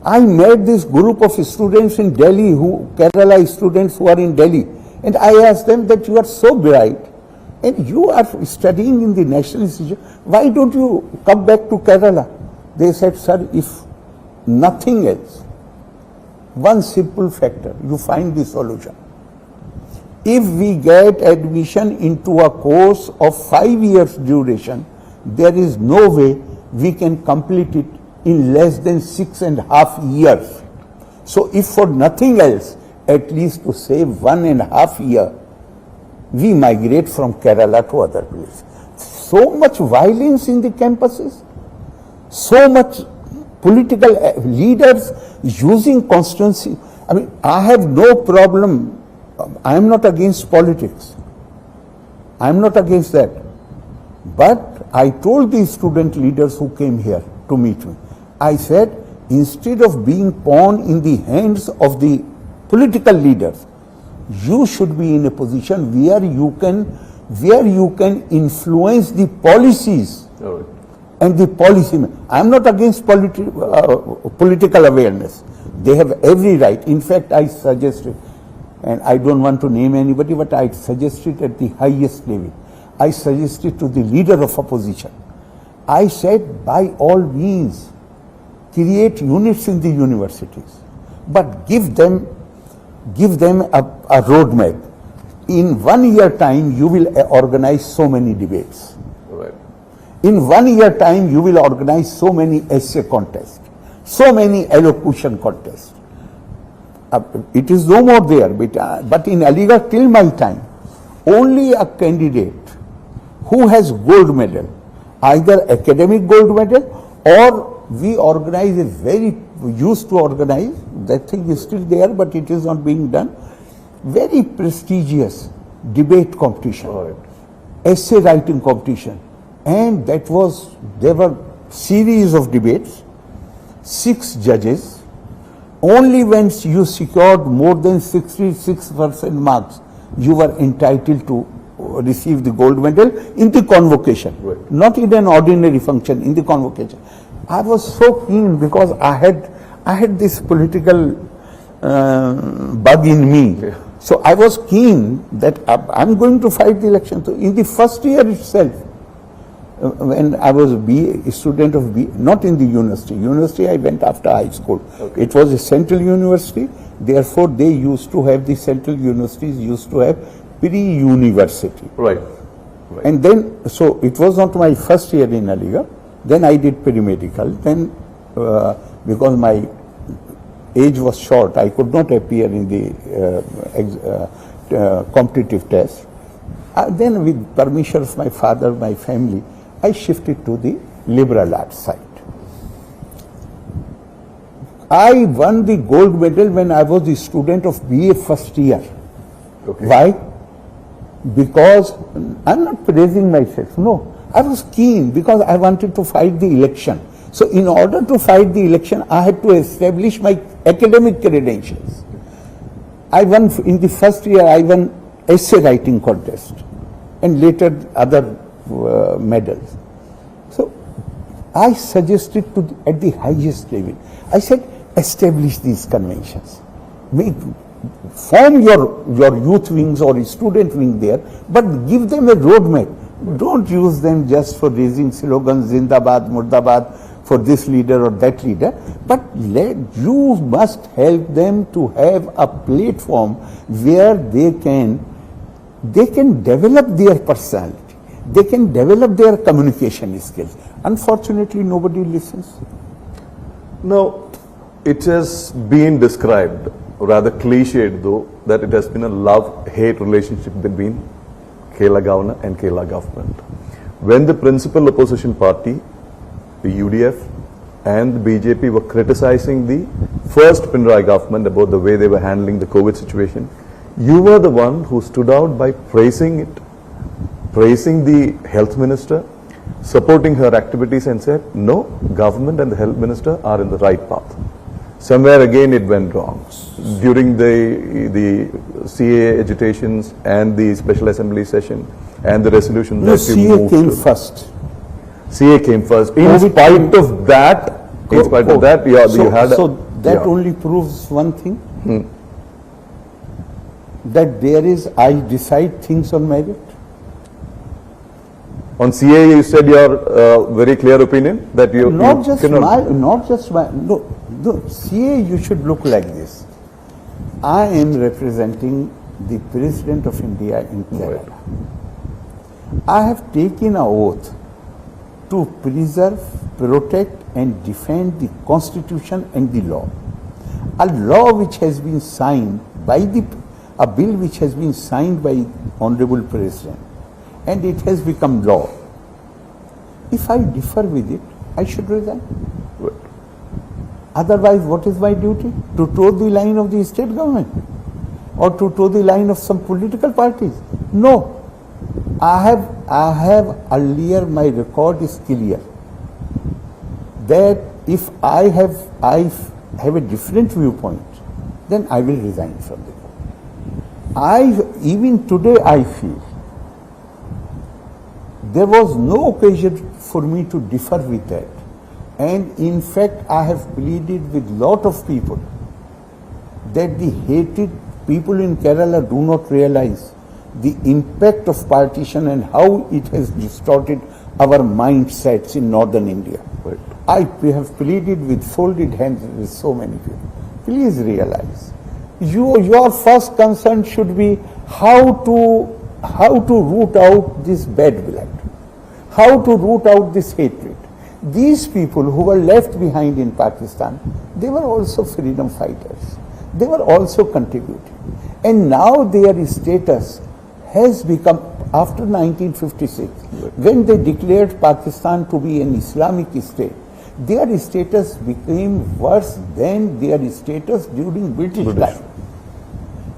I met this group of students in Delhi, Kerala students who are in Delhi, and I asked them that you are so bright and you are studying in the National Institute, why don't you come back to Kerala? They said, sir, if nothing else, one simple factor, you find the solution. If we get admission into a course of 5 years duration, there is no way we can complete it in less than 6.5 years. So if for nothing else, at least to save 1.5 years, we migrate from Kerala to other places. So much violence in the campuses, so much political leaders using constituency. I mean, I have no problem. I am not against politics. I am not against that. But I told these student leaders who came here to meet me, I said, instead of being pawn in the hands of the political leaders, you should be in a position where you can influence the policies and the policy. I am not against political awareness. They have every right. In fact, I suggested, and I don't want to name anybody, but I suggested at the highest level, I suggested to the leader of opposition, I said, by all means, create units in the universities, but give them give them a roadmap. In 1 year time, you will organize so many debates. Right. In 1 year time, you will organize so many essay contests, so many elocution contests. It is no more there, but in Aligarh till my time, only a candidate who has gold medal, either academic gold medal or we organize used to organize, that thing is still there but it is not being done, very prestigious debate competition, essay writing competition, and there were series of debates, 6 judges. Only when you secured more than 66% marks, you were entitled to receive the gold medal in the convocation, not in an ordinary function, in the convocation. I was so keen because I had this political bug in me. So I was keen that I'm going to fight the election. So in the first year itself, when I was a student of not in the university I went after high school. Okay. It was a central university, therefore they used to have, the central universities used to have pre-university. Right. And then, so it was not my first year in Aligarh, then I did pre-medical, then because my age was short, I could not appear in the competitive test. Then with permission of my father, my family, I shifted to the liberal arts side. I won the gold medal when I was a student of BA first year. Okay. Why? Because I'm not praising myself, no. I was keen because I wanted to fight the election. So in order to fight the election, I had to establish my academic credentials. I won, in the first year, I won essay writing contest and later other medals. So I suggested at the highest level, I said, establish these conventions. Form your youth wings or student wing there, but give them a roadmap. Don't use them just for raising slogans, Zindabad, Murdabad, for this leader or that leader, but you must help them to have a platform where they can develop their personality. They can develop their communication skills. Unfortunately, nobody listens. Now, it has been described, rather cliched though, that it has been a love-hate relationship between Kerala governor and Kerala government. When the principal opposition party, the UDF and the BJP were criticizing the first Pinarayi government about the way they were handling the COVID situation, you were the one who stood out by praising it, praising the health minister, supporting her activities and said, no, government and the health minister are in the right path. Somewhere again it went wrong. During the CA agitations and the special assembly session and the resolution that you moved CA came first. CA came first. In spite of that, you had... So that only proves one thing, that I decide things on merit. On CA, you said your very clear opinion that you no, CA, you should look like this. I am representing the President of India in Kerala. I have taken an oath to preserve, protect and defend the Constitution and the law. A law which has been signed by a bill which has been signed by Honorable President, and it has become law. If I differ with it, I should resign. Otherwise, what is my duty? To toe the line of the state government or to toe the line of some political parties? No. I have earlier, my record is clear that if I have a different viewpoint, then I will resign from the government. Even today I feel there was no occasion for me to differ with that. And in fact, I have pleaded with lot of people that the hated people in Kerala do not realize the impact of partition and how it has distorted our mindsets in northern India. Right. I have pleaded with folded hands with so many people. Please realize Your first concern should be how to root out this bad blood, how to root out this hatred. These people who were left behind in Pakistan, they were also freedom fighters. They were also contributing. And now their status has become, after 1956, when they declared Pakistan to be an Islamic state, their status became worse than their status during British time.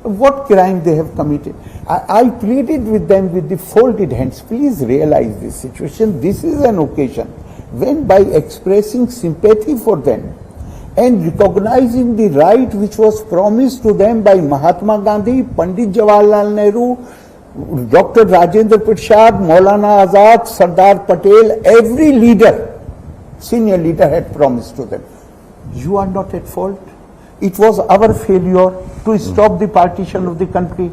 What crime they have committed? I pleaded with them with the folded hands. Please realize this situation. This is an occasion when, by expressing sympathy for them and recognizing the right which was promised to them by Mahatma Gandhi, Pandit Jawaharlal Nehru, Dr. Rajendra Prasad, Maulana Azad, Sardar Patel, every leader, senior leader had promised to them. You are not at fault. It was our failure to stop the partition of the country.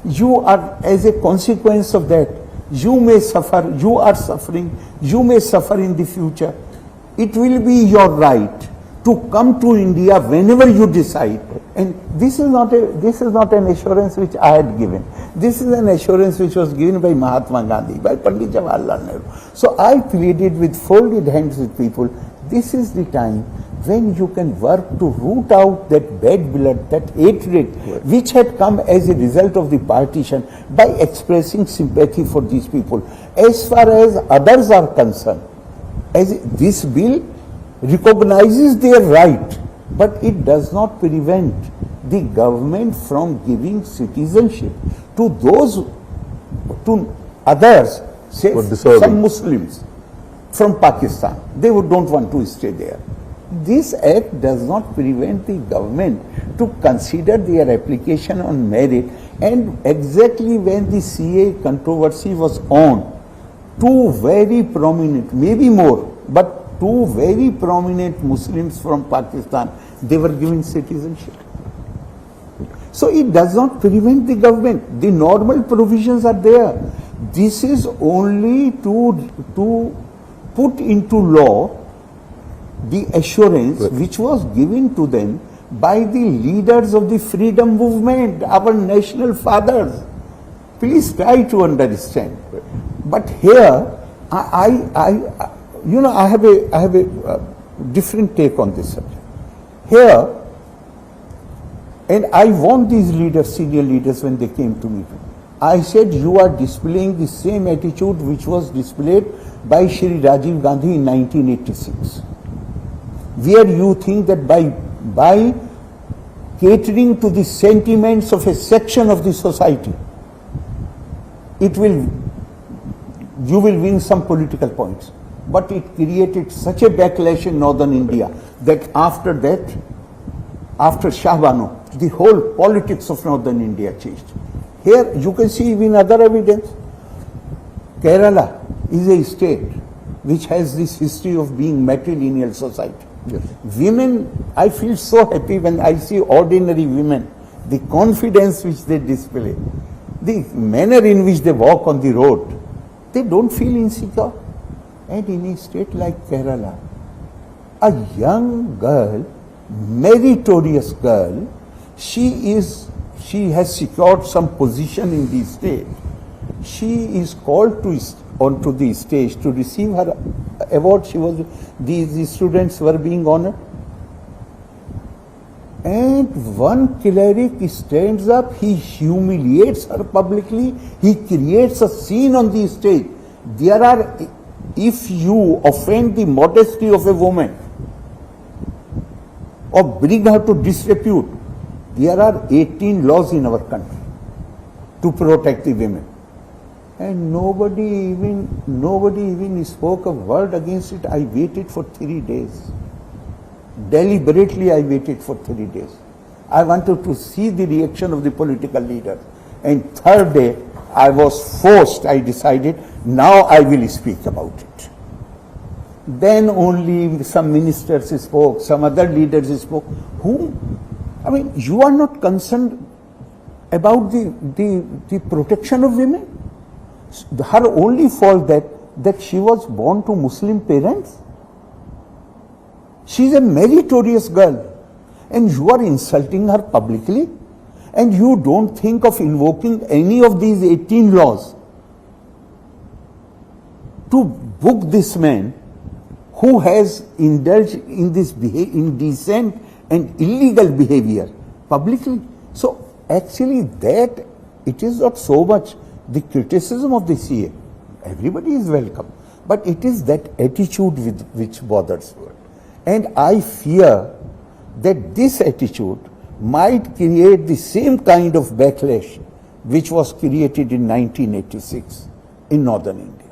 You are, as a consequence of that, you may suffer, you are suffering, you may suffer in the future. It will be your right to come to India whenever you decide. And this is not an assurance which I had given. This is an assurance which was given by Mahatma Gandhi, by Pandit Jawaharlal Nehru. So I pleaded with folded hands with people. This is the time when you can work to root out that bad blood, that hatred, which had come as a result of the partition, by expressing sympathy for these people. As far as others are concerned, as this bill recognizes their right, but it does not prevent the government from giving citizenship to those, to others, say some Muslims from Pakistan. They don't want to stay there. This act does not prevent the government to consider their application on merit. And exactly when the CA controversy was on, two very prominent, maybe more, but two very prominent Muslims from Pakistan, they were given citizenship. So it does not prevent the government. The normal provisions are there. This is only to put into law the assurance which was given to them by the leaders of the freedom movement, our national fathers. Please try to understand. But here, I have a different take on this subject. Here, and I want these leaders, senior leaders, when they came to me, I said, you are displaying the same attitude which was displayed by Shri Rajiv Gandhi in 1986. Where you think that by catering to the sentiments of a section of the society, you will win some political points. But it created such a backlash in northern India that after that, after Shah Banu, the whole politics of northern India changed. Here you can see even other evidence. Kerala is a state which has this history of being matrilineal society. Yes. Women, I feel so happy when I see ordinary women, the confidence which they display, the manner in which they walk on the road, they don't feel insecure. And in a state like Kerala, a young girl, meritorious girl, she has secured some position in the state. She is called onto the stage to receive her award. The students were being honored. And one cleric stands up, he humiliates her publicly, he creates a scene on the stage. If you offend the modesty of a woman or bring her to disrepute, there are 18 laws in our country to protect the women. And nobody even spoke a word against it. I waited for 3 days. Deliberately I waited for 3 days. I wanted to see the reaction of the political leaders. And third day, I was forced, I decided, now I will speak about it. Then only some ministers spoke, some other leaders spoke. You are not concerned about the protection of women? Her only fault that she was born to Muslim parents? She is a meritorious girl and you are insulting her publicly? And you don't think of invoking any of these 18 laws to book this man who has indulged in this indecent and illegal behavior publicly. So actually that, it is not so much the criticism of the CA. Everybody is welcome. But it is that attitude which bothers me. And I fear that this attitude might create the same kind of backlash which was created in 1986 in northern India.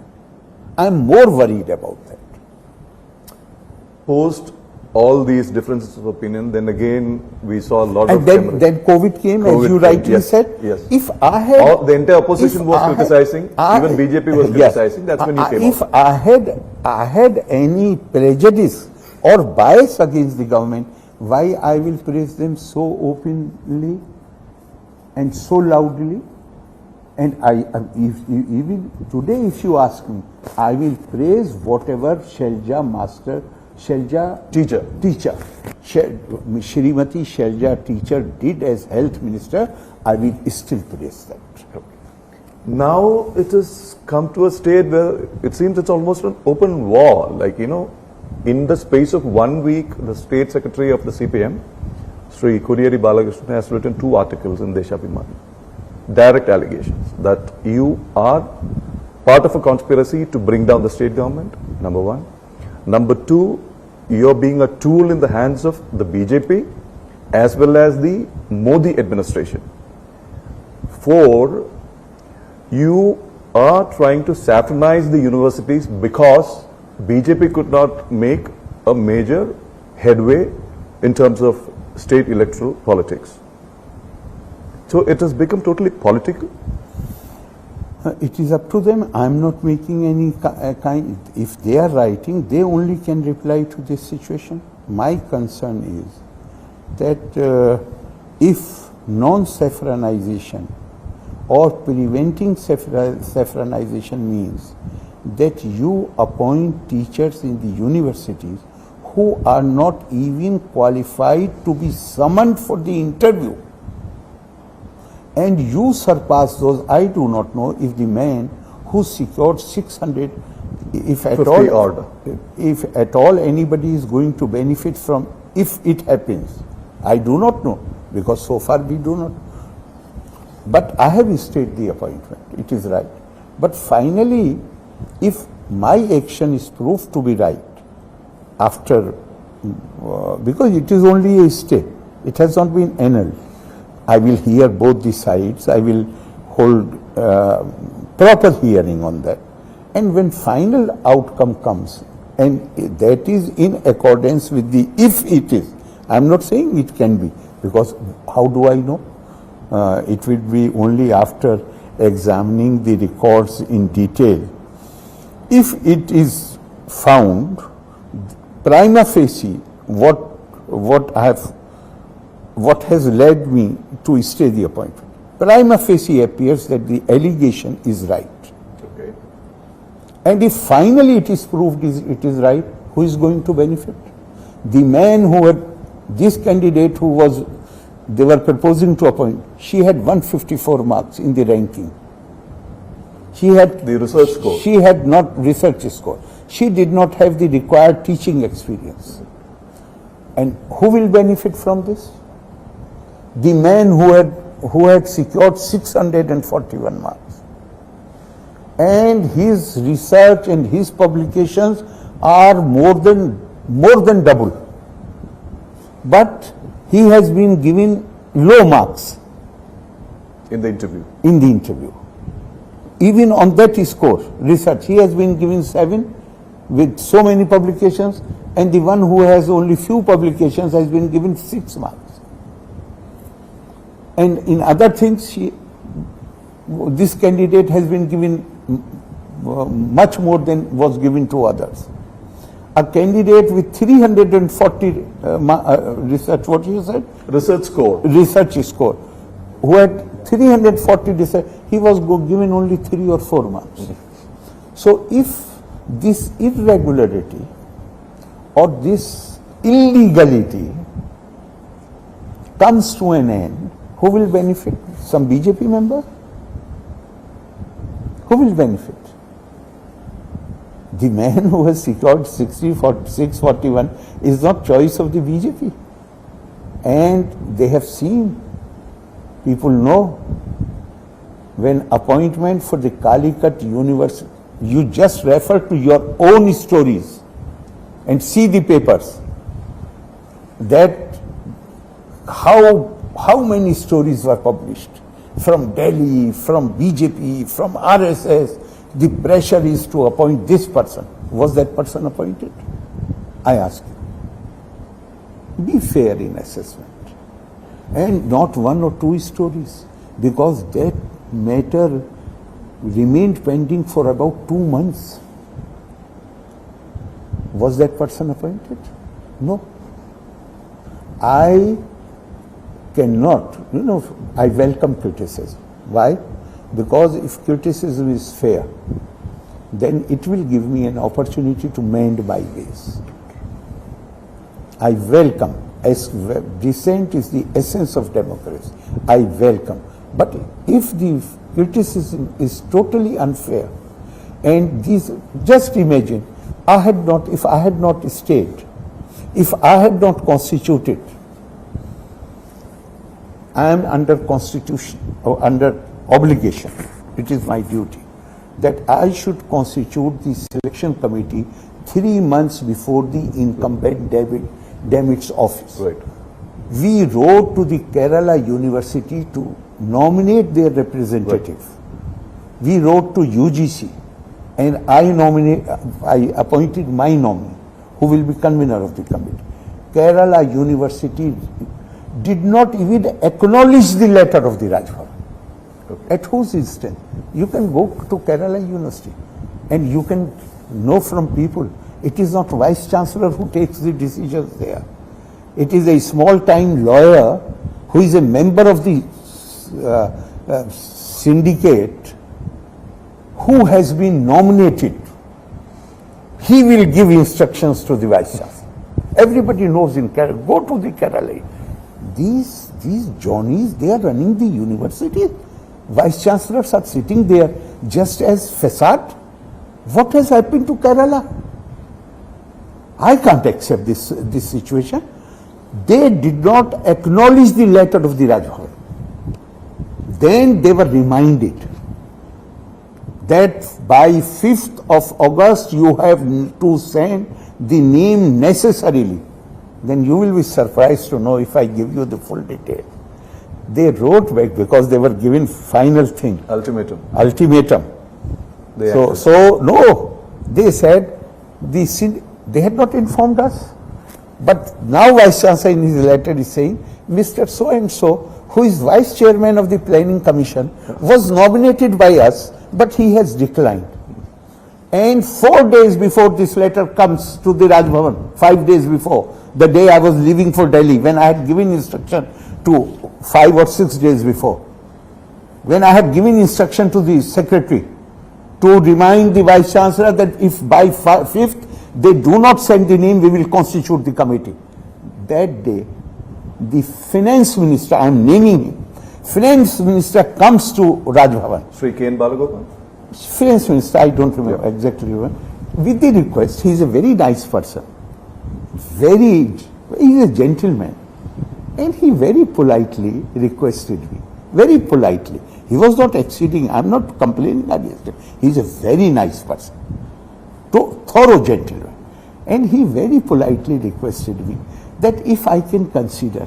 I am more worried about that. Post all these differences of opinion, then again we saw a lot and of... then COVID came, as you rightly yes, said. Yes. If I had... the entire opposition was criticizing, even BJP was criticizing, that's when you came If out. I had any prejudice or bias against the government, why I will praise them so openly and so loudly? And even today, if you ask me, I will praise whatever teacher, Shrimati Shelja teacher did as health minister. I will still praise that. Now it has come to a state where it seems it's almost an open war. Like, in the space of 1 week, the state secretary of the CPM, Sri Kuriyeri Balakrishnan, has written 2 articles in Deshabhimani. Direct allegations that you are part of a conspiracy to bring down the state government, number 1. Number 2, you're being a tool in the hands of the BJP as well as the Modi administration. 4, you are trying to saffronize the universities because BJP could not make a major headway in terms of state electoral politics. So it has become totally political. It is up to them. I am not making any kind. If they are writing, they only can reply to this situation. My concern is that if non-saffronization or preventing saffronization means that you appoint teachers in the universities who are not even qualified to be summoned for the interview, and you surpass those. I do not know if the man who secured 600, if at all anybody is going to benefit from, if it happens. I do not know, because so far we do not. But I have stayed the appointment, it is right. But finally, if my action is proved to be right, after, because it is only a stay, it has not been annulled. I will hear both the sides, I will hold proper hearing on that. And when final outcome comes, and that is in accordance with the, if it is, I am not saying it can be, because how do I know? It will be only after examining the records in detail. If it is found, prima facie, what has led me to stay the appointment, prima facie appears that the allegation is right. Okay. And if finally it is proved it is right, who is going to benefit? The man who had, this candidate who was, they were proposing to appoint, she had 154 marks in the ranking. She had the research score. She had not research score. She did not have the required teaching experience. And who will benefit from this? The man who had secured 641 marks. And his research and his publications are more than double. But he has been given low marks in the interview. Even on that score, research, he has been given 7 with so many publications, and the one who has only few publications has been given 6 marks. And in other things, this candidate has been given much more than was given to others. A candidate with 340 research, what you said? Research score, who had 340 research, he was given only 3 or 4 marks. So if this irregularity or this illegality comes to an end, Who will benefit? Some BJP member? Who will benefit? The man who has secured 641 is not choice of the BJP. And they have seen, people know, when appointment for the Calicut University, you just refer to your own stories and see the papers, that how many stories were published from Delhi, from BJP, from RSS. The pressure is to appoint this person. Was that person appointed? I ask you. Be fair in assessment. And not one or two stories, because that matter remained pending for about 2 months. Was that person appointed? No. I cannot, I welcome criticism. Why? Because if criticism is fair, then it will give me an opportunity to mend my ways. I welcome, as dissent is the essence of democracy, I welcome. But if the criticism is totally unfair, and these, just imagine, if I had not stayed, if I had not constituted, I am under constitution or under obligation, it is my duty, that I should constitute the selection committee 3 months before the incumbent Damit's office. Right. We wrote to the Kerala University to nominate their representative. Right. We wrote to UGC, and I appointed my nominee, who will be convener of the committee. Kerala University did not even acknowledge the letter of the Rajbhavan. Okay. At whose instance? You can go to Kerala University and you can know from people. It is not Vice Chancellor who takes the decisions there. It is a small-time lawyer who is a member of the syndicate who has been nominated. He will give instructions to the Vice Chancellor. Everybody knows in Kerala. Go to the Kerala. These Johnnies, they are running the university. Vice Chancellors are sitting there just as facade. What has happened to Kerala? I can't accept this situation. They did not acknowledge the letter of the Rajbhavan. Then they were reminded that by 5th of August you have to send the name necessarily. Then you will be surprised to know if I give you the full detail. They wrote back because they were given final thing. Ultimatum. They said they had not informed us. But now Vice Chancellor in his letter is saying, Mr. So-and-so, who is Vice Chairman of the Planning Commission, was nominated by us, but he has declined. And 4 days before this letter comes to the Rajbhavan, 5 days before, the day I was leaving for Delhi, when I had given instruction to 5 or 6 days before, when I had given instruction to the secretary to remind the Vice Chancellor that if by 5th they do not send the name, we will constitute the committee. That day, the finance minister, I am naming him, finance minister comes to Rajbhavan. Sri K. N. Balagopal? Finance minister, I don't remember exactly, with the request. He is a very nice person. He is a gentleman. And he very politely requested me. Very politely. He was not exceeding, I am not complaining against him. He is a very nice person. Thorough gentleman. And he very politely requested me that if I can consider,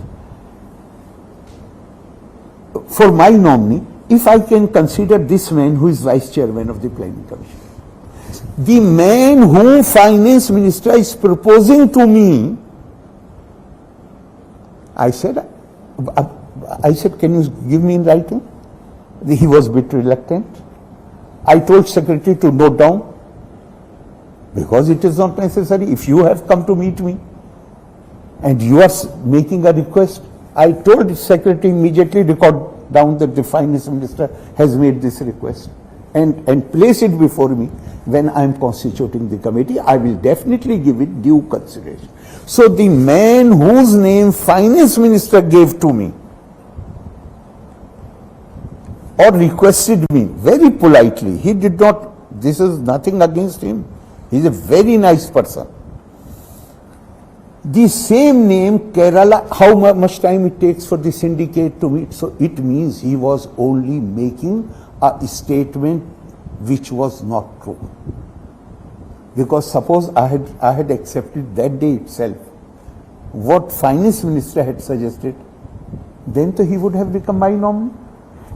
for my nominee, if I can consider this man who is Vice Chairman of the Planning Commission. The man whom Finance Minister is proposing to me, I said, can you give me in writing? He was a bit reluctant. I told secretary to note down, because it is not necessary. If you have come to meet me and you are making a request, I told the secretary immediately record down that the Finance Minister has made this request and place it before me. When I am constituting the committee, I will definitely give it due consideration. So the man whose name Finance Minister gave to me or requested me very politely. He did not, this is nothing against him. He's a very nice person. The same name, Kerala, how much time it takes for the syndicate to meet? So it means he was only making a statement which was not true. Because suppose I had accepted that day itself what finance minister had suggested, then he would have become my nominee.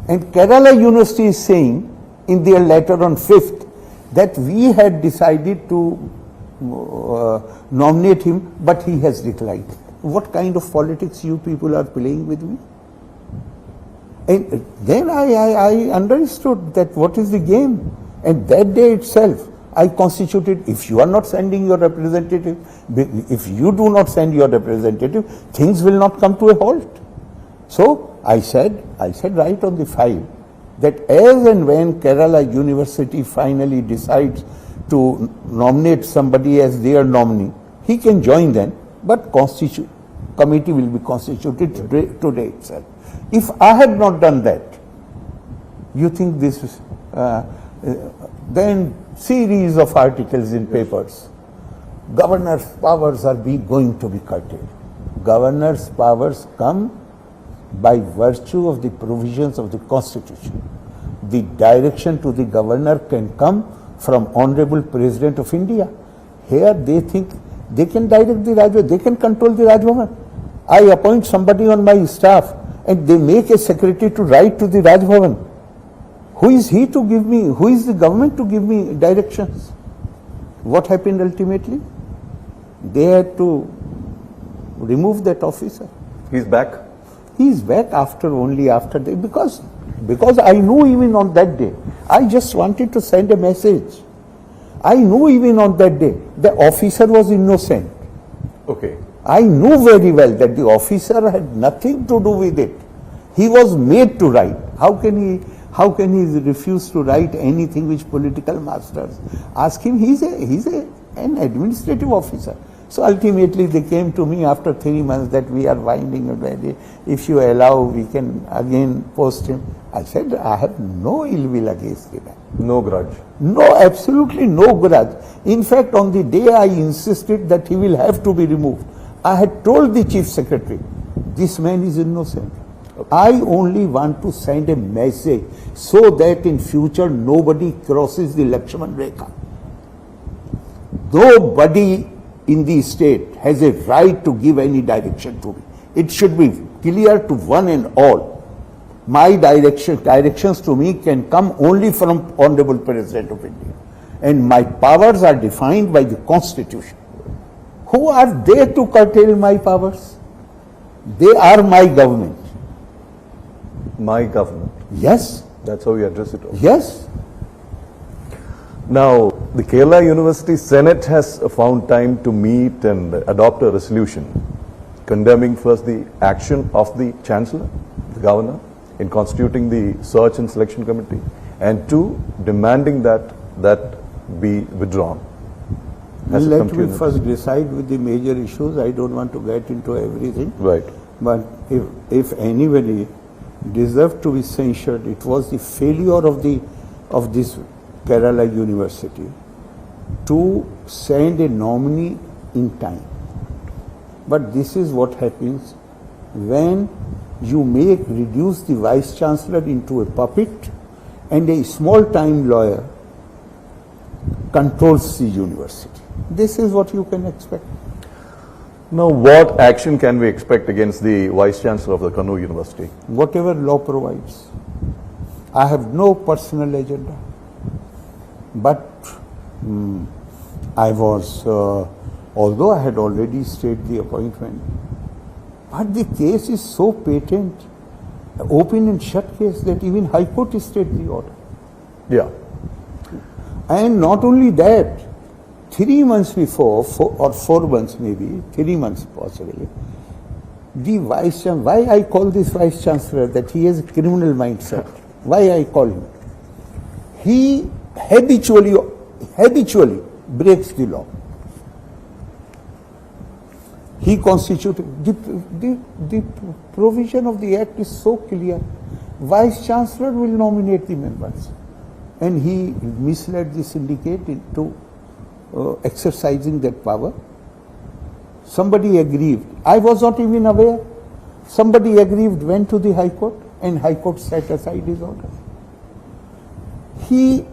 And Kerala University is saying in their letter on 5th that we had decided to nominate him, but he has declined. What kind of politics you people are playing with me? And then I understood that what is the game. And that day itself, I constituted, if you are not sending your representative, if you do not send your representative, things will not come to a halt. So I said right on the file that as and when Kerala University finally decides to nominate somebody as their nominee, he can join then, but committee will be constituted today itself. If I had not done that, you think this is, then series of articles in papers, governor's powers are going to be curtailed. Governor's powers come by virtue of the provisions of the Constitution. The direction to the governor can come from Honorable President of India. Here they think they can direct the Rajbhavan, they can control the Rajbhavan. I appoint somebody on my staff and they make a secretary to write to the Rajbhavan. Who is he to give me, who is the government to give me directions? What happened ultimately? They had to remove that officer. He's back? He is back only after that, because I knew even on that day, I just wanted to send a message. I knew even on that day, the officer was innocent. Okay. I knew very well that the officer had nothing to do with it. He was made to write. How can he refuse to write anything which political masters ask him? He's an administrative officer. So ultimately they came to me after 3 months that we are winding already. If you allow, we can again post him. I said, I have no ill will against him. No grudge? No, absolutely no grudge. In fact, on the day I insisted that he will have to be removed, I had told the chief secretary, this man is innocent. Okay. I only want to send a message so that in future nobody crosses the Lakshman Rekha. Nobody in the state has a right to give any direction to me. It should be clear to one and all. My directions to me can come only from Honorable President of India. And my powers are defined by the Constitution. Who are they to curtail my powers? They are my government. My government? Yes. That's how you address it also. Yes. Now, the Kerala University Senate has found time to meet and adopt a resolution condemning first the action of the Chancellor, the Governor, in constituting the Search and Selection Committee, and 2, demanding that be withdrawn. Let me first decide with the major issues. I don't want to get into everything. Right. But if anybody deserved to be censured, it was the failure of this Kerala University to send a nominee in time. But this is what happens when you reduce the Vice Chancellor into a puppet and a small-time lawyer controls the university. This is what you can expect. Now, what action can we expect against the Vice Chancellor of the Kannur University? Whatever law provides. I have no personal agenda. But I was, although I had already stayed the appointment, but the case is so patent, open and shut case, that even High Court stayed the order. Yeah. And not only that, 3 months before, 4 months maybe, 3 months possibly, the Vice Chancellor, why I call this Vice Chancellor, that he has a criminal mindset, why I call him? He habitually breaks the law. He constituted, the provision of the Act is so clear Vice Chancellor will nominate the members. And he misled the syndicate into exercising that power. Somebody aggrieved. I was not even aware. Somebody aggrieved, went to the High Court, and High Court set aside his order. He,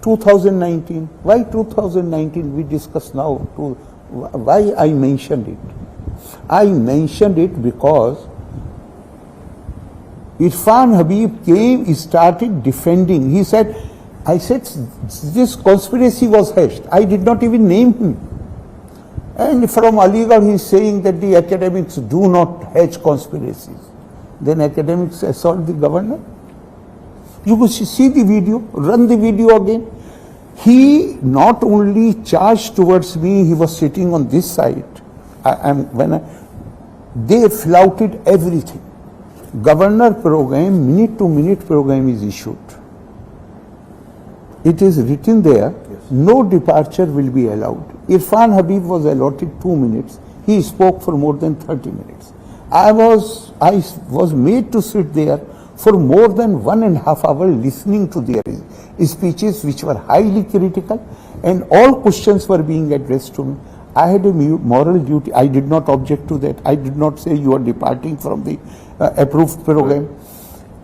2019. Why 2019? We discuss now. Why I mentioned it? I mentioned it because Irfan Habib came, he started defending. He said, I said, this conspiracy was hatched. I did not even name him. And from Aligarh, he is saying that the academics do not hatch conspiracies. Then academics assault the governor. You could see the video, run the video again. He not only charged towards me, he was sitting on this side. They flouted everything. Governor program, minute to minute program is issued. It is written there, no departure will be allowed. Irfan Habib was allotted 2 minutes. He spoke for more than 30 minutes. I was made to sit there for more than 1.5 hours listening to their speeches, which were highly critical, and all questions were being addressed to me. I had a moral duty. I did not object to that. I did not say you are departing from the approved program.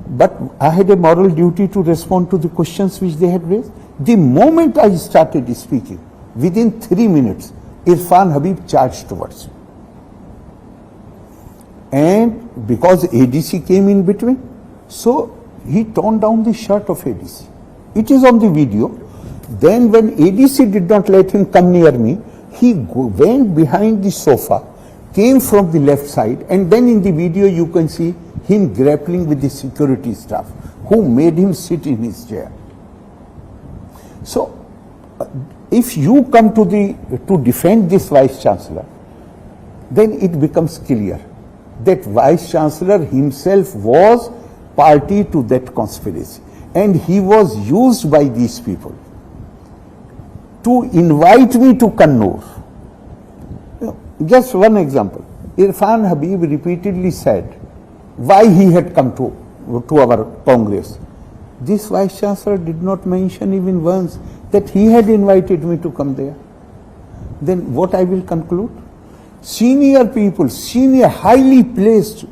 But I had a moral duty to respond to the questions which they had raised. The moment I started speaking, within 3 minutes, Irfan Habib charged towards me. And because ADC came in between, so he torn down the shirt of ADC. It is on the video. Then when ADC did not let him come near me, he went behind the sofa, came from the left side, and then in the video you can see him grappling with the security staff who made him sit in his chair. So if you come to defend this Vice Chancellor, then it becomes clear that Vice Chancellor himself was party to that conspiracy, and he was used by these people to invite me to Kannur. Just one example. Irfan Habib repeatedly said why he had come to our Congress. This Vice Chancellor did not mention even once that he had invited me to come there. Then what I will conclude? Senior people, highly placed,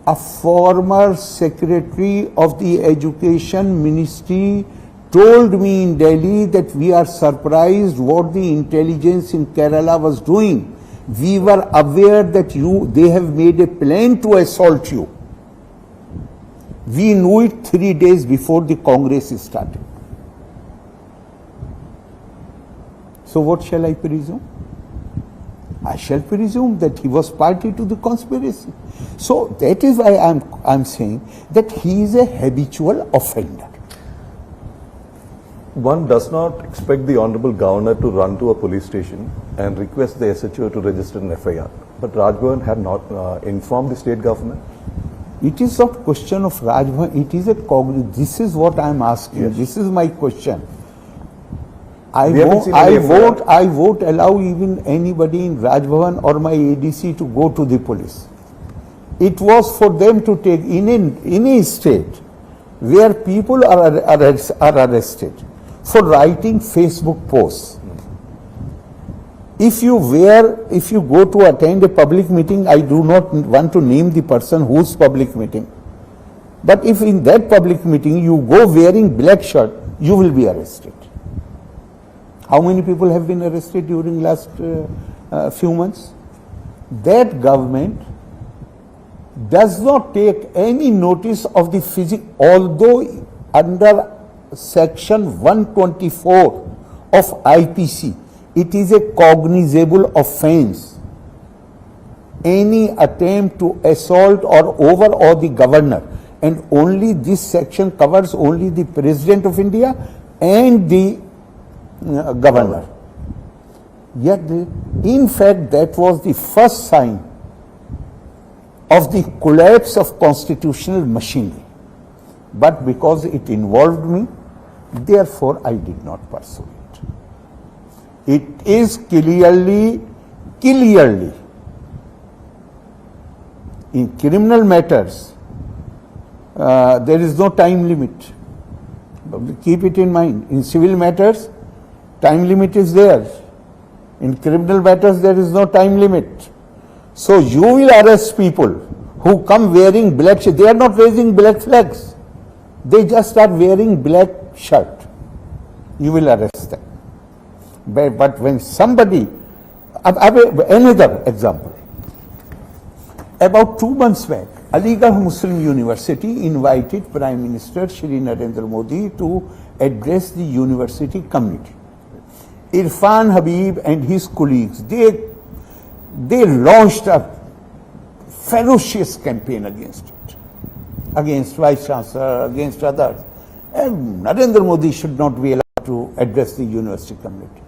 a former secretary of the Education Ministry told me in Delhi that we are surprised what the intelligence in Kerala was doing. We were aware that they have made a plan to assault you. We knew it 3 days before the Congress started. So what shall I presume? I shall presume that he was party to the conspiracy. So that is why I'm saying that he is a habitual offender. One does not expect the Honorable Governor to run to a police station and request the SHO to register an FIR. But Rajbhavan had not informed the state government. It is not question of Rajbhavan. It is this is what I am asking. Yes. This is my question. I won't allow even anybody in Rajbhavan or my ADC to go to the police. It was for them to take in a state where people are arrested for writing Facebook posts. If you go to attend a public meeting, I do not want to name the person whose public meeting. But if in that public meeting you go wearing black shirt, you will be arrested. How many people have been arrested during last few months? That government does not take any notice of the physical, although under section 124 of IPC, it is a cognizable offense. Any attempt to assault or overawe the governor, and only this section covers only the President of India and the governor. Yet, in fact, that was the first sign of the collapse of constitutional machinery. But because it involved me, therefore I did not pursue it. It is clearly In criminal matters, there is no time limit. Keep it in mind. In civil matters, time limit is there. In criminal matters, there is no time limit. So you will arrest people who come wearing black shirts. They are not raising black flags. They just are wearing black shirt. You will arrest them. But when somebody, another example. About 2 months back, Aligarh Muslim University invited Prime Minister Shri Narendra Modi to address the university community. Irfan Habib and his colleagues, they launched a ferocious campaign against it, against Vice Chancellor, against others. And Narendra Modi should not be allowed to address the university community.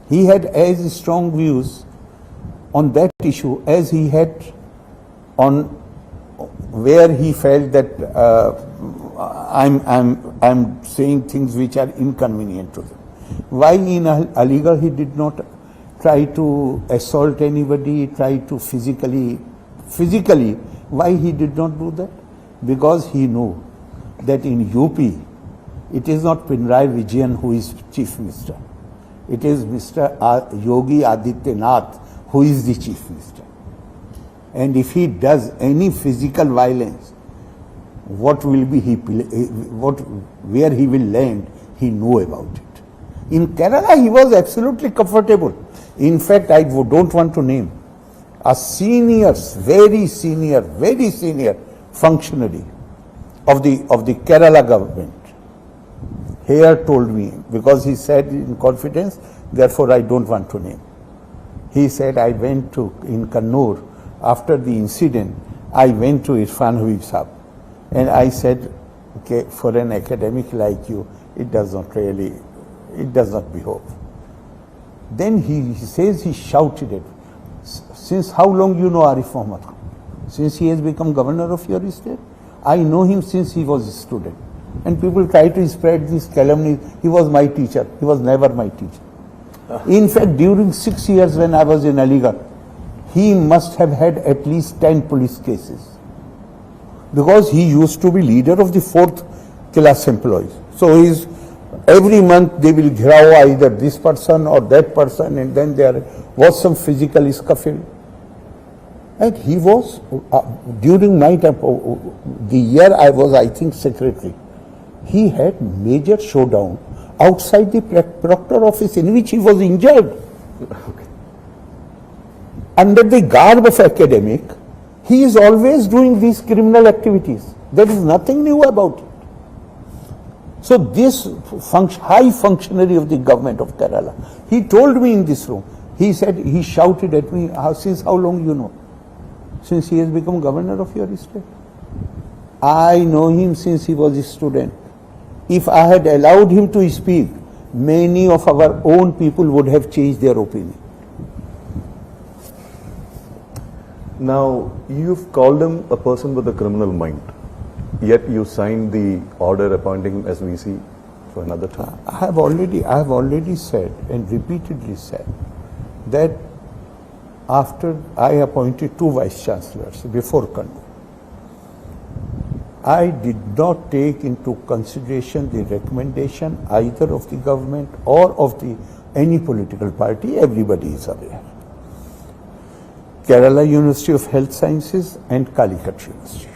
He had as strong views on that issue as he had on where he felt that I'm saying things which are inconvenient to them. Why in Aligarh he did not try to assault anybody, try to physically, why he did not do that? Because he knew that in UP, it is not Pinarayi Vijayan who is Chief Minister. It is Mr. Yogi Adityanath who is the Chief Minister. And if he does any physical violence, what will be where he will land, he knew about it. In Kerala, he was absolutely comfortable. In fact, I don't want to name a very senior functionary of the Kerala government here told me, because he said in confidence, therefore I don't want to name. He said, I went in Kannur, after the incident, I went to Irfan Habib Sahib, and I said, okay, for an academic like you, it does not behove. Then he says, he shouted it, since how long you know Arif Mohammed Khan? Since he has become governor of your state? I know him since he was a student. And people try to spread this calumny. He was my teacher. He was never my teacher. In fact, during 6 years when I was in Aligarh, he must have had at least 10 police cases. Because he used to be leader of the 4th class employees. So every month they will ghiraw either this person or that person, and then there was some physical scuffle. And he was, during my time, the year I was, I think, secretary, he had major showdown outside the proctor office in which he was injured. Okay. Under the garb of academic, he is always doing these criminal activities. There is nothing new about it. So this high functionary of the government of Kerala, he told me in this room, he said, he shouted at me, since how long you know? Since he has become governor of your state. I know him since he was a student. If I had allowed him to speak, many of our own people would have changed their opinion. Now, you've called him a person with a criminal mind, yet you signed the order appointing him as VC for another term. I have already said and repeatedly said that after I appointed 2 vice chancellors before Kannur, I did not take into consideration the recommendation either of the government or of any political party. Everybody is aware. Kerala University of Health Sciences and Calicut University.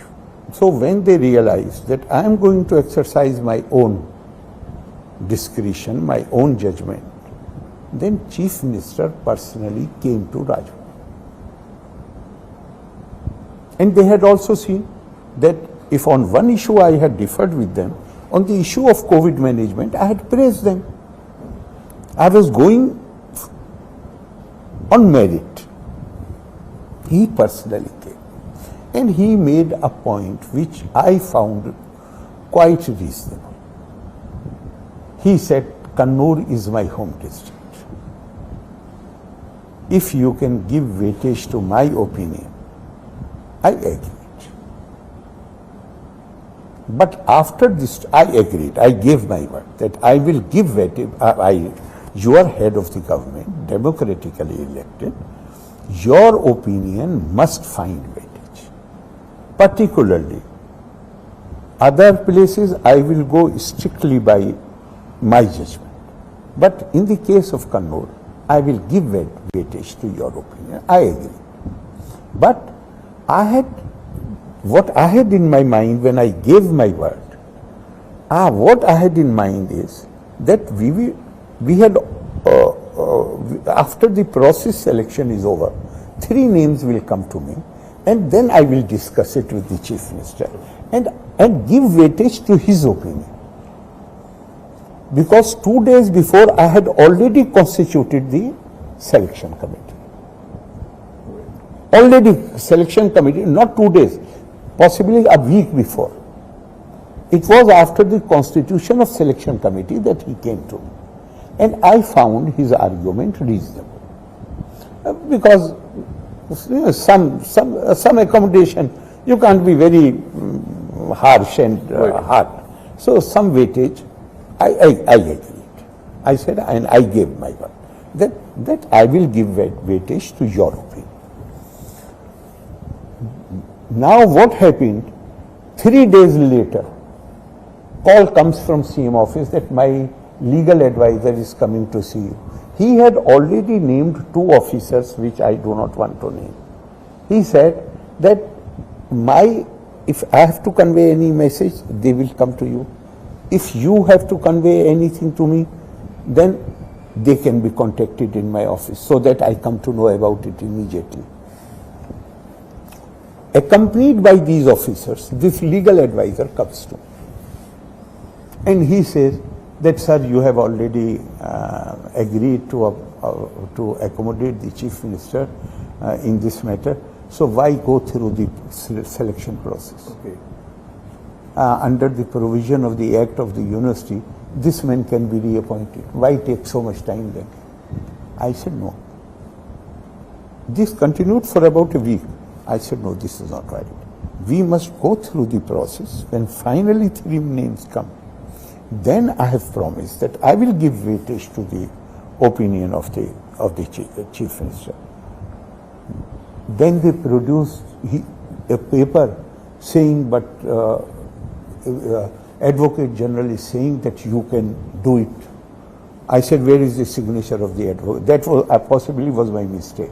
So when they realized that I am going to exercise my own discretion, my own judgment, then Chief Minister personally came to Rajpur. And they had also seen that if on one issue I had differed with them, on the issue of COVID management, I had praised them. I was going on merit. He personally came. And he made a point which I found quite reasonable. He said, Kannur is my home district. If you can give weightage to my opinion, I agree. But after this, I agreed, I gave my word that I will give weightage. You are head of the government, democratically elected. Your opinion must find weightage. particularly. Other places I will go strictly by my judgment. But in the case of Kannur, I will give weightage to your opinion. I agree. But what I had in my mind when I gave my word, what I had in mind is that we had, after the process selection is over, 3 names will come to me, and then I will discuss it with the Chief Minister and give weightage to his opinion. Because 2 days before I had already constituted the selection committee. Already selection committee, not 2 days, possibly a week before. It was after the constitution of selection committee that he came to me. And I found his argument reasonable. Because some accommodation, you can't be very harsh and hard. So some weightage, I agreed. I said, and I gave my word, that I will give weightage to your opinion. Now what happened, 3 days later, call comes from CM office that my legal advisor is coming to see you. He had already named 2 officers which I do not want to name. He said that if I have to convey any message, they will come to you. If you have to convey anything to me, then they can be contacted in my office so that I come to know about it immediately. Accompanied by these officers, this legal advisor comes to me. And he says that, sir, you have already agreed to accommodate the Chief Minister in this matter, so why go through the selection process? Okay. Under the provision of the Act of the University, this man can be reappointed. Why take so much time then? I said no. This continued for about a week. I said no, this is not right. We must go through the process. When finally 3 names come, then I have promised that I will give weightage to the opinion of the Chief Minister. Then they produced a paper saying, but Advocate General is saying that you can do it. I said, where is the signature of the advocate? That was possibly was my mistake.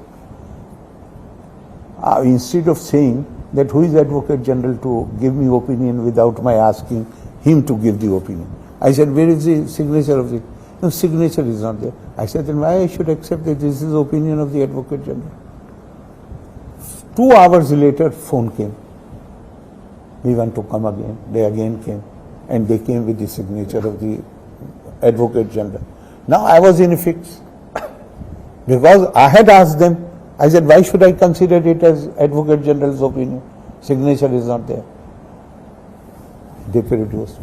Instead of saying that who is Advocate General to give me opinion without my asking him to give the opinion, I said, where is the signature of the... No, signature is not there. I said, then why I should accept that this is the opinion of the Advocate General? 2 hours later, phone came. We want to come again. They again came. And they came with the signature of the Advocate General. Now I was in a fix. Because I had asked them, I said, why should I consider it as Advocate General's opinion? Signature is not there. They produced.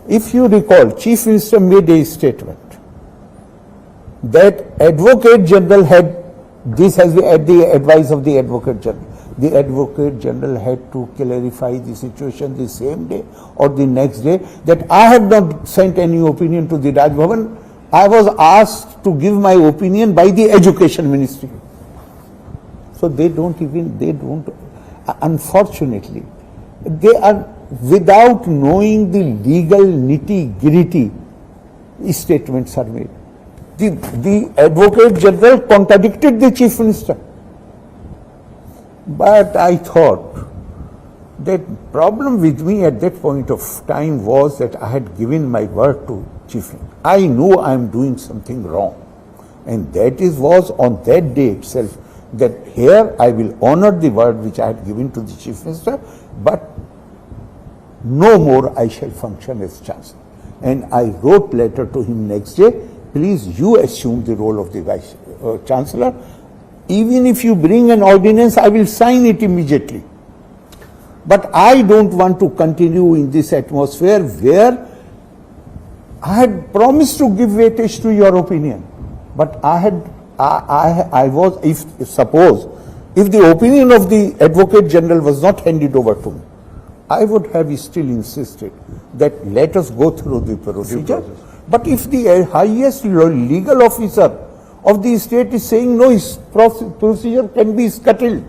If you recall, Chief Minister made a statement that Advocate General had, this has been at the advice of the Advocate General. The Advocate General had to clarify the situation the same day or the next day, that I had not sent any opinion to the Raj Bhavan. I was asked to give my opinion by the Education Ministry. So they don't, unfortunately, they are, without knowing the legal nitty-gritty, statements are made. The Advocate General contradicted the Chief Minister. But I thought that problem with me at that point of time was that I had given my word to Chief Minister. I knew I am doing something wrong. And that was on that day itself that here I will honor the word which I had given to the Chief Minister, but no more I shall function as Chancellor. And I wrote letter to him next day, please you assume the role of the Vice Chancellor. Even if you bring an ordinance, I will sign it immediately. But I don't want to continue in this atmosphere where I had promised to give weightage to your opinion. But I was, if the opinion of the Advocate General was not handed over to me, I would have still insisted that let us go through the procedure. But if the highest legal officer of the state is saying no, his procedure can be scuttled,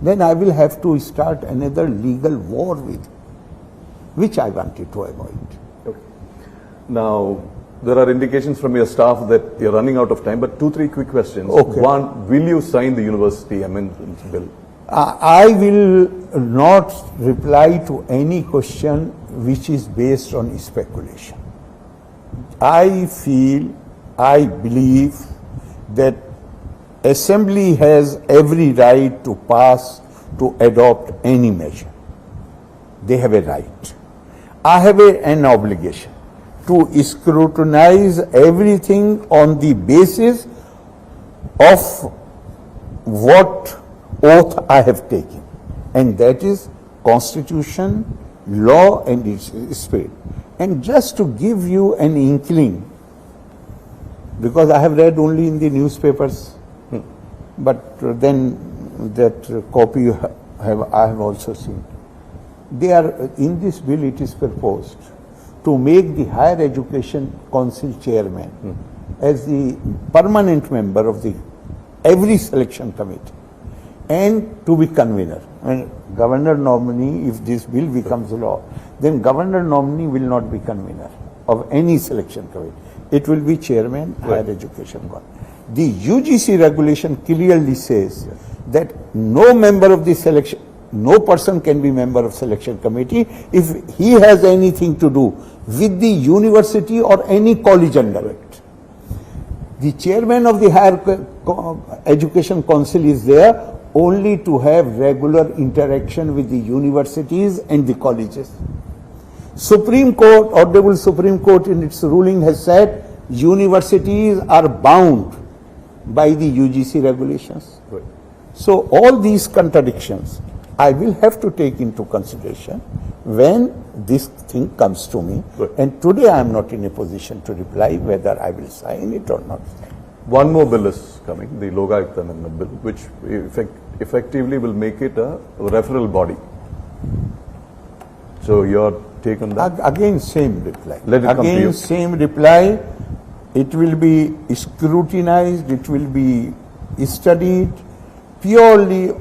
then I will have to start another legal war with, which I wanted to avoid. Okay. Now, there are indications from your staff that you're running out of time, but 2-3 quick questions. Okay. One, will you sign the university amendments bill? I will not reply to any question which is based on speculation. I believe that Assembly has every right to pass, to adopt any measure. They have a right. I have an obligation to scrutinize everything on the basis of what oath I have taken, and that is Constitution, law and its spirit. And just to give you an inkling, because I have read only in the newspapers, but then that copy I have also seen. They are, in this bill it is proposed to make the Higher Education Council chairman as the permanent member of the every selection committee, and to be convener. And governor nominee, if this bill becomes law, then governor nominee will not be convener of any selection committee. It will be chairman, Higher Education Council. The UGC regulation clearly says that no member of the selection, no person can be member of selection committee if he has anything to do with the university or any college under it. The chairman of the Higher Education Council is there only to have regular interaction with the universities and the colleges. Supreme Court, Honorable Supreme Court in its ruling has said universities are bound by the UGC regulations. Right. So all these contradictions I will have to take into consideration when this thing comes to me. Right. And today I am not in a position to reply whether I will sign it or not. One more bill is coming, the Logayukta Amendment Bill, which effectively will make it a referral body. So your take on that? Again, same reply. Let it come to you. Again, same reply. It will be scrutinized, it will be studied purely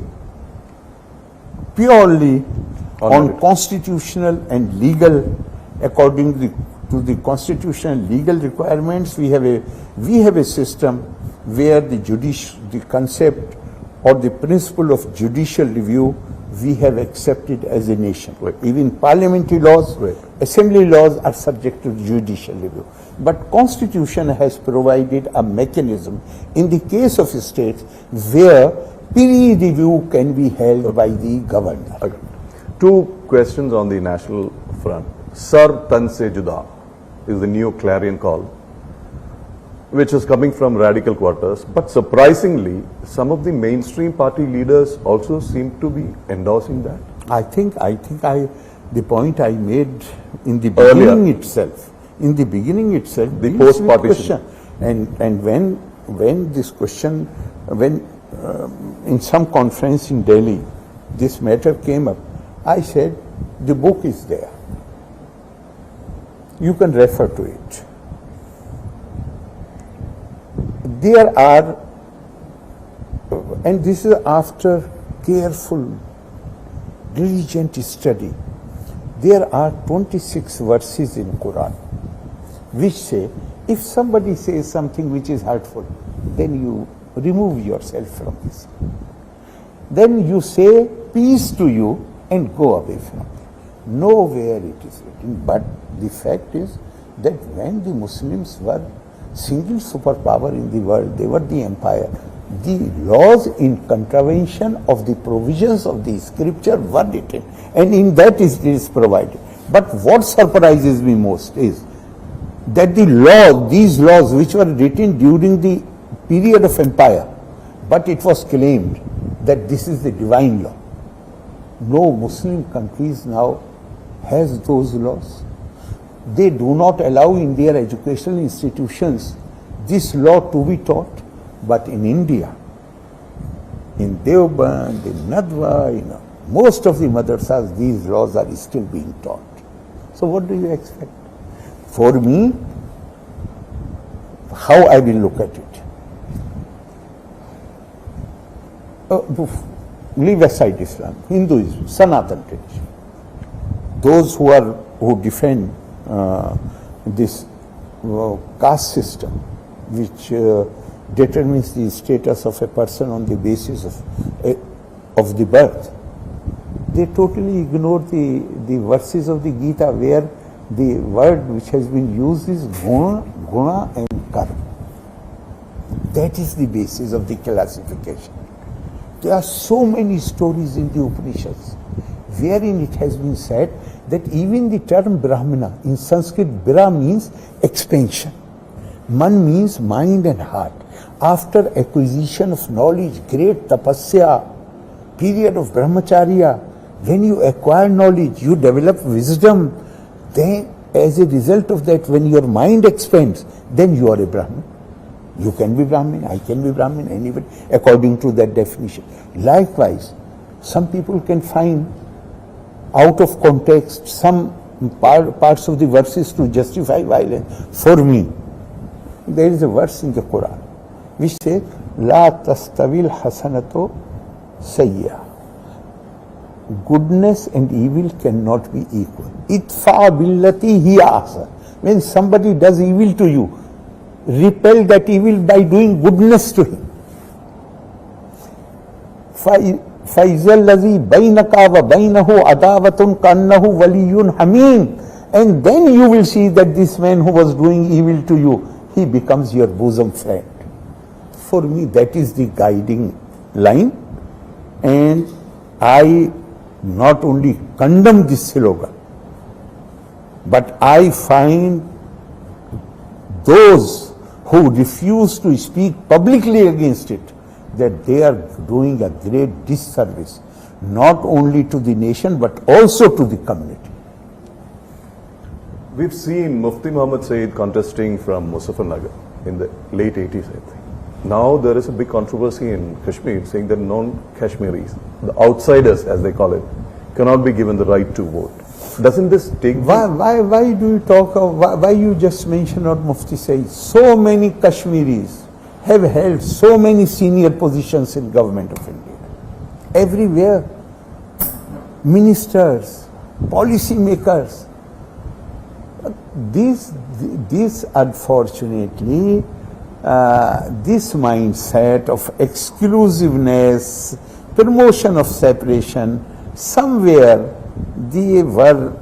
on constitutional and legal, according to the constitutional and legal requirements. We have a system where the concept or the principle of judicial review we have accepted as a nation. Right. Even parliamentary laws, right, assembly laws are subject to judicial review. But Constitution has provided a mechanism in the case of states where peer review can be held by the governor. Okay. Two questions on the national front. Sar Tan Se Juda is the new clarion call, which is coming from radical quarters, but surprisingly, some of the mainstream party leaders also seem to be endorsing that. I think the point I made in the beginning itself, the post-partition, and when this question, in some conference in Delhi, this matter came up, I said, the book is there. You can refer to it. There are, and this is after careful, diligent study, there are 26 verses in Quran which say, if somebody says something which is hurtful, then you remove yourself from this. Then you say peace to you and go away from it. Nowhere it is written, but the fact is that when the Muslims were single superpower in the world, they were the empire, the laws in contravention of the provisions of the scripture were written, and in that it is provided. But what surprises me most is that these laws which were written during the period of empire, but it was claimed that this is the divine law. No Muslim countries now has those laws. They do not allow in their educational institutions this law to be taught. But in India, in Deoband, in Nadwa, most of the madrasas, these laws are still being taught. So what do you expect? For me, how I will look at it. leave aside Islam, Hinduism, Sanatan tradition. Those who defend this caste system, which determines the status of a person on the basis of the birth, they totally ignore the verses of the Gita where the word which has been used is guna and karma. That is the basis of the classification. There are so many stories in the Upanishads wherein it has been said that even the term Brahmana, in Sanskrit, Bra means expansion. Man means mind and heart. After acquisition of knowledge, great tapasya, period of brahmacharya, when you acquire knowledge, you develop wisdom, then as a result of that, when your mind expands, then you are a Brahmin. You can be Brahmin, I can be Brahmin, anybody, according to that definition. Likewise, some people can find out of context some parts of the verses to justify violence. For me, there is a verse in the Quran which says, La tastavil hasanato sayya. Goodness and evil cannot be equal. Itfa billati hiya ahsan. When somebody does evil to you, repel that evil by doing goodness to him. فَإِذَا الَّذِي بَيْنَكَ وَبَيْنَهُ عَدَاوَةٌ كَأَنَّهُ وَلِيٌّ حَمِيمٌ. And then you will see that this man who was doing evil to you, he becomes your bosom friend. For me, that is the guiding line, and I not only condemn this slogan, but I find those who refuse to speak publicly against it, that they are doing a great disservice, not only to the nation, but also to the community. We've seen Mufti Muhammad Saeed contesting from Muzaffarnagar in the late 80s, I think. Now there is a big controversy in Kashmir saying that non-Kashmiris, the outsiders as they call it, cannot be given the right to vote. Doesn't this take... Why do you talk of... Why you just mention what Mufti says? So many Kashmiris have held so many senior positions in government of India. Everywhere. Ministers, policy makers. This unfortunately, this mindset of exclusiveness, promotion of separation, somewhere they were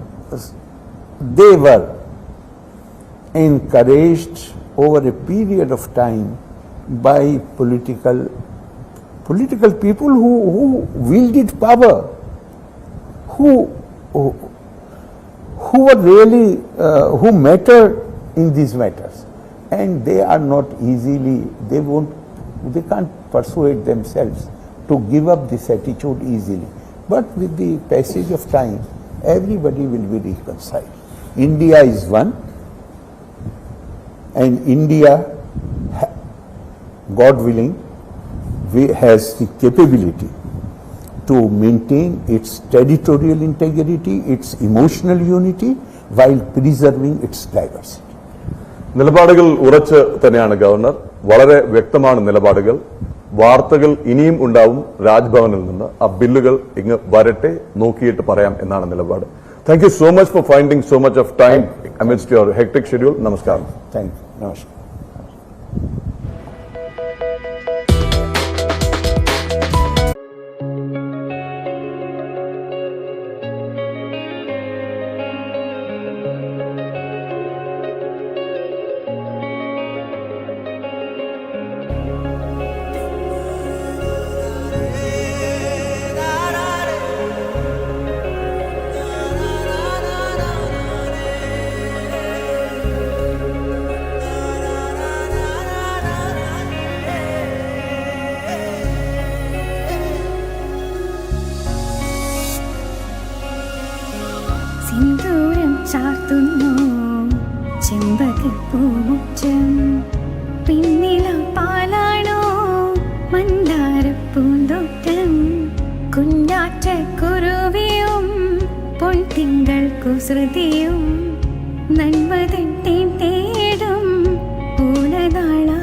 encouraged over a period of time by political people who wielded power, who were really who mattered in these matters, and they are not easily, they can't persuade themselves to give up this attitude easily. But with the passage of time, everybody will be reconciled. India is one, and India, God willing, has the capability to maintain its territorial integrity, its emotional unity, while preserving its diversity. നിലപാടുകൾ ഉറച്ച് തന്നെയാണ് governor. വളരെ വ്യക്തമാണ് നിലപാടുകൾ. വാർത്തകൾ ഇനിയും ഉണ്ടാവും രാജ്ഭവനിൽ നിന്ന്. ആ ബില്ലുകൾ ഇങ്ങ് വരട്ടെ, നോക്കിയിട്ട് പറയാം എന്നാണ് നിലപാട്. Thank you so much for finding so much of time amidst your hectic schedule. Namaskaram. Thank you. Namaskar. സിന്ദൂരം ചാർത്തുന്നു ചെമ്പകപ്പൂമുറ്റം, പിന്നില പാലാണോ മന്ദാരപ്പൂന്തോട്ടം, കുഞ്ഞാറ്റ കുരുവിയും പൊൻതിങ്കൾ കുസൃതിയും നന്മതൻ തേടും പൂണനാളാ.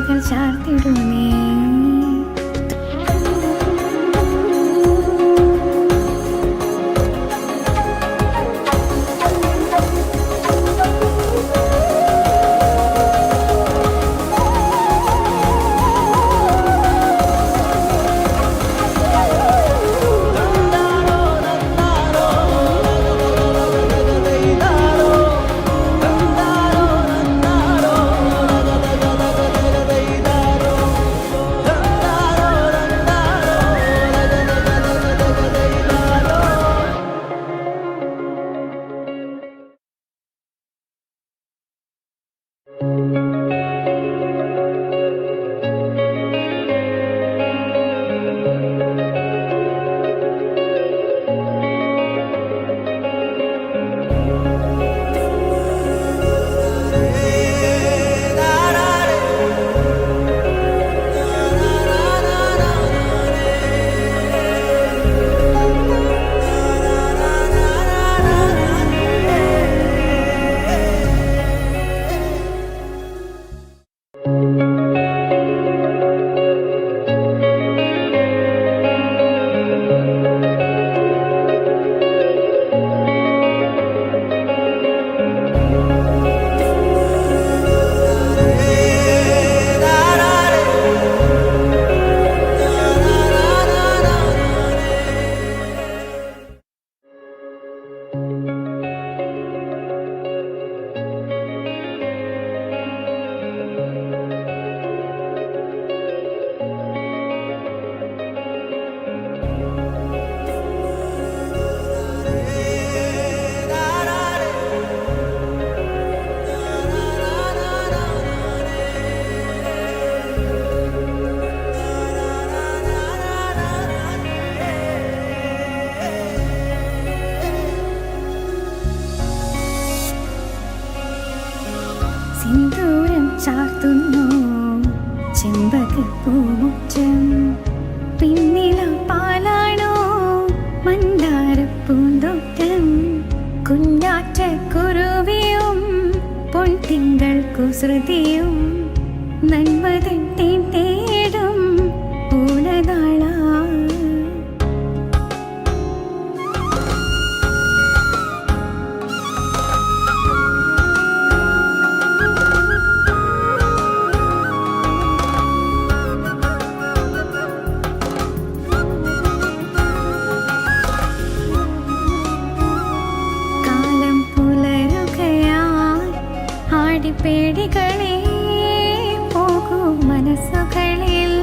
ചേലകൾ ചാർത്തിടുമേ. സിന്ദൂരം ചാർത്തുന്നു ചെമ്പകപ്പൂമുറ്റം. പിന്നില പാലാണോ മന്ദാരപ്പൂന്തോട്ടം. കുഞ്ഞാറ്റ കുരുവിയും പൊൻതിങ്കൾ കുസൃതിയും നന്മതൻ തേൻ തേടും പൂലനാള. പേടികളെ പോകൂ മനസ്സുകളിൽ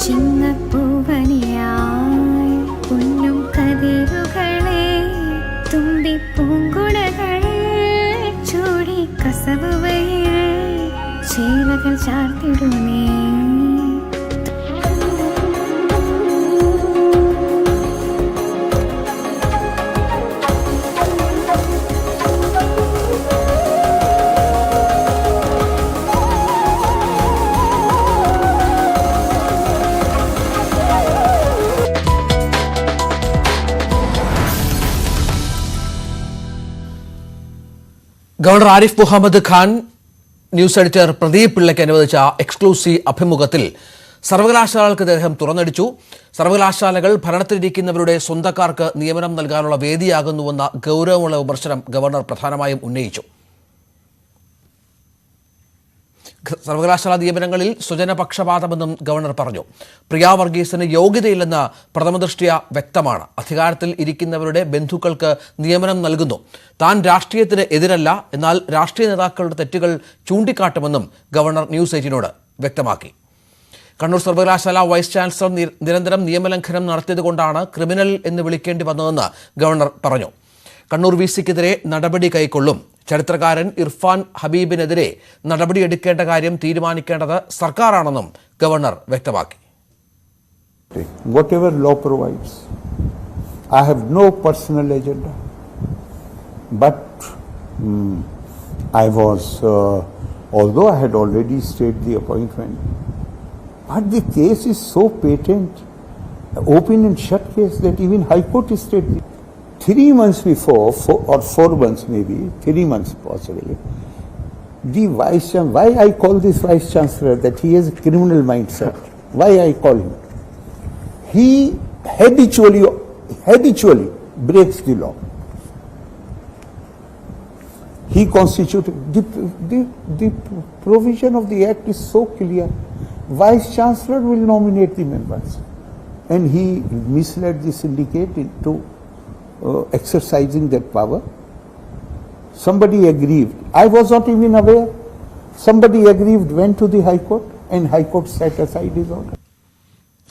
ചിന്നപ്പൂവനിയായി പൊന്നും കതിരുകളെ തുമ്പിപ്പൂങ്കുടകൾ ചൂടി കസവുവയിൽ ചേലകൾ ചാർത്തിടുമേ. Governor Arif Mohammad Khan news editor Pradeep പിള്ളയ്ക്ക് അനുവദിച്ച എക്സ്ക്ലൂസീവ് അഭിമുഖത്തിൽ സർവകലാശാലകൾക്ക് അദ്ദേഹം തുറന്നടിച്ചു. സർവകലാശാലകൾ ഭരണത്തിലിരിക്കുന്നവരുടെ സ്വന്തക്കാർക്ക് നിയമനം നൽകാനുള്ള വേദിയാകുന്നുവെന്ന ഗൗരവമുള്ള വിമർശനം ഗവർണർ പ്രധാനമായും ഉന്നയിച്ചു. സർവകലാശാല നിയമനങ്ങളിൽ സ്വജനപക്ഷപാതമെന്നും ഗവർണർ പറഞ്ഞു. പ്രിയ വർഗീസിന് യോഗ്യതയില്ലെന്ന് പ്രഥമദൃഷ്ട്യാ വ്യക്തമാണ്. അധികാരത്തിൽ ഇരിക്കുന്നവരുടെ ബന്ധുക്കൾക്ക് നിയമനം നൽകുന്നു. താൻ രാഷ്ട്രീയത്തിന് എതിരല്ല, എന്നാൽ രാഷ്ട്രീയ നേതാക്കളുടെ തെറ്റുകൾ ചൂണ്ടിക്കാട്ടുമെന്നും ഗവർണർ ന്യൂസ് 18 വ്യക്തമാക്കി. കണ്ണൂർ സർവകലാശാല വൈസ് ചാൻസലർ നിരന്തരം നിയമലംഘനം നടത്തിയതുകൊണ്ടാണ് ക്രിമിനൽ എന്ന് വിളിക്കേണ്ടി വന്നതെന്ന് ഗവർണർ പറഞ്ഞു. കണ്ണൂർ വിസിക്കെതിരെ നടപടി കൈക്കൊള്ളും. ചരിത്രകാരൻ ഇർഫാൻ ഹബീബിനെതിരെ നടപടിയെടുക്കേണ്ട കാര്യം തീരുമാനിക്കേണ്ടത് സർക്കാരാണെന്നും ഗവർണർ വ്യക്തമാക്കി. Whatever law provides, I have no personal agenda, but I was, although I had already stayed the appointment, but the case is so patent, open and shut case, that even High Court is stayed. 3 months before, or 4 months maybe, 3 months possibly, The Vice Chancellor, why I call this Vice Chancellor, that he has a criminal mindset. Why I call him? He habitually breaks the law. He constituted, the provision of the Act is so clear. Vice Chancellor will nominate the members. And he misled the syndicate into exercising that power. Somebody aggrieved. I was not even aware. Somebody aggrieved, went to the High Court, and High Court set aside his order.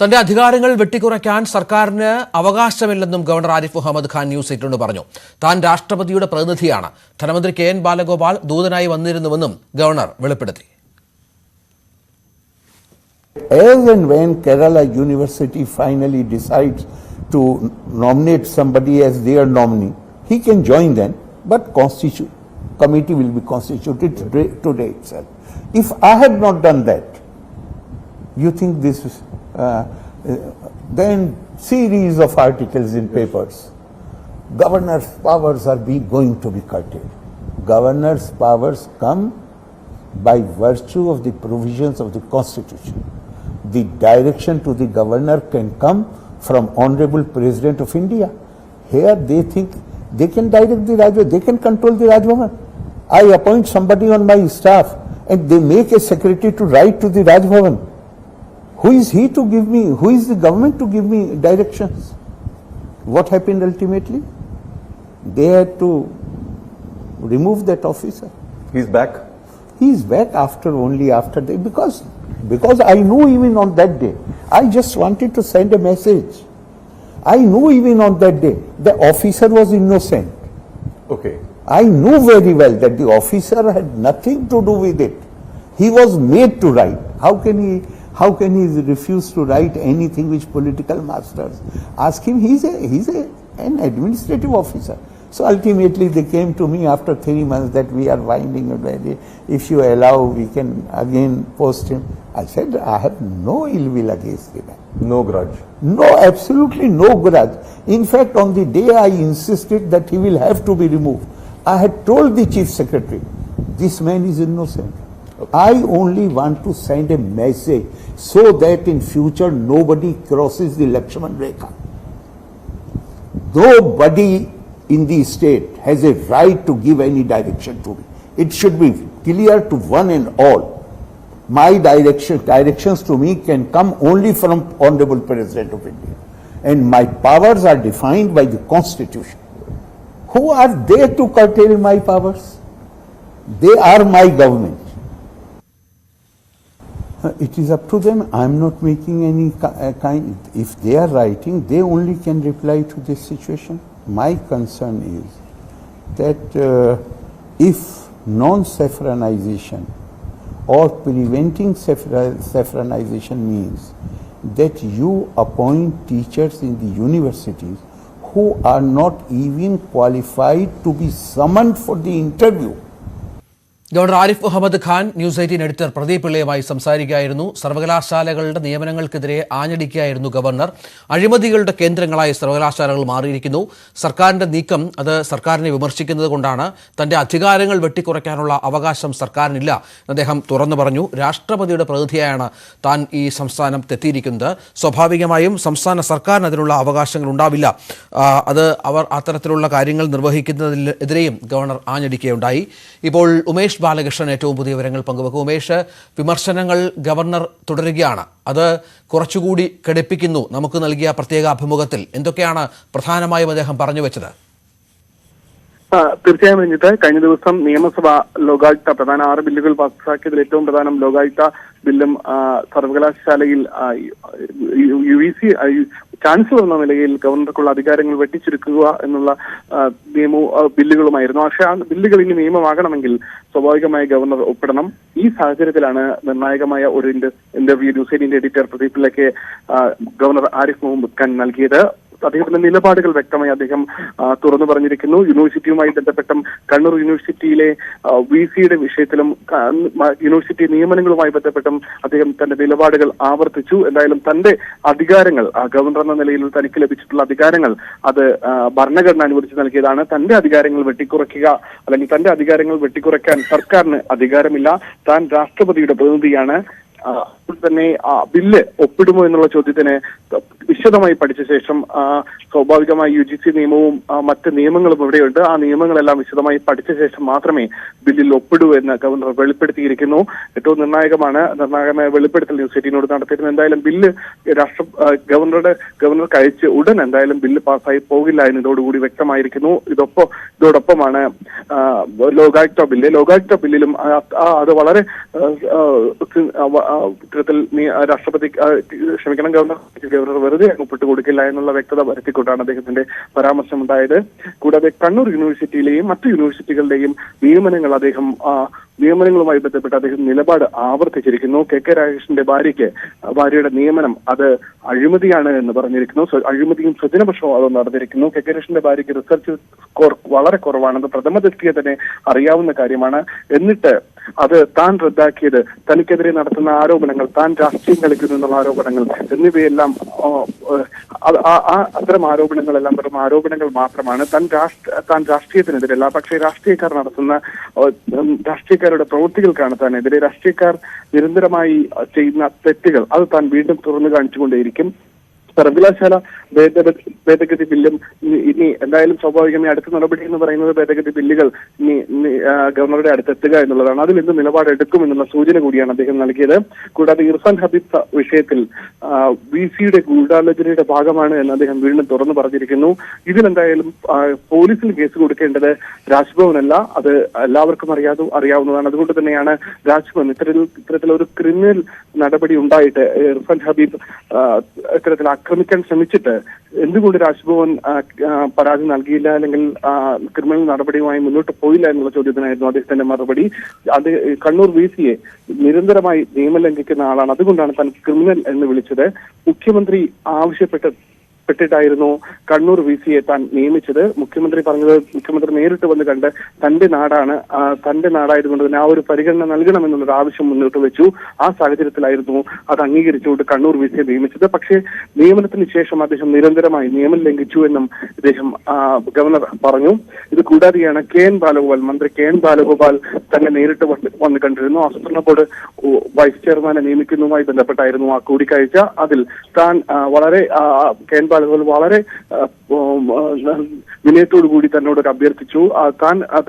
തന്റെ അധികാരങ്ങൾ വെട്ടിക്കുറയ്ക്കാൻ സർക്കാരിന് അവകാശമില്ലെന്നും governor Arif Mohammad Khan news 8 പറഞ്ഞു. താൻ രാഷ്ട്രപതിയുടെ പ്രതിനിധിയാണ്. ധനമന്ത്രി KN Balagopal ദൂതനായി വന്നിരുന്നുവെന്നും governor വെളിപ്പെടുത്തി. As and when Kerala University finally decides to nominate somebody as their nominee, he can join them, but committee will be constituted today itself. If I had not done that, you think this is then series of articles in papers. Governor's powers are going to be curtailed. Governor's powers come by virtue of the provisions of the Constitution. The direction to the governor can come from Honorable President of India. Here they think they can direct the Rajbhavan, they can control the Rajbhavan. I appoint somebody on my staff and they make a secretary to write to the Rajbhavan. Who is he to give me, who is the government to give me directions? What happened ultimately? They had to remove that officer. He's back? He is back only after that, because I knew even on that day, I just wanted to send a message. I knew even on that day, the officer was innocent. Okay. I knew very well that the officer had nothing to do with it. He was made to write. How can he refuse to write anything which political masters ask him? He's an administrative officer. So ultimately they came to me after 3 months that we are winding it. If you allow, we can again post him. I said, I have no ill will against him. No grudge? No, absolutely no grudge. In fact, on the day I insisted that he will have to be removed, I had told the Chief Secretary, this man is innocent. I only want to send a message so that in future nobody crosses the Lakshman Rekha. Nobody in the state has a right to give any direction to me. It should be clear to one and all. My directions to me can come only from Honorable President of India. And my powers are defined by the Constitution. Who are they to curtail my powers? They are my government. It is up to them. I am not making any kind. If they are writing, they only can reply to this situation. My concern is that if non-saffronization or preventing saffronization means that you appoint teachers in the universities who are not even qualified to be summoned for the interview. Governor Arif Mohammad Khan news 18 editor Pradeep പിള്ളയുമായി സംസാരിക്കുകയായിരുന്നു. സർവകലാശാലകളുടെ നിയമനങ്ങൾക്കെതിരെ ആഞ്ഞടിക്കുകയായിരുന്നു governor. അഴിമതികളുടെ കേന്ദ്രങ്ങളായി സർവകലാശാലകൾ മാറിയിരിക്കുന്നു. സർക്കാരിന്റെ നീക്കം അത് സർക്കാരിനെ വിമർശിക്കുന്നത് കൊണ്ടാണ്. തന്റെ അധികാരങ്ങൾ വെട്ടിക്കുറയ്ക്കാനുള്ള അവകാശം സർക്കാരിനില്ല എന്ന് അദ്ദേഹം തുറന്നു പറഞ്ഞു. രാഷ്ട്രപതിയുടെ പ്രതിനിധിയായാണ് താൻ ഈ സംസ്ഥാനത്തെത്തിയിരിക്കുന്നത്. സ്വാഭാവികമായും സംസ്ഥാന സർക്കാരിന് അതിനുള്ള അവകാശങ്ങൾ ഉണ്ടാവില്ല. അത് അവർ അത്തരത്തിലുള്ള കാര്യങ്ങൾ നിർവഹിക്കുന്നതിനെതിരെയും ഗവർണർ ആഞ്ഞടിക്കുകയുണ്ടായി. ഇപ്പോൾ ഉമേഷ് ബാലകൃഷ്ണൻ ഏറ്റവും പുതിയ വിവരങ്ങൾ പങ്കുവെക്കും. ഉമേഷ്, വിമർശനങ്ങൾ ഗവർണർ തുടരുകയാണ്. അത് കുറച്ചുകൂടി ഘടിപ്പിക്കുന്നു. നമുക്ക് നൽകിയ പ്രത്യേക അഭിമുഖത്തിൽ എന്തൊക്കെയാണ് പ്രധാനമായും അദ്ദേഹം പറഞ്ഞു വെച്ചത്? തീർച്ചയായും രഞ്ജിത്ത്, കഴിഞ്ഞ ദിവസം നിയമസഭ ലോകായുക്ത പ്രധാന 6 ബില്ലുകൾ പാസ്സാക്കിയതിൽ ഏറ്റവും പ്രധാനം ലോകായുക്ത ബില്ലും സർവകലാശാലയിൽ UVC ചാൻസലർ എന്ന നിലയിൽ ഗവർണർക്കുള്ള അധികാരങ്ങൾ വെട്ടിച്ചുരുക്കുക എന്നുള്ള ബില്ലുകളുമായിരുന്നു. പക്ഷെ ആ ബില്ലുകൾ ഇനി നിയമമാകണമെങ്കിൽ സ്വാഭാവികമായി ഗവർണർ ഒപ്പിടണം. ഈ സാഹചര്യത്തിലാണ് നിർണായകമായ ഒരു ഇന്റർവ്യൂ ന്യൂസ് 18 എഡിറ്റർ പ്രദീപിലേക്ക് ഗവർണർ ആരിഫ് മുഹമ്മദ് ഖാൻ നൽകിയത്. അദ്ദേഹത്തിന്റെ നിലപാടുകൾ വ്യക്തമായി അദ്ദേഹം തുറന്നു പറഞ്ഞിരിക്കുന്നു. യൂണിവേഴ്സിറ്റിയുമായി ബന്ധപ്പെട്ടും കണ്ണൂർ യൂണിവേഴ്സിറ്റിയിലെ VC-യുടെ വിഷയത്തിലും യൂണിവേഴ്സിറ്റി നിയമനങ്ങളുമായി ബന്ധപ്പെട്ടും അദ്ദേഹം തന്റെ നിലപാടുകൾ ആവർത്തിച്ചു. എന്തായാലും തന്റെ അധികാരങ്ങൾ ഗവർണർ എന്ന നിലയിൽ തനിക്ക് ലഭിച്ചിട്ടുള്ള അധികാരങ്ങൾ അത് ഭരണഘടന അനുവദിച്ച് നൽകിയതാണ്. തന്റെ അധികാരങ്ങൾ വെട്ടിക്കുറയ്ക്കുക അല്ലെങ്കിൽ തന്റെ അധികാരങ്ങൾ വെട്ടിക്കുറയ്ക്കാൻ സർക്കാരിന് അധികാരമില്ല. താൻ രാഷ്ട്രപതിയുടെ പ്രതിനിധിയാണ്. തന്നെ ബില്ല് ഒപ്പിടുമോ എന്നുള്ള ചോദ്യത്തിന് വിശദമായി പഠിച്ച ശേഷം സ്വാഭാവികമായി UGC നിയമവും മറ്റ് നിയമങ്ങളും ഇവിടെയുണ്ട്. ആ നിയമങ്ങളെല്ലാം വിശദമായി പഠിച്ച ശേഷം മാത്രമേ ബില്ലിൽ ഒപ്പിടൂ എന്ന് ഗവർണർ വെളിപ്പെടുത്തിയിരിക്കുന്നു. ഏറ്റവും നിർണായകമായ വെളിപ്പെടുത്തൽ ന്യൂസ് 18 നടത്തിയിരുന്നു. എന്തായാലും ബില്ല് ഗവർണർക്ക് അയച്ച് ഉടൻ എന്തായാലും ബില്ല് പാസ്സായി പോകില്ല എന്ന് ഇതോടുകൂടി വ്യക്തമായിരിക്കുന്നു. ഇതോടൊപ്പമാണ് ലോകായുക്ത ബില്ലിലും അത് വളരെ ഇത്തരത്തിൽ ഗവർണർ വെറുതെ ഒപ്പിട്ട് കൊടുക്കില്ല എന്നുള്ള വ്യക്തത വരുത്തിക്കൊണ്ടാണ് അദ്ദേഹത്തിന്റെ പരാമർശം ഉണ്ടായത്. കൂടാതെ കണ്ണൂർ യൂണിവേഴ്സിറ്റിയിലെയും മറ്റു യൂണിവേഴ്സിറ്റികളുടെയും നിയമനങ്ങളുമായി ബന്ധപ്പെട്ട് അദ്ദേഹം നിലപാട് ആവർത്തിച്ചിരിക്കുന്നു. KK രാഗേഷിന്റെ ഭാര്യയുടെ നിയമനം അത് അഴിമതിയാണ് എന്ന് പറഞ്ഞിരിക്കുന്നു. അഴിമതിയും സ്വജനപക്ഷവും നടന്നിരിക്കുന്നു. KK രാഗേഷിന്റെ ഭാര്യയ്ക്ക് റിസർച്ച് സ്കോർ വളരെ കുറവാണെന്ന് പ്രഥമ ദൃഷ്ടിയെ തന്നെ അറിയാവുന്ന കാര്യമാണ്. എന്നിട്ട് അത് താൻ റദ്ദാക്കിയത് തനിക്കെതിരെ നടത്തുന്ന ആരോപണങ്ങൾ, താൻ രാഷ്ട്രീയം കളിക്കുന്നു എന്നുള്ള ആരോപണങ്ങൾ എന്നിവയെല്ലാം അത്തരം ആരോപണങ്ങളെല്ലാം വെറും ആരോപണങ്ങൾ മാത്രമാണ്. താൻ രാഷ്ട്രീയത്തിനെതിരല്ല. പക്ഷേ രാഷ്ട്രീയക്കാരുടെ പ്രവൃത്തികൾക്കാണ് താനെതിരെ. രാഷ്ട്രീയക്കാർ നിരന്തരമായി ചെയ്യുന്ന തെറ്റുകൾ അത് താൻ വീണ്ടും തുറന്നു കാണിച്ചുകൊണ്ടേയിരിക്കും. സർവകലാശാല ഭേദഗതി ബില്ലും ഇനി എന്തായാലും സ്വാഭാവികമായി അടുത്ത നടപടി എന്ന് പറയുന്നത് ഭേദഗതി ബില്ലുകൾ ഇനി ഗവർണറുടെ അടുത്തെത്തുക എന്നുള്ളതാണ്. അതിൽ എന്ത് നിലപാടെടുക്കുമെന്നുള്ള സൂചന കൂടിയാണ് അദ്ദേഹം നൽകിയത്. കൂടാതെ ഇർഫാൻ ഹബീബ് വിഷയത്തിൽ VC-യുടെ ഗൂഢാലോചനയുടെ ഭാഗമാണ് എന്ന് അദ്ദേഹം വീണ്ടും തുറന്നു പറഞ്ഞിരിക്കുന്നു. ഇതിലെന്തായാലും പോലീസിൽ കേസ് കൊടുക്കേണ്ടത് രാജ്ഭവനല്ല, അത് എല്ലാവർക്കും അറിയാവുന്നതാണ്. അതുകൊണ്ട് തന്നെയാണ് രാജ്ഭവൻ ഇത്തരത്തിലൊരു ക്രിമിനൽ നടപടി ഉണ്ടായിട്ട് ഇർഫാൻ ഹബീബ് ഇത്തരത്തിൽ ആക്രമിക്കാൻ ശ്രമിച്ചിട്ട് എന്തുകൊണ്ട് രാജ്ഭവൻ പരാതി നൽകിയില്ല അല്ലെങ്കിൽ ക്രിമിനൽ നടപടിയുമായി മുന്നോട്ട് പോയില്ല എന്നുള്ള ചോദ്യത്തിനായിരുന്നു അദ്ദേഹത്തിന്റെ മറുപടി. അത് കണ്ണൂർ VC-യെ നിരന്തരമായി നിയമം ലംഘിക്കുന്ന ആളാണ്, അതുകൊണ്ടാണ് താൻ ക്രിമിനൽ എന്ന് വിളിച്ചത്. മുഖ്യമന്ത്രി ആവശ്യപ്പെട്ടിട്ടായിരുന്നു കണ്ണൂർ VC-യെ താൻ നിയമിച്ചത്. മുഖ്യമന്ത്രി നേരിട്ട് വന്ന് കണ്ട് തന്റെ നാടായതുകൊണ്ട് തന്നെ ആ ഒരു പരിഗണന നൽകണമെന്നുള്ളൊരു ആവശ്യം മുന്നോട്ട് വെച്ചു. ആ സാഹചര്യത്തിലായിരുന്നു അത് അംഗീകരിച്ചുകൊണ്ട് കണ്ണൂർ VC-യെ നിയമിച്ചത്. പക്ഷേ നിയമനത്തിന് ശേഷം അദ്ദേഹം നിരന്തരമായി നിയമം ലംഘിച്ചു എന്നും ഗവർണർ പറഞ്ഞു. ഇത് കൂടാതെയാണ് മന്ത്രി KN ബാലഗോപാൽ തന്നെ നേരിട്ട് വന്ന് കണ്ടിരുന്നു. ആസൂത്രണ ബോർഡ് വൈസ് ചെയർമാനെ നിയമിക്കുന്നതുമായി ബന്ധപ്പെട്ടായിരുന്നു ആ കൂടിക്കാഴ്ച. അതിൽ താൻ KN ബാലഗോപാൽ വളരെ വിനയത്തോടു കൂടി തന്നോട് അഭ്യർത്ഥിച്ചു.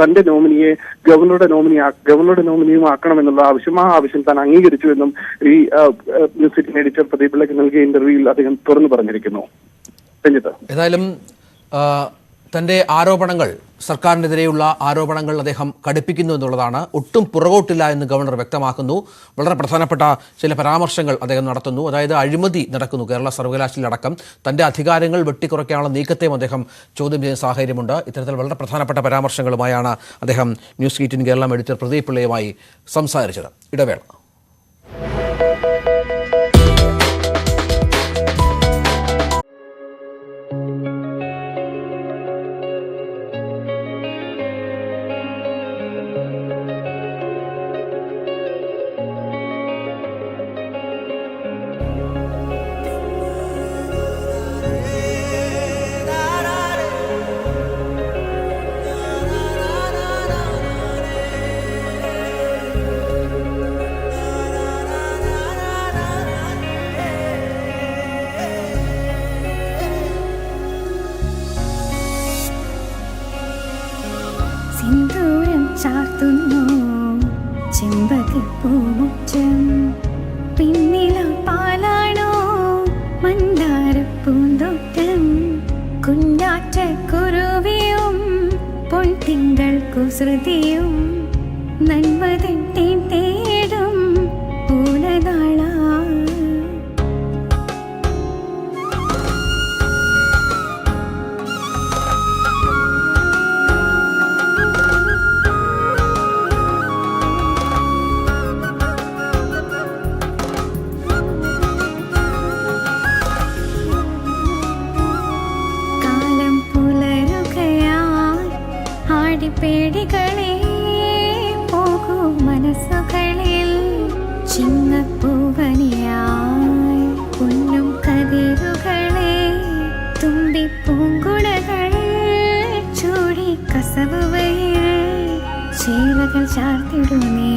തന്റെ നോമിനിയെ ഗവർണറുടെ നോമിനിയും ആക്കണമെന്നുള്ള ആവശ്യം താൻ അംഗീകരിച്ചു എന്നും ഈ ന്യൂസ് 18 എഡിറ്റർ പ്രദീപിലേക്ക് നൽകിയ ഇന്റർവ്യൂവിൽ അദ്ദേഹം തുറന്നു പറഞ്ഞിരിക്കുന്നു. ഏതായാലും തന്റെ ആരോപണങ്ങൾ, സർക്കാരിനെതിരെയുള്ള ആരോപണങ്ങൾ അദ്ദേഹം കടുപ്പിക്കുന്നു എന്നുള്ളതാണ്. ഒട്ടും പുറകോട്ടില്ല എന്ന് ഗവർണർ വ്യക്തമാക്കുന്നു. വളരെ പ്രധാനപ്പെട്ട ചില പരാമർശങ്ങൾ അദ്ദേഹം നടത്തുന്നു. അതായത് അഴിമതി നടക്കുന്നു കേരള സർവകലാശാലയിലടക്കം. തന്റെ അധികാരങ്ങൾ വെട്ടിക്കുറയ്ക്കാനുള്ള നീക്കത്തെയും അദ്ദേഹം ചോദ്യം ചെയ്യുന്ന സാഹചര്യമുണ്ട്. ഇത്തരത്തിൽ വളരെ പ്രധാനപ്പെട്ട പരാമർശങ്ങളുമായാണ് അദ്ദേഹം ന്യൂസ് 18 കേരളം എഡിറ്റർ പ്രദീപ് പിള്ളയുമായി സംസാരിച്ചത്. ഇടവേള. സിന്ദൂരം ചാർത്തുന്നു ചെമ്പകപ്പൂമുറ്റം, പിന്നില പാലാണോ മന്ദാരപ്പൂന്തോട്ടം, കുഞ്ഞാറ്റ കുരുവിയും പൊൻതിങ്കൾ കുസൃതിയും നന്മതൻ തേടും പൂലനാളാ. പേടികളെ പോകൂ മനസ്സുകളിൽ ചിങ്ങപ്പൂവനിയായി പൊന്നും കതിരുകളെ തുമ്പിപ്പൂങ്കുടകൾ ചൂടി കസവുവയിൽ ചേലകൾ ചാർത്തിടുന്നേ.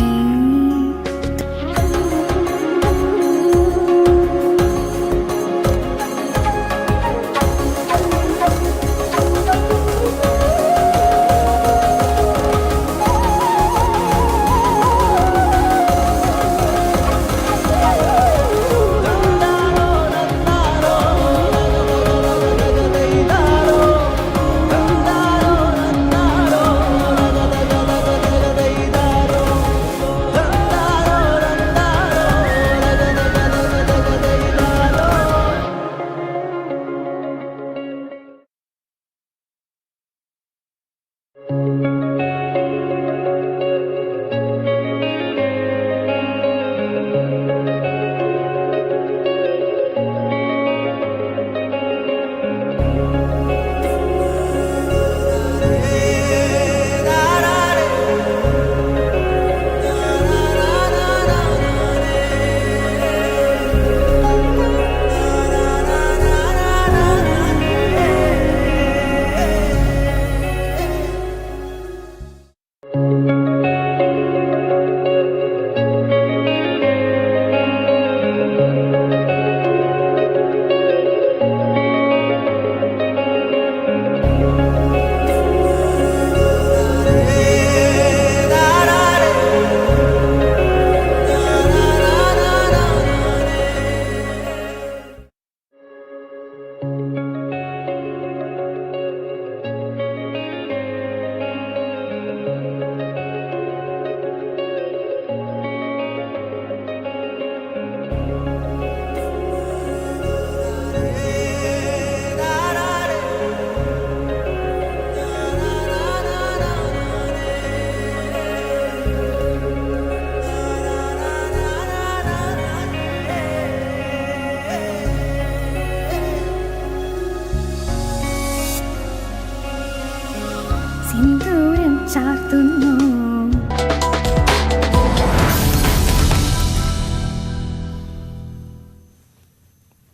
സിന്ദൂരം ചാർത്തുന്നു.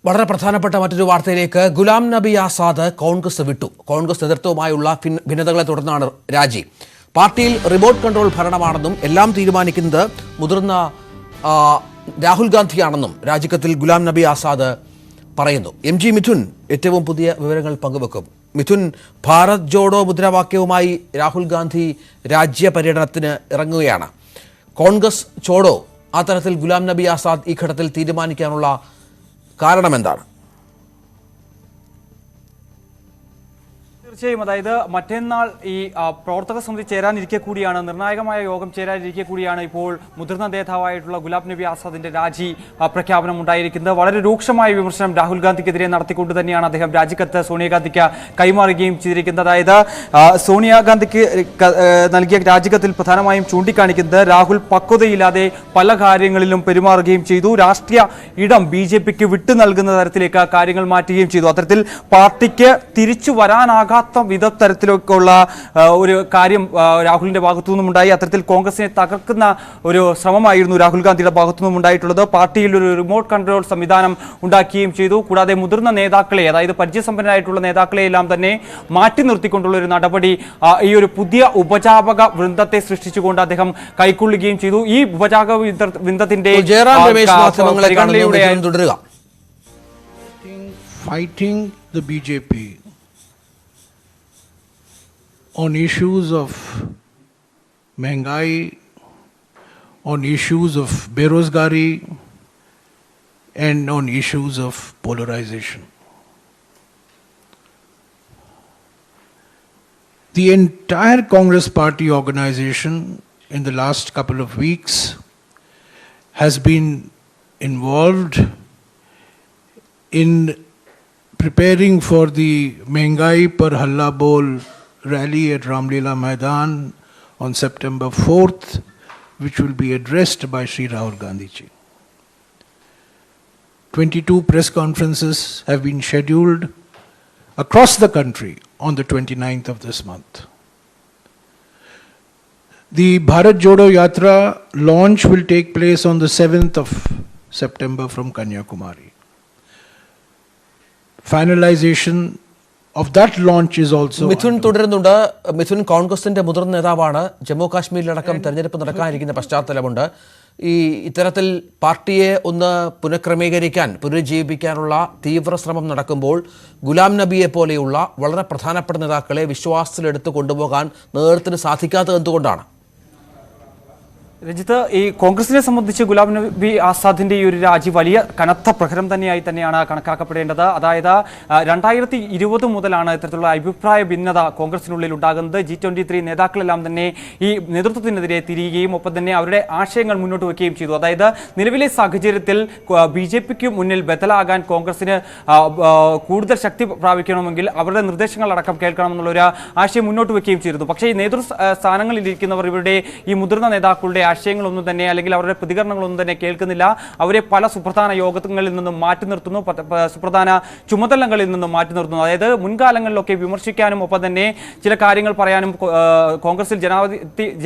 വളരെ പ്രധാനപ്പെട്ട മറ്റൊരു വാർത്തയിലേക്ക്. ഗുലാം നബി ആസാദ് കോൺഗ്രസ് വിട്ടു. കോൺഗ്രസ് നേതൃത്വവുമായുള്ള ഭിന്നതകളെ തുടർന്നാണ് രാജി. പാർട്ടിയിൽ റിമോട്ട് കൺട്രോൾ ഭരണമാണെന്നും എല്ലാം തീരുമാനിക്കുന്നത് മുതിർന്ന രാഹുൽ ഗാന്ധിയാണെന്നും രാജിക്കത്തിൽ ഗുലാം നബി ആസാദ് പറയുന്നു. MG മിഥുൻ ഏറ്റവും പുതിയ വിവരങ്ങൾ പങ്കുവെക്കും. മിഥുൻ, ഭാരത് ജോഡോ മുദ്രാവാക്യവുമായി രാഹുൽ ഗാന്ധി രാജ്യ പര്യടനത്തിന് ഇറങ്ങുകയാണ്. കോൺഗ്രസ് ചോഡോ, ആ തരത്തിൽ ഗുലാം നബി ആസാദ് ഈ ഘട്ടത്തിൽ തീരുമാനിക്കാനുള്ള കാരണം എന്താണ്? തീർച്ചയായും, അതായത് മറ്റന്നാൾ ഈ പ്രവർത്തക സമിതി ചേരാനിരിക്കെ കൂടിയാണ്, നിർണായകമായ യോഗം ചേരാനിരിക്കെ കൂടിയാണ് ഇപ്പോൾ മുതിർന്ന നേതാവായിട്ടുള്ള ഗുലാം നബി ആസാദിന്റെ രാജി പ്രഖ്യാപനം ഉണ്ടായിരിക്കുന്നത്. വളരെ രൂക്ഷമായ വിമർശനം രാഹുൽ ഗാന്ധിക്കെതിരെ നടത്തിക്കൊണ്ട് തന്നെയാണ് അദ്ദേഹം രാജിക്കത്ത് സോണിയാഗാന്ധിക്ക് കൈമാറുകയും ചെയ്തിരിക്കുന്നത്. അതായത് സോണിയാഗാന്ധിക്ക് നൽകിയ രാജിക്കത്തിൽ പ്രധാനമായും ചൂണ്ടിക്കാണിക്കുന്നത് രാഹുൽ പക്വതയില്ലാതെ പല കാര്യങ്ങളിലും പെരുമാറുകയും ചെയ്തു, രാഷ്ട്രീയ ഇടം BJPക്ക് വിട്ടു നൽകുന്ന തരത്തിലേക്ക് കാര്യങ്ങൾ മാറ്റുകയും ചെയ്തു. അത്തരത്തിൽ പാർട്ടിക്ക് തിരിച്ചു വരാനാകാത്ത തരത്തിലൊക്കെയുള്ള ഒരു കാര്യം രാഹുലിന്റെ ഭാഗത്തു നിന്നും ഉണ്ടായി. അത്തരത്തിൽ കോൺഗ്രസിനെ തകർക്കുന്ന ഒരു ശ്രമമായിരുന്നു രാഹുൽ ഗാന്ധിയുടെ ഭാഗത്തു നിന്നും ഉണ്ടായിട്ടുള്ളത്. പാർട്ടിയിൽ ഒരു റിമോട്ട് കൺട്രോൾ സംവിധാനം ഉണ്ടാക്കുകയും ചെയ്തു. കൂടാതെ മുതിർന്ന നേതാക്കളെ, അതായത് പരിചയസമ്പന്നരായിട്ടുള്ള നേതാക്കളെ എല്ലാം തന്നെ മാറ്റി നിർത്തിക്കൊണ്ടുള്ള ഒരു നടപടി ഈ ഒരു പുതിയ ഉപജാപക വൃന്ദത്തെ സൃഷ്ടിച്ചുകൊണ്ട് അദ്ദേഹം കൈക്കൊള്ളുകയും ചെയ്തു. ഈ ഉപജാപക വൃന്ദത്തിന്റെ fighting the BJP on issues of महंगाई, on issues of berozgari, and on issues of polarization. The entire Congress Party organization in the last couple of weeks has been involved in preparing for the Mengai Par Halla Bol rally at Ramlila Maidan on September 4th, which will be addressed by Sri Rahul Gandhi ji. 22 press conferences have been scheduled across the country on the 29th of this month. The Bharat Jodo Yatra launch will take place on the 7th of September from Kanyakumari. Finalization of that launch is also Mithun തുടരുന്നുണ്ട്. മിഥുൻ കോൺഗ്രസിന്റെ മുതിർന്ന നേതാവാണ്. ജമ്മു കാശ്മീരിലടക്കം തെരഞ്ഞെടുപ്പ് നടക്കാനിരിക്കുന്ന പശ്ചാത്തലമുണ്ട്. ഇത്തരത്തിൽ പാർട്ടിയെ ഒന്ന് പുനഃക്രമീകരിക്കാൻ പുനരുജ്ജീവിപ്പിക്കാനുള്ള തീവ്ര ശ്രമം നടക്കുമ്പോൾ ഗുലാം നബിയെ പോലെയുള്ള വളരെ പ്രധാനപ്പെട്ട നേതാക്കളെ വിശ്വാസത്തിലെടുത്ത് കൊണ്ടുപോകാൻ നേതൃത്വത്തിന് സാധിക്കാത്തത് എന്തുകൊണ്ടാണ്? രഞ്ജിത്ത്, ഈ കോൺഗ്രസിനെ സംബന്ധിച്ച് ഗുലാം നബി ആസാദിന്റെ ഈ ഒരു രാജി വലിയ കനത്ത പ്രഹരം തന്നെയാണ് കണക്കാക്കപ്പെടേണ്ടത്. അതായത് 2020 മുതലാണ് ഇത്തരത്തിലുള്ള അഭിപ്രായ ഭിന്നത കോൺഗ്രസിനുള്ളിൽ ഉണ്ടാകുന്നത്. G23 നേതാക്കളെല്ലാം തന്നെ ഈ നേതൃത്വത്തിനെതിരെ തിരിയുകയും ഒപ്പം തന്നെ അവരുടെ ആശയങ്ങൾ മുന്നോട്ട് വയ്ക്കുകയും ചെയ്തു. അതായത് നിലവിലെ സാഹചര്യത്തിൽ BJPക്ക് മുന്നിൽ ബദലാകാൻ കോൺഗ്രസിന് കൂടുതൽ ശക്തി പ്രാപിക്കണമെങ്കിൽ അവരുടെ നിർദ്ദേശങ്ങളടക്കം കേൾക്കണമെന്നുള്ളൊരു ആശയം മുന്നോട്ട് വയ്ക്കുകയും ചെയ്തിരുന്നു. പക്ഷേ ഈ നേതൃസ്ഥാനങ്ങളിലിരിക്കുന്നവർ ഇവരുടെ ഈ മുതിർന്ന നേതാക്കളുടെ ആശയങ്ങളൊന്നും തന്നെ അല്ലെങ്കിൽ അവരുടെ പ്രതികരണങ്ങളൊന്നും തന്നെ കേൾക്കുന്നില്ല. അവരെ പല സുപ്രധാന യോഗങ്ങളിൽ നിന്നും മാറ്റി നിർത്തുന്നു, സുപ്രധാന ചുമതലകളിൽ നിന്നും മാറ്റി നിർത്തുന്നു. അതായത് മുൻകാലങ്ങളിലൊക്കെ വിമർശിക്കാനും ഒപ്പം തന്നെ ചില കാര്യങ്ങൾ പറയാനും കോൺഗ്രസിൽ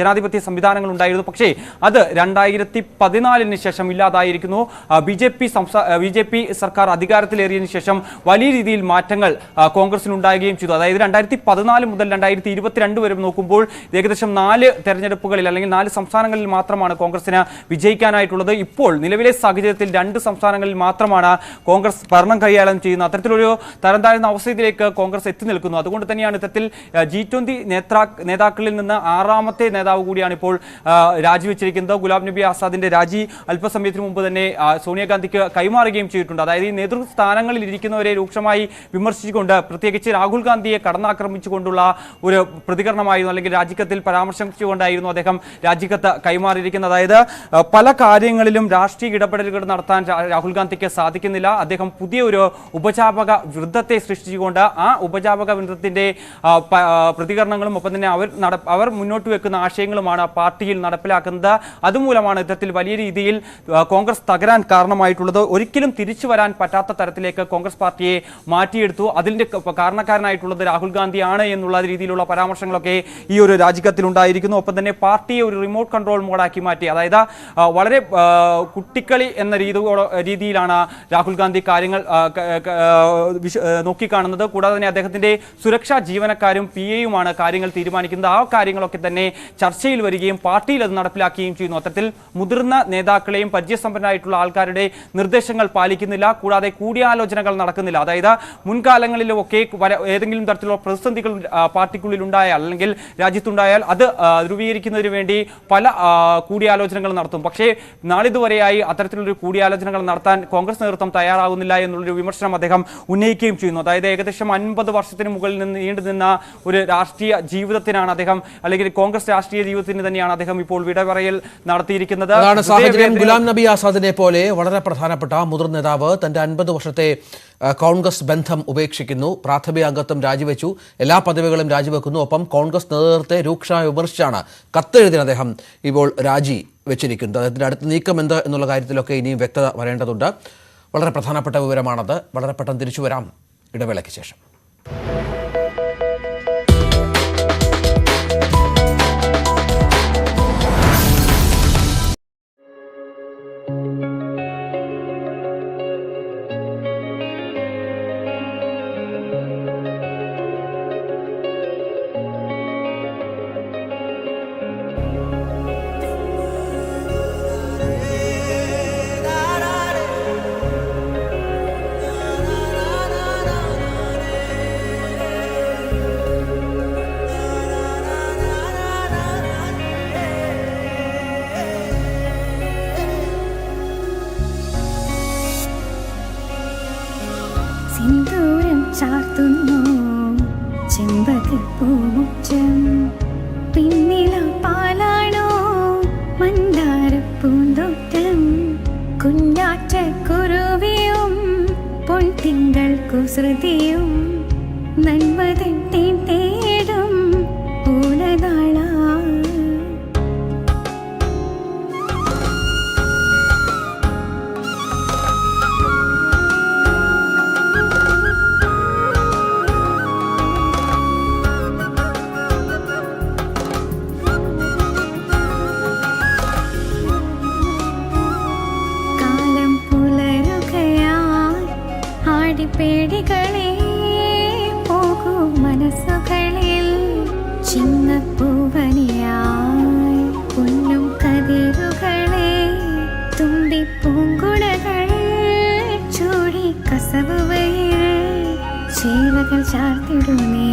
ജനാധിപത്യ സംവിധാനങ്ങൾ ഉണ്ടായിരുന്നു. പക്ഷേ അത് 2014 ശേഷം ഇല്ലാതായിരിക്കുന്നു. BJP സർക്കാർ അധികാരത്തിലേറിയതിനു ശേഷം വലിയ രീതിയിൽ മാറ്റങ്ങൾ കോൺഗ്രസിനുണ്ടാകുകയും ചെയ്തു. അതായത് 2014 മുതൽ 2022 വരെ നോക്കുമ്പോൾ ഏകദേശം 4 തെരഞ്ഞെടുപ്പുകളിൽ അല്ലെങ്കിൽ 4 സംസ്ഥാനങ്ങളിൽ മാത്രമാണ് കോൺഗ്രസിന് വിജയിക്കാനായിട്ടുള്ളത്. ഇപ്പോൾ നിലവിലെ സാഹചര്യത്തിൽ 2 സംസ്ഥാനങ്ങളിൽ മാത്രമാണ് കോൺഗ്രസ് ഭരണം കൈകാര്യം ചെയ്യുന്നത്. അത്തരത്തിലൊരു തരം താഴ്ന്ന അവസ്ഥയിലേക്ക് കോൺഗ്രസ് എത്തി നിൽക്കുന്നു. അതുകൊണ്ട് തന്നെയാണ് ഇത്തരത്തിൽ G20 നേതാക്കളിൽ നിന്ന് 6ാമത്തെ നേതാവ് കൂടിയാണ് ഇപ്പോൾ രാജിവെച്ചിരിക്കുന്നത്. ഗുലാം നബി ആസാദിന്റെ രാജി അല്പസമയത്തിന് മുമ്പ് തന്നെ സോണിയാഗാന്ധിക്ക് കൈമാറുകയും ചെയ്തിട്ടുണ്ട്. അതായത് ഈ നേതൃസ്ഥാനങ്ങളിൽ ഇരിക്കുന്നവരെ രൂക്ഷമായി വിമർശിച്ചുകൊണ്ട് പ്രത്യേകിച്ച് രാഹുൽ ഗാന്ധിയെ കടന്നാക്രമിച്ചുകൊണ്ടുള്ള ഒരു പ്രതികരണമായിരുന്നു, അല്ലെങ്കിൽ രാജിക്കത്തിൽ പരാമർശിച്ചുകൊണ്ടായിരുന്നു അദ്ദേഹം രാജിക്കത്ത് കൈമാറിയിരിക്കുന്നത്. അതായത് പല കാര്യങ്ങളിലും രാഷ്ട്രീയ ഇടപെടലുകൾ നടത്താൻ രാഹുൽ ഗാന്ധിക്ക് സാധിക്കുന്നില്ല. അദ്ദേഹം പുതിയ ഒരു ഉപജാപക വൃന്ദത്തെ സൃഷ്ടിച്ചുകൊണ്ട് ആ ഉപജാപക വൃന്ദത്തിന്റെ പ്രതികരണങ്ങളും ഒപ്പം തന്നെ അവർ മുന്നോട്ട് വെക്കുന്ന ആശയങ്ങളുമാണ് പാർട്ടിയിൽ നടപ്പിലാക്കുന്നത്. അതുമൂലമാണ് ഇത്തരത്തിൽ വലിയ രീതിയിൽ കോൺഗ്രസ് തകരാൻ കാരണമായിട്ടുള്ളത്. ഒരിക്കലും തിരിച്ചു വരാൻ പറ്റാത്ത തരത്തിലേക്ക് കോൺഗ്രസ് പാർട്ടിയെ മാറ്റിയെടുത്തു. അതിന്റെ കാരണക്കാരനായിട്ടുള്ളത് രാഹുൽ ഗാന്ധിയാണ് എന്നുള്ള രീതിയിലുള്ള പരാമർശങ്ങളൊക്കെ ഈ ഒരു രാജിക്കത്തിൽ ഉണ്ടായിരിക്കുന്നു. ഒപ്പം തന്നെ പാർട്ടിയെ ഒരു റിമോട്ട് കൺട്രോൾ മോഡാക്കി മാറ്റി. അതായത് വളരെ കുട്ടിക്കളി എന്ന രീതിയിലാണ് രാഹുൽ ഗാന്ധി കാര്യങ്ങൾ നോക്കിക്കാണുന്നത്. കൂടാതെ തന്നെ അദ്ദേഹത്തിന്റെ സുരക്ഷാ ജീവനക്കാരും PAയുമാണ് കാര്യങ്ങൾ തീരുമാനിക്കുന്നത്. ആ കാര്യങ്ങളൊക്കെ തന്നെ ചർച്ചയിൽ വരികയും പാർട്ടിയിൽ അത് നടപ്പിലാക്കുകയും ചെയ്യുന്നു. അത്തരത്തിൽ മുതിർന്ന നേതാക്കളെയും പരിചയസമ്പന്നരായിട്ടുള്ള ആൾക്കാരുടെ നിർദ്ദേശങ്ങൾ പാലിക്കുന്നില്ല. കൂടാതെ കൂടിയാലോചനകൾ നടക്കുന്നില്ല. അതായത് മുൻകാലങ്ങളിലൊക്കെ ഏതെങ്കിലും തരത്തിലുള്ള പ്രതിസന്ധികൾ പാർട്ടിക്കുള്ളിൽ ഉണ്ടായാൽ അല്ലെങ്കിൽ രാജ്യത്തുണ്ടായാൽ അത് ധ്രുവീകരിക്കുന്നതിന് വേണ്ടി പല കൂടിയാലോചനകൾ നടത്തും. പക്ഷേ നാളിതുവരെയായി അത്തരത്തിലൊരു കൂടിയാലോചനകൾ നടത്താൻ കോൺഗ്രസ് നേതൃത്വം തയ്യാറാകുന്നില്ല എന്നുള്ളൊരു വിമർശനം അദ്ദേഹം ഉന്നയിക്കുകയും ചെയ്യുന്നു. അതായത് ഏകദേശം 50 വർഷത്തിന് മുകളിൽ നിന്ന് നീണ്ടു നിന്ന ഒരു രാഷ്ട്രീയ ജീവിതത്തിനാണ് അദ്ദേഹം, അല്ലെങ്കിൽ കോൺഗ്രസ് രാഷ്ട്രീയ ജീവിതത്തിന് തന്നെയാണ് അദ്ദേഹം ഇപ്പോൾ വിടപറയൽ നടത്തിയിരിക്കുന്നത്. ഗുലാം നബി ആസാദിനെ പോലെ വളരെ പ്രധാനപ്പെട്ട മുതിർന്ന നേതാവ് തന്റെ 50 വർഷത്തെ കോൺഗ്രസ് ബന്ധം ഉപേക്ഷിക്കുന്നു, പ്രാഥമിക അംഗത്വം രാജിവെച്ചു, എല്ലാ പദവികളും രാജിവെക്കുന്നു. ഒപ്പം കോൺഗ്രസ് നേതൃത്വത്തെ രൂക്ഷമായി വിമർശിച്ചാണ് കത്തെഴുതിയ അദ്ദേഹം ഇപ്പോൾ രാജി വെച്ചിരിക്കുന്നത്. അതിൻ്റെ അടുത്ത നീക്കം എന്ത് എന്നുള്ള കാര്യത്തിലൊക്കെ ഇനിയും വ്യക്തത വരേണ്ടതുണ്ട്. വളരെ പ്രധാനപ്പെട്ട വിവരമാണത്. വളരെ പെട്ടെന്ന് തിരിച്ചു വരാം ഇടവേളയ്ക്ക് ശേഷം. സിന്ദൂരം ചാർത്തുന്നു ചെമ്പകപ്പൂമുറ്റം, പിന്നില പാലാണോ മന്ദാരപ്പൂന്തോട്ടം, കുഞ്ഞാറ്റ കുരുവിയും പൊൻതിങ്കൾ കുസൃതിയും നന്മതൻ തേടും പൂലതാള. മിഴികൾ ചാർത്തിടുന്നേ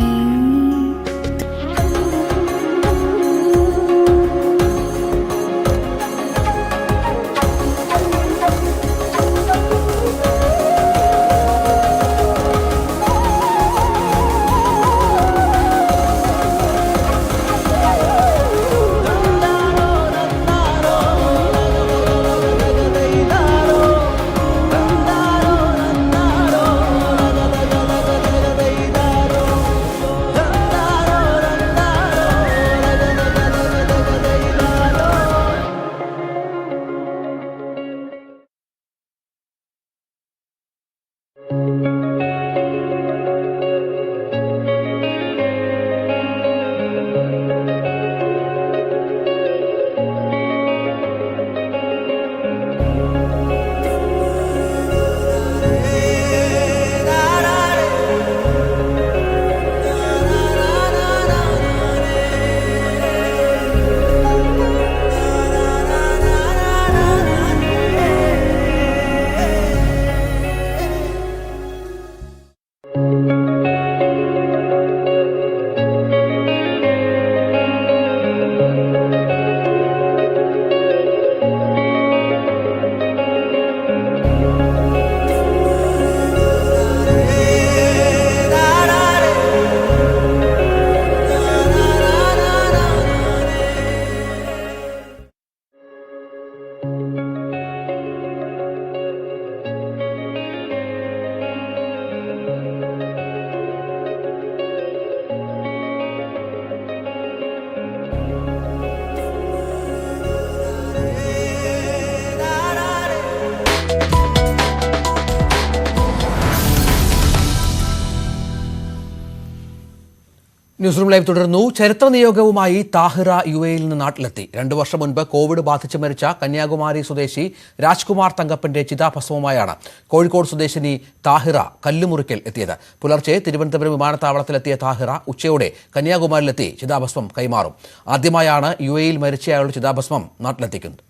ന്യൂസ്റൂം ലൈവ് തുടരുന്നു. ചരിത്ര നിയോഗവുമായി താഹിറ യുഎഇയിൽ നിന്ന് നാട്ടിലെത്തി. 2 വർഷം മുൻപ് കോവിഡ് ബാധിച്ച് മരിച്ച കന്യാകുമാരി സ്വദേശി രാജ്കുമാർ തങ്കപ്പന്റെ ചിതാഭസ്മവുമായാണ് കോഴിക്കോട് സ്വദേശിനി താഹിറ കല്ലുമുറിക്കൽ എത്തിയത്. പുലർച്ചെ തിരുവനന്തപുരം വിമാനത്താവളത്തിലെത്തിയ താഹിറ ഉച്ചയോടെ കന്യാകുമാരിയിലെത്തി ചിതാഭസ്മം കൈമാറും. ആദ്യമായാണ് യുഎഇയിൽ മരിച്ചയാളുടെ ചിതാഭസ്മം നാട്ടിലെത്തിക്കുന്നത്.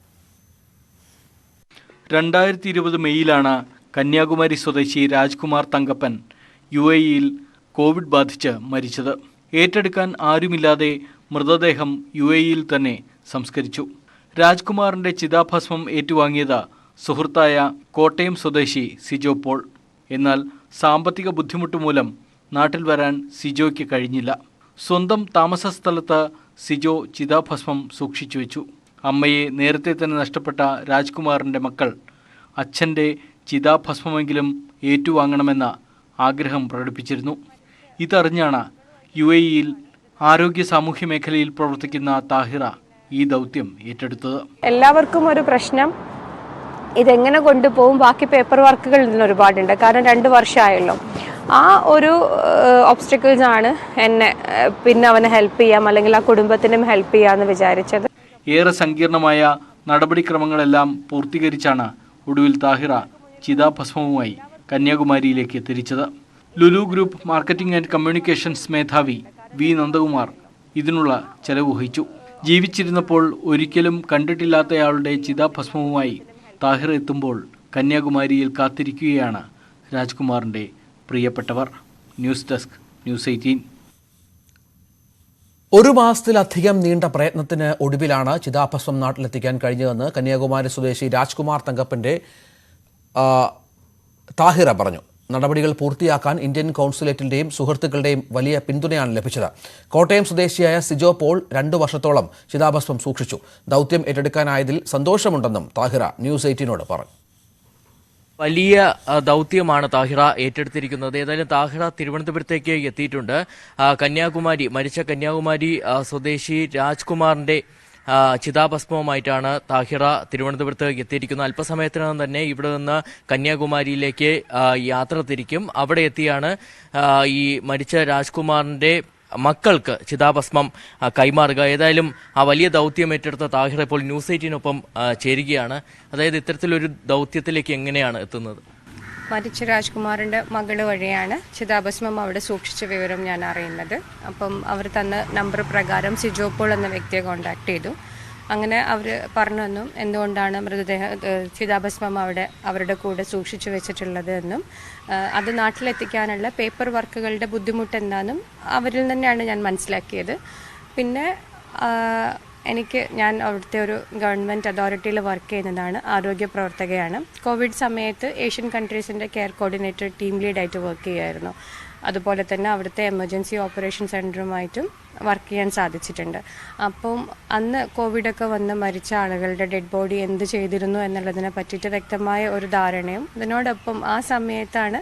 2020 മെയ്യിലാണ് കന്യാകുമാരി സ്വദേശി രാജ്കുമാർ തങ്കപ്പൻ യുഎഇയിൽ കോവിഡ് ബാധിച്ച് മരിച്ചത്. ഏറ്റെടുക്കാൻ ആരുമില്ലാതെ മൃതദേഹം യുഎഇയിൽ തന്നെ സംസ്കരിച്ചു. രാജ്കുമാറിന്റെ ചിതാഭസ്മം ഏറ്റുവാങ്ങിയത് സുഹൃത്തായ കോട്ടയം സ്വദേശി സിജോ പോൾ. എന്നാൽ സാമ്പത്തിക ബുദ്ധിമുട്ട് മൂലം നാട്ടിൽ വരാൻ സിജോയ്ക്ക് കഴിഞ്ഞില്ല. സ്വന്തം താമസ സ്ഥലത്ത് സിജോ ചിതാഭസ്മം സൂക്ഷിച്ചു വെച്ചു. അമ്മയെ നേരത്തെ തന്നെ നഷ്ടപ്പെട്ട രാജ്കുമാറിന്റെ മക്കൾ അച്ഛൻ്റെ ചിതാഭസ്മമെങ്കിലും ഏറ്റുവാങ്ങണമെന്ന ആഗ്രഹം പ്രകടിപ്പിച്ചിരുന്നു. ഇതറിഞ്ഞാണ് യുഎഇയിൽ ആരോഗ്യ സാമൂഹ്യ മേഖലയിൽ പ്രവർത്തിക്കുന്ന താഹിറ ഈ ദൗത്യം ഏറ്റെടുത്തത്. എല്ലാവർക്കും ഒരു പ്രശ്നം, ഇതെങ്ങനെ കൊണ്ടുപോകും, ബാക്കി പേപ്പർ വർക്കുകൾ ഇതിന് ഒരുപാടുണ്ട്. കാരണം 2 വർഷമായല്ലോ. ആ ഒരു ഒബ്സ്റ്റക്കിൾസ് ആണ് എന്നെ പിന്നെ അവനെ ഹെൽപ്പ് ചെയ്യാം, അല്ലെങ്കിൽ ആ കുടുംബത്തിനും ഹെൽപ്പ് ചെയ്യാമെന്ന് വിചാരിച്ചത്. ഏറെ സങ്കീർണമായ നടപടിക്രമങ്ങളെല്ലാം പൂർത്തീകരിച്ചാണ് ഒടുവിൽ താഹിറ ചിതാഭസ്മവുമായി കന്യാകുമാരിയിലേക്ക് തിരിച്ചത്. Lulu group marketing and communications മേധാവി വി നന്ദകുമാർ ഇതിനുള്ള ചെലവ് വഹിച്ചു. ജീവിച്ചിരുന്നപ്പോൾ ഒരിക്കലും കണ്ടിട്ടില്ലാത്തയാളുടെ ചിതാഭസ്മവുമായി താഹിറ എത്തുമ്പോൾ കന്യാകുമാരിയിൽ കാത്തിരിക്കുകയാണ് രാജ്കുമാറിന്റെ പ്രിയപ്പെട്ടവർ. News desk, news 18. 1 മാസത്തിലധികം നീണ്ട പ്രയത്നത്തിന് ഒടുവിലാണ് ചിതാഭസ്മം നാട്ടിലെത്തിക്കാൻ കഴിഞ്ഞതെന്ന് കന്യാകുമാരി സ്വദേശി രാജ്കുമാർ തങ്കപ്പന്റെ താഹിറ പറഞ്ഞു. നടപടികൾ പൂർത്തിയാക്കാൻ ഇന്ത്യൻ കൗൺസുലേറ്റിന്റെയും സുഹൃത്തുക്കളുടെയും വലിയ പിന്തുണയാണ് ലഭിച്ചത്. കോട്ടയം സ്വദേശിയായ സിജോ പോൾ 2 വർഷത്തോളം ചിതാഭസ്മം സൂക്ഷിച്ചു. ദൗത്യം ഏറ്റെടുക്കാനായതിൽ സന്തോഷമുണ്ടെന്നും താഹിറ ന്യൂസ് 18നോട് പറഞ്ഞു. വലിയ ദൗത്യമാണ് താഹിറ ഏറ്റെടുത്തിരിക്കുന്നത്. ഏതായാലും താഹിറ തിരുവനന്തപുരത്തേക്ക് എത്തിയിട്ടുണ്ട്. മരിച്ച കന്യാകുമാരി സ്വദേശി രാജ്കുമാറിന്റെ ചിതാഭസ്മവുമായിട്ടാണ് താഹിറ തിരുവനന്തപുരത്ത് എത്തിയിരിക്കുന്നത്. അല്പസമയത്തിനകം തന്നെ ഇവിടെ നിന്ന് കന്യാകുമാരിയിലേക്ക് യാത്ര തിരിക്കും. അവിടെ എത്തിയാണ് ഈ മരിച്ച രാജ്കുമാറിന്റെ മക്കൾക്ക് ചിതാഭസ്മം കൈമാറുക. ഏതായാലും ആ വലിയ ദൗത്യം ഏറ്റെടുത്ത താഹിറ ഇപ്പോൾ ന്യൂസ് 18നൊപ്പം ചേരുകയാണ്. അതായത് ഇത്തരത്തിലൊരു ദൗത്യത്തിലേക്ക് എങ്ങനെയാണ് എത്തുന്നത്? മരിച്ച രാജ്കുമാറിൻ്റെ മകൾ വഴിയാണ് ചിതാഭസ്മം അവിടെ സൂക്ഷിച്ച വിവരം ഞാൻ അറിയുന്നത്. അപ്പം അവർ തന്ന നമ്പർ പ്രകാരം സിജോ പോൾ എന്ന വ്യക്തിയെ കോൺടാക്ട് ചെയ്തു. അങ്ങനെ അവർ പറഞ്ഞു എന്നും എന്തുകൊണ്ടാണ് ചിതാഭസ്മം അവരുടെ കൂടെ സൂക്ഷിച്ചു വെച്ചിട്ടുള്ളത് എന്നും അത് നാട്ടിലെത്തിക്കാനുള്ള പേപ്പർ വർക്കുകളുടെ ബുദ്ധിമുട്ട് എന്താണെന്നും അവരിൽ തന്നെയാണ് ഞാൻ മനസ്സിലാക്കിയത്. പിന്നെ ഞാൻ അവിടുത്തെ ഒരു ഗവൺമെൻറ് അതോറിറ്റിയിൽ വർക്ക് ചെയ്യുന്നതാണ്, ആരോഗ്യ പ്രവർത്തകയാണ്. കോവിഡ് സമയത്ത് ഏഷ്യൻ കൺട്രീസിൻ്റെ കെയർ കോർഡിനേറ്റർ ടീം ലീഡായിട്ട് വർക്ക് ചെയ്യുമായിരുന്നു. അതുപോലെ തന്നെ അവിടുത്തെ എമർജൻസി ഓപ്പറേഷൻ സെൻറ്ററുമായിട്ടും വർക്ക് ചെയ്യാൻ സാധിച്ചിട്ടുണ്ട്. അപ്പം അന്ന് കോവിഡൊക്കെ വന്ന് മരിച്ച ആളുകളുടെ ഡെഡ് ബോഡി എന്ത് ചെയ്തിരുന്നു എന്നുള്ളതിനെ പറ്റിയിട്ട് വ്യക്തമായ ഒരു ധാരണയും അതിനോടൊപ്പം ആ സമയത്താണ്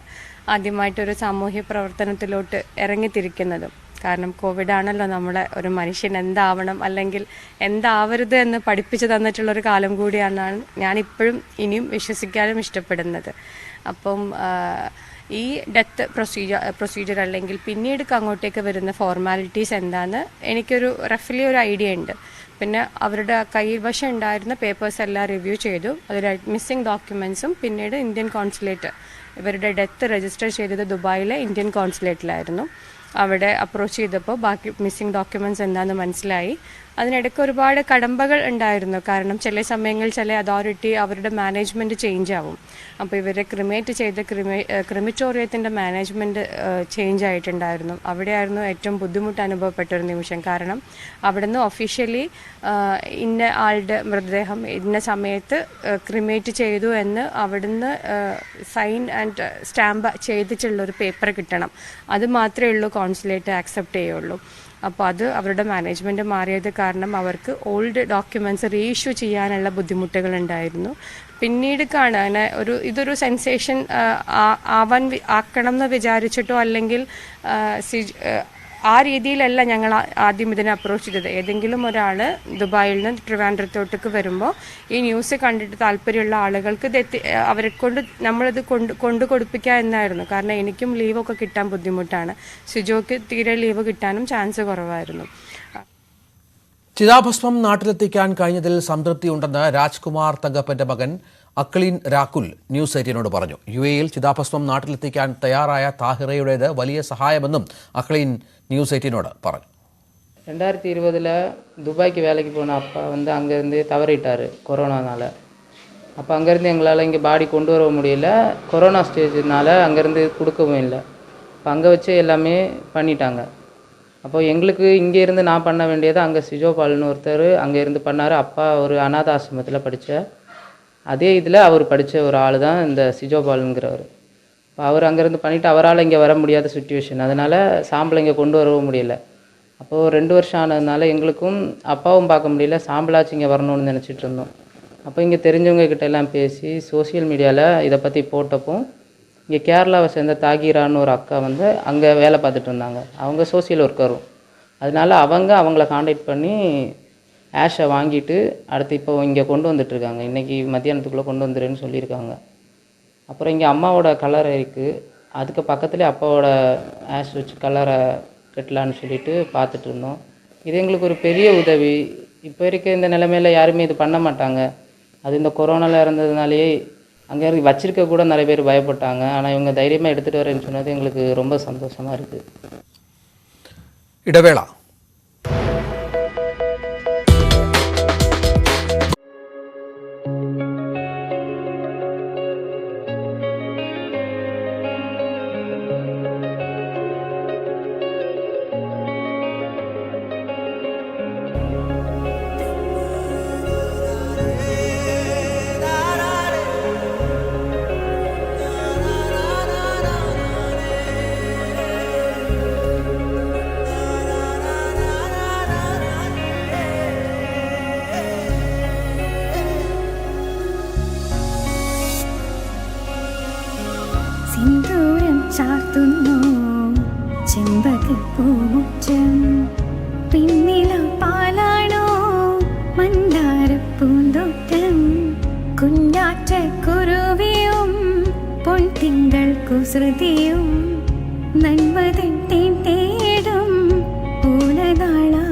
ആദ്യമായിട്ടൊരു സാമൂഹ്യ പ്രവർത്തനത്തിലോട്ട് ഇറങ്ങിത്തിരിക്കുന്നതും. കാരണം കോവിഡാണല്ലോ നമ്മളെ ഒരു മനുഷ്യൻ എന്താവണം അല്ലെങ്കിൽ എന്താവരുത് എന്ന് പഠിപ്പിച്ചു തന്നിട്ടുള്ളൊരു കാലം കൂടിയാണെന്നാണ് ഞാനിപ്പോഴും ഇനിയും വിശ്വസിക്കാനും ഇഷ്ടപ്പെടുന്നത്. അപ്പം ഈ ഡെത്ത് പ്രൊസീജിയർ അല്ലെങ്കിൽ പിന്നീട് അങ്ങോട്ടേക്ക് വരുന്ന ഫോർമാലിറ്റീസ് എന്താണെന്ന് എനിക്കൊരു റഫ്ലി ഒരു ഐഡിയ ഉണ്ട്. പിന്നെ അവരുടെ കൈവശം ഉണ്ടായിരുന്ന പേപ്പേഴ്സ് എല്ലാം റിവ്യൂ ചെയ്തു. അതിൽ മിസ്സിംഗ് ഡോക്യുമെൻറ്റ്സും പിന്നീട് ഇന്ത്യൻ കോൺസുലേറ്റ് ഇവരുടെ ഡെത്ത് രജിസ്റ്റർ ചെയ്തത് ദുബായിലെ ഇന്ത്യൻ കോൺസുലേറ്റിലായിരുന്നു. അവിടെ അപ്രോച്ച് ചെയ്തപ്പോൾ ബാക്കി മിസ്സിംഗ് ഡോക്യുമെൻറ്റ്സ് എന്താണെന്ന് മനസ്സിലായി. അതിനിടയ്ക്ക് ഒരുപാട് കടമ്പകൾ ഉണ്ടായിരുന്നു. കാരണം ചില സമയങ്ങളിൽ ചില അതോറിറ്റി അവരുടെ മാനേജ്മെൻറ്റ് ചേഞ്ച് ആവും. അപ്പോൾ ഇവരെ ക്രിമേറ്റ് ചെയ്ത ക്രിമിറ്റോറിയത്തിൻ്റെ മാനേജ്മെൻറ്റ് ചേഞ്ച് ആയിട്ടുണ്ടായിരുന്നു. അവിടെയായിരുന്നു ഏറ്റവും ബുദ്ധിമുട്ട് അനുഭവപ്പെട്ടൊരു നിമിഷം. കാരണം അവിടുന്ന് ഒഫീഷ്യലി ഇന്ന ആളുടെ മൃതദേഹം ഇന്ന സമയത്ത് ക്രിമേറ്റ് ചെയ്തു എന്ന് അവിടുന്ന് സൈൻ ആൻഡ് സ്റ്റാമ്പ് ചെയ്തിട്ടുള്ളൊരു പേപ്പർ കിട്ടണം. അത് മാത്രമേ ഉള്ളൂ കോൺസുലേറ്റ് ആക്സെപ്റ്റ് ചെയ്യുള്ളൂ. അപ്പോൾ അത് അവരുടെ മാനേജ്മെൻറ്റ് മാറിയത് കാരണം അവർക്ക് ഓൾഡ് ഡോക്യുമെൻറ്റ്സ് റീഇഷ്യൂ ചെയ്യാനുള്ള ബുദ്ധിമുട്ടുകളുണ്ടായിരുന്നു. പിന്നീട് കാണാൻ ഇതൊരു സെൻസേഷൻ ആക്കണം എന്ന് വിചാരിച്ചിട്ടോ അല്ലെങ്കിൽ ആ രീതിയിലല്ല ഞങ്ങൾ ആദ്യം ഇതിനെ അപ്രോച്ച് ചെയ്തത്. ഏതെങ്കിലും ഒരാൾ ദുബായിൽ നിന്ന് ട്രിവാൻഡ്രത്തോട്ടേക്ക് വരുമ്പോൾ ഈ ന്യൂസ് കണ്ടിട്ട് താല്പര്യമുള്ള ആളുകൾക്ക് അവരെ കൊണ്ട് നമ്മളിത് കൊണ്ടു കൊടുപ്പിക്കുക എന്നായിരുന്നു. കാരണം എനിക്കും ലീവൊക്കെ കിട്ടാൻ ബുദ്ധിമുട്ടാണ്. സിജോക്ക് തീരെ ലീവ് കിട്ടാനും ചാൻസ് കുറവായിരുന്നു. ചിതാഭസ്മം നാട്ടിലെത്തിക്കാൻ കഴിഞ്ഞതിൽ സംതൃപ്തിയുണ്ടെന്ന് രാജ്കുമാർ തങ്കപ്പന്റെ മകൻ അക്ലീൻ രാകുൽ ന്യൂസ് 18നോട് പറഞ്ഞു. UAEയിൽ ചിതാഭസ്മം നാട്ടിലെത്തിക്കാൻ തയ്യാറായ താഹിറയുടേത് വലിയ സഹായമെന്നും അക്ലീൻ ന്യൂസ് 18നോട് പറഞ്ഞു. 2020 துபாய்க்கு வேலைக்கு போன அப்பா அங்கேருந்து தவறிட்டார் கொரோனானால். அப்போ அங்கேருந்து எங்களால் இங்கே பாடி கொண்டு வர முடியல. கொரோனா ஸ்டேஜ்னால அங்கேருந்து கொடுக்கவும் இல்லை. இப்போ அங்கே வச்சு எல்லாமே பண்ணிட்டாங்க. அப்போ எங்களுக்கு இங்கே இருந்து நான் பண்ண வேண்டியது அங்கே சிஜோபால்னு ஒருத்தர் அங்கே இருந்து பண்ணார். அப்பா ஒரு அநாத ஆசிரமத்தில் படித்த அதே இதில் அவர் படித்த ஒரு ஆள் தான் இந்த சிஜோபாலுங்கிறவர். இப்போ அவர் அங்கேருந்து பண்ணிவிட்டு அவரால் இங்கே வர முடியாத சுச்சுவேஷன். அதனால் சாம்பலை இங்கே கொண்டு வரவும் முடியல. அப்போது 2 வருஷம் ஆனதுனால எங்களுக்கும் அப்பாவும் பார்க்க முடியல, சாம்பலாச்சும் இங்கே வரணும்னு நினச்சிட்டு இருந்தோம். அப்போ இங்கே தெரிஞ்சவங்க கிட்ட எல்லாம் பேசி சோசியல் மீடியாவில் இதை பற்றி போட்டப்போ இங்கே கேரளாவை சேர்ந்த தாகிரான்னு ஒரு அக்கா அங்கே வேலை பார்த்துட்டு இருந்தாங்க. அவங்க சோசியல் ஒர்க்கரும். அதனால அவங்கள காண்டாக்ட் பண்ணி ஆஷை வாங்கிட்டு அடுத்து இப்போ இங்கே கொண்டு வந்துட்டுருக்காங்க. இன்றைக்கி மத்தியானத்துக்குள்ளே கொண்டு வந்துடுன்னு சொல்லியிருக்காங்க. அப்புறம் இங்கே அம்மாவோட கலரை இருக்குது, அதுக்கு பக்கத்துலேயே அப்பாவோட ஆஷ் வச்சு கலரை கட்டலான்னு சொல்லிட்டு பார்த்துட்டு இருந்தோம். இது எங்களுக்கு ஒரு பெரிய உதவி. இப்போ இருக்க இந்த நிலைமையில் யாருமே இது பண்ண மாட்டாங்க. அது இந்த கொரோனாவில் இருந்ததுனாலேயே அங்கே வச்சிருக்க கூட நிறைய பேர் பயப்பட்டாங்க. ஆனால் இவங்க தைரியமாக எடுத்துகிட்டு வரேன்னு சொன்னது எங்களுக்கு ரொம்ப சந்தோஷமாக இருக்குது. ഇടവേള. സിന്ദൂരം ചാർത്തുന്നു ചെമ്പകപ്പൂമുറ്റം, പിന്നില പാലാണോ മന്ദാരപ്പൂന്തോട്ടം, കുഞ്ഞാറ്റക്കുരുവിയും പൊൻതിങ്കൾ കുസൃതിയും നന്മതൻ തേടും ഓണനാളാ.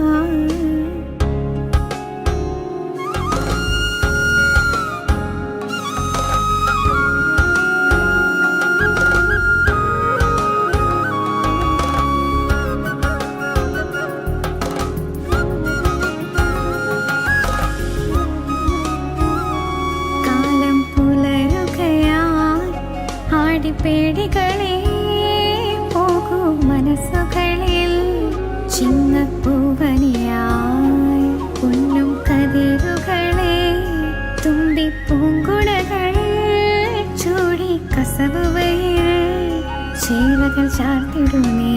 കൈകൾ ചാർത്തിടുമേ.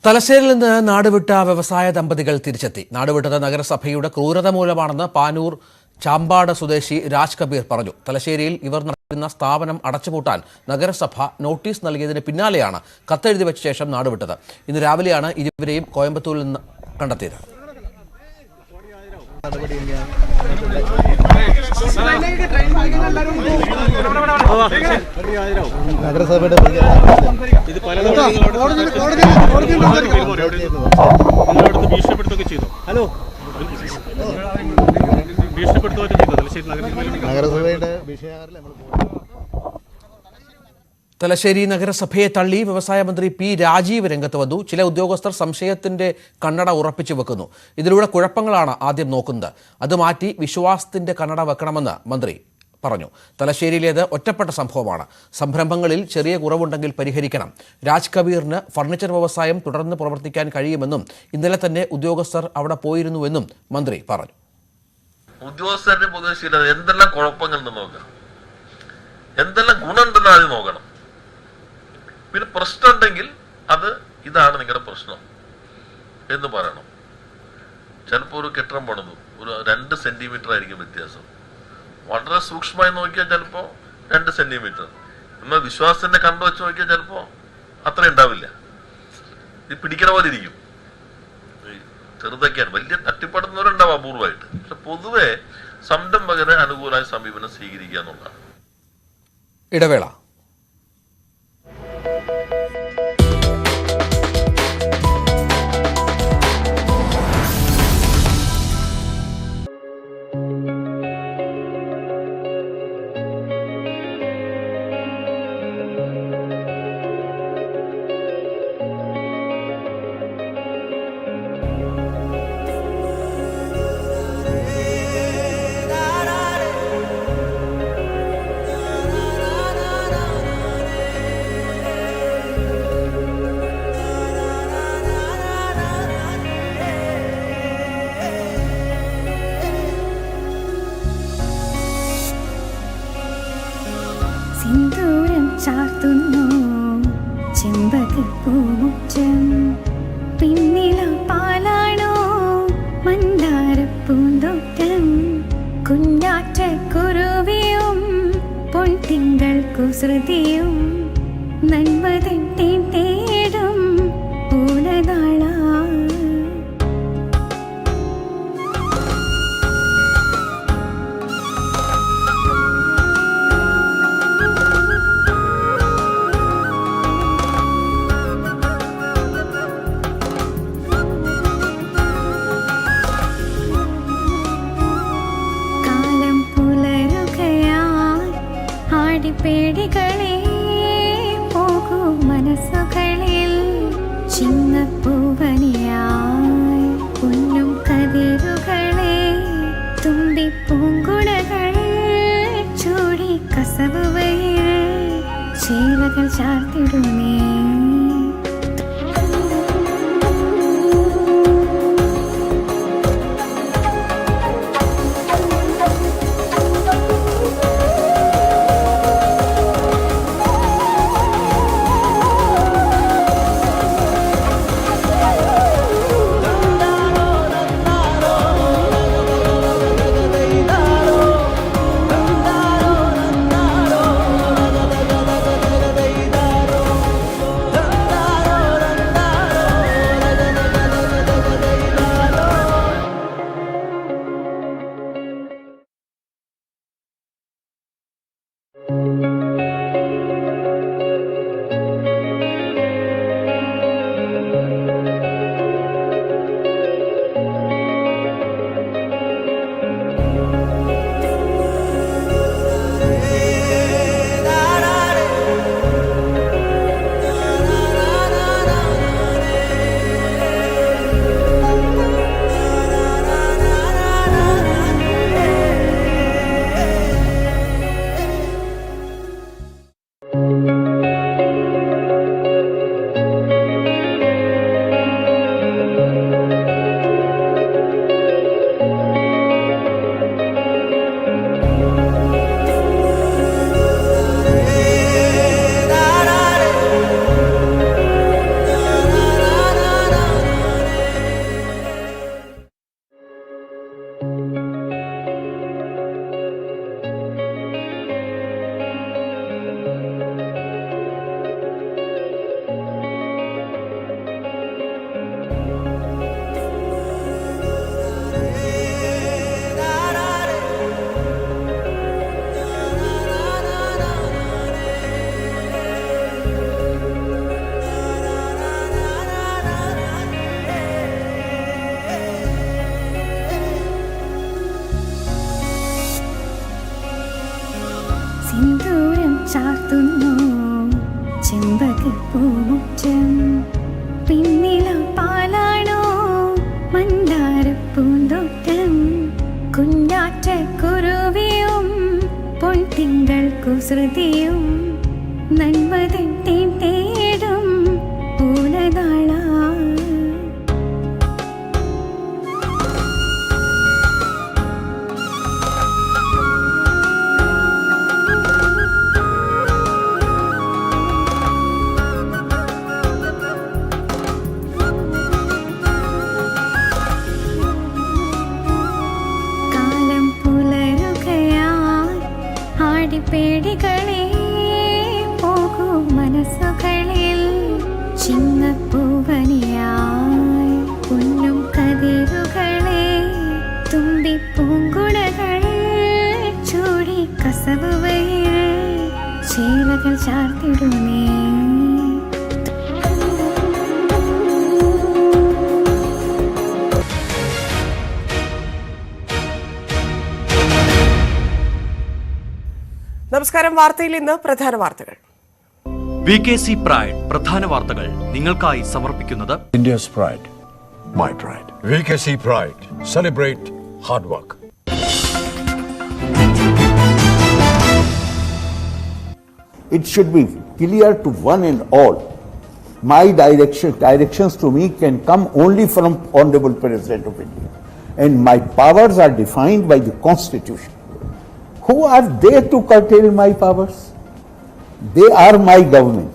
തലശ്ശേരിയിൽ നിന്ന് നാടുവിട്ട വ്യവസായ ദമ്പതികൾ തിരിച്ചെത്തി. നാടുവിട്ടത് നഗരസഭയുടെ ക്രൂരത മൂലമാണെന്ന് പാനൂർ ചാമ്പാട് സ്വദേശി രാജ് കബീർ പറഞ്ഞു. തലശ്ശേരിയിൽ ഇവർ നടത്തുന്ന സ്ഥാപനം അടച്ചുപൂട്ടാൻ നഗരസഭ നോട്ടീസ് നൽകിയതിന് പിന്നാലെയാണ് കത്തെഴുതി വെച്ച ശേഷം നാടുവിട്ടത്. ഇന്ന് രാവിലെയാണ് ഇരുവരെയും കോയമ്പത്തൂരിൽ നിന്ന് കണ്ടെത്തിയത്. നഗരസഭയുടെ ഭീഷണിപ്പെടുത്തുകയൊക്കെ ചെയ്തു. ഹലോ ഭീഷണിപ്പെടുത്തുകയൊക്കെ ചെയ്തു. നഗരസഭയുടെ വിഷയകാരിൽ നമ്മൾ തലശ്ശേരി നഗരസഭയെ തള്ളി വ്യവസായ മന്ത്രി പി രാജീവ് രംഗത്ത് വന്നു. ചില ഉദ്യോഗസ്ഥർ സംശയത്തിന്റെ കണ്ണട ഉറപ്പിച്ചു വെക്കുന്നു. ഇതിലൂടെ കുഴപ്പങ്ങളാണ് ആദ്യം നോക്കുന്നത്. അത് മാറ്റി വിശ്വാസത്തിന്റെ കണ്ണട വെക്കണമെന്ന് മന്ത്രി പറഞ്ഞു. തലശ്ശേരിയിലേത് ഒറ്റപ്പെട്ട സംഭവമാണ്. സംരംഭങ്ങളിൽ ചെറിയ കുറവുണ്ടെങ്കിൽ പരിഹരിക്കണം. രാജ് കബീറിന് ഫർണിച്ചർ വ്യവസായം തുടർന്ന് പ്രവർത്തിക്കാൻ കഴിയുമെന്നും ഇന്നലെ തന്നെ ഉദ്യോഗസ്ഥർ അവിടെ പോയിരുന്നുവെന്നും മന്ത്രി പറഞ്ഞു. ഉദ്യോഗസ്ഥരുടെ പൊതുവെ എന്തെല്ലാം കുഴപ്പങ്ങളുണ്ടെന്ന് നോക്കണം, എന്തെല്ലാം ഗുണമുണ്ടെന്ന് ആദ്യം നോക്കണം. പിന്നെ പ്രശ്നം ഉണ്ടെങ്കിൽ അത് ഇതാണ് നിങ്ങളുടെ പ്രശ്നം എന്ന് പറയണം. ചിലപ്പോൾ ഒരു കെട്ടിടം പണിതു, ഒരു 2 സെന്റിമീറ്റർ ആയിരിക്കും വ്യത്യാസം. വളരെ സൂക്ഷ്മമായി നോക്കിയാൽ ചിലപ്പോൾ 2 സെന്റിമീറ്റർ. എന്നാൽ വിശ്വാസത്തിന്റെ കണ്ടു വെച്ച് നോക്കിയാൽ ചിലപ്പോൾ അത്ര ഉണ്ടാവില്ല. ഇത് പിടിക്കണ പോലെ ഇരിക്കും. ചെറുതൊക്കെയാണ്, വലിയ തട്ടിപ്പെടുന്നവരുണ്ടാവും അപൂർവമായിട്ട്. പക്ഷെ പൊതുവെ സംരംഭകരെ അനുകൂലമായ സമീപനം സ്വീകരിക്കുക എന്നുള്ളതാണ്. ഇടവേള. സിന്ദൂരം ചാർത്തുന്നു ചെമ്പകപ്പൂമുറ്റം, പിന്നില പാലാണോ മന്ദാരപ്പൂന്തോട്ടം, കുഞ്ഞാറ്റ കുരുവിയും പൊൻതിങ്കൾ കുസൃതിയും നന്മതൻ തേടും പൂലതാള. പേടികളെ പോകൂ മനസ്സ ചേലകൾ ചാർത്തിടുമേ സിന്ദൂരം ചാർത്തുന്നു ചെമ്പകപ്പൂമുറ്റം പിന്നില പാലാണോ മന്ദാരപ്പൂന്തോട്ടം കുഞ്ഞാറ്റ കുരുവിയും പൊൻതിങ്കൾ കുസൃതിയും നന്മതൻ തേടും പൂലനാള പേടികളെ പോകൂ മനസ്സുകളിൽ ചിങ്ങപ്പൂവനിയായി പൊന്നും കതിരുകളെ തുമ്പിപ്പൂങ്കുളകൾ ചൂടി കസവുവയിൽ ചേലകൾ ചാർത്തിടുമേ നമസ്കാരം. വാർത്തയിൽ ഇന്ന് പ്രധാന വാർത്തകൾ. VKC Pride പ്രധാന വാർത്തകൾ നിങ്ങൾക്കായി സമർപ്പിക്കുന്നത് India's pride, my pride. VKC Pride. Celebrate hard work. It should be clear to one and all. My directions to me can come only from Honorable President of India. And my powers are defined by the Constitution. Who are they to curtail my powers? They are my government.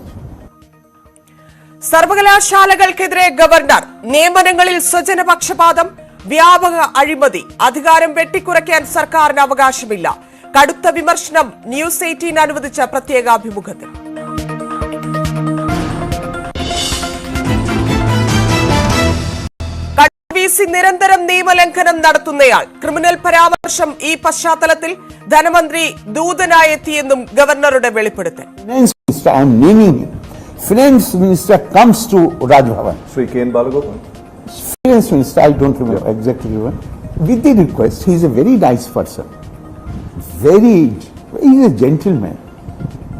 സർവകലാശാലകൾക്കെതിരെ governor. നിയമനങ്ങളിൽ സ്വജനപക്ഷപാതം, വ്യാപക അഴിമതി, അധികാരം വെട്ടിക്കുറയ്ക്കാൻ സർക്കാരിന് അവകാശമില്ല. കടുത്ത വിമർശനം ന്യൂസ് 18 അനുവദിച്ച പ്രത്യേകാഭിമുഖത്തിൽ. കടവീസി നിരന്തരം നിയമലംഘനം നടത്തുന്നയാൾ. ക്രിമിനൽ പരാമർശം ഈ പശ്ചാത്തലത്തിൽ ധനമന്ത്രി ദൂതനായി എത്തിയെന്നും ഗവർണറുടെ വെളിപ്പെടുത്തൽ. Finance Minister comes to Rajbhavan. Sri K. N. Balagopal? Finance Minister, I don't remember exactly when. With the request, he is a very nice person. He is a gentleman.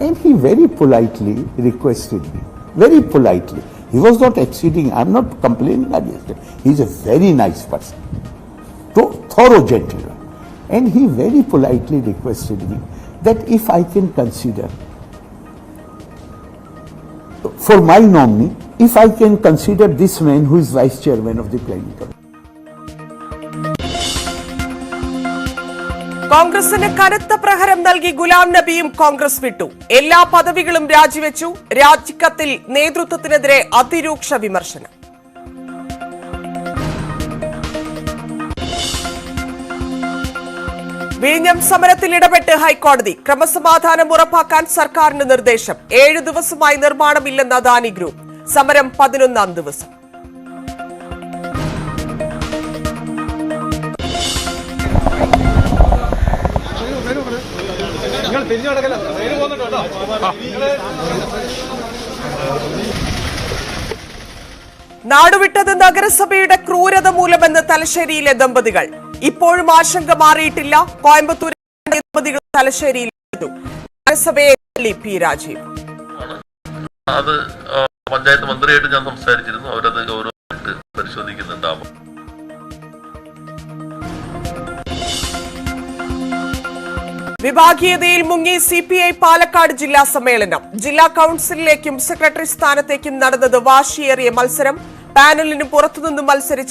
And he very politely requested me. Very politely. He was not exceeding, I am not complaining against him. He is a very nice person. Thorough gentleman. And he very politely requested me that if I can consider for my nominee if I can consider this man who is vice chairman of the planning committee. കോൺഗ്രസിന് കനത്ത പ്രഹരം നൽകി ഗുലാം നബിയും കോൺഗ്രസ് വിട്ടു. എല്ലാ പദവികളും രാജിവെച്ചു. രാജിക്കത്തിൽ നേതൃത്വത്തിനെതിരെ അതിരൂക്ഷ വിമർശനം. വിഴിഞ്ഞം സമരത്തിൽ ഇടപെട്ട് ഹൈക്കോടതി. ക്രമസമാധാനം ഉറപ്പാക്കാൻ സർക്കാരിന് നിർദ്ദേശം. 7 ദിവസമായി നിർമ്മാണമില്ലെന്ന് അദാനി ഗ്രൂപ്പ്. സമരം 11ാം ദിവസം. നാടുവിട്ടത് നഗരസഭയുടെ ക്രൂരത മൂലമെന്ന് തലശ്ശേരിയിലെ ദമ്പതികൾ. ഇപ്പോഴും ആശങ്ക മാറിയിട്ടില്ല. കോയമ്പത്തൂർ ദമ്പതികൾ തലശ്ശേരിയിലെത്തുന്നു. നഗരസഭയെ തള്ളി പി രാജീവ്. അത് പഞ്ചായത്ത് മന്ത്രിയായിട്ട് ഞാൻ സംസാരിച്ചിരുന്നു. അവരത് ഗൗരവമായിട്ട് പരിശോധിക്കുന്നുണ്ടാവും. വിഭാഗീയതയിൽ മുങ്ങി CPI പാലക്കാട് ജില്ലാ സമ്മേളനം. ജില്ലാ കൌൺസിലിലേക്കും സെക്രട്ടറി സ്ഥാനത്തേക്കും നടന്നത് വാശിയേറിയ മത്സരം. പാനലിന് പുറത്തുനിന്നും മത്സരിച്ച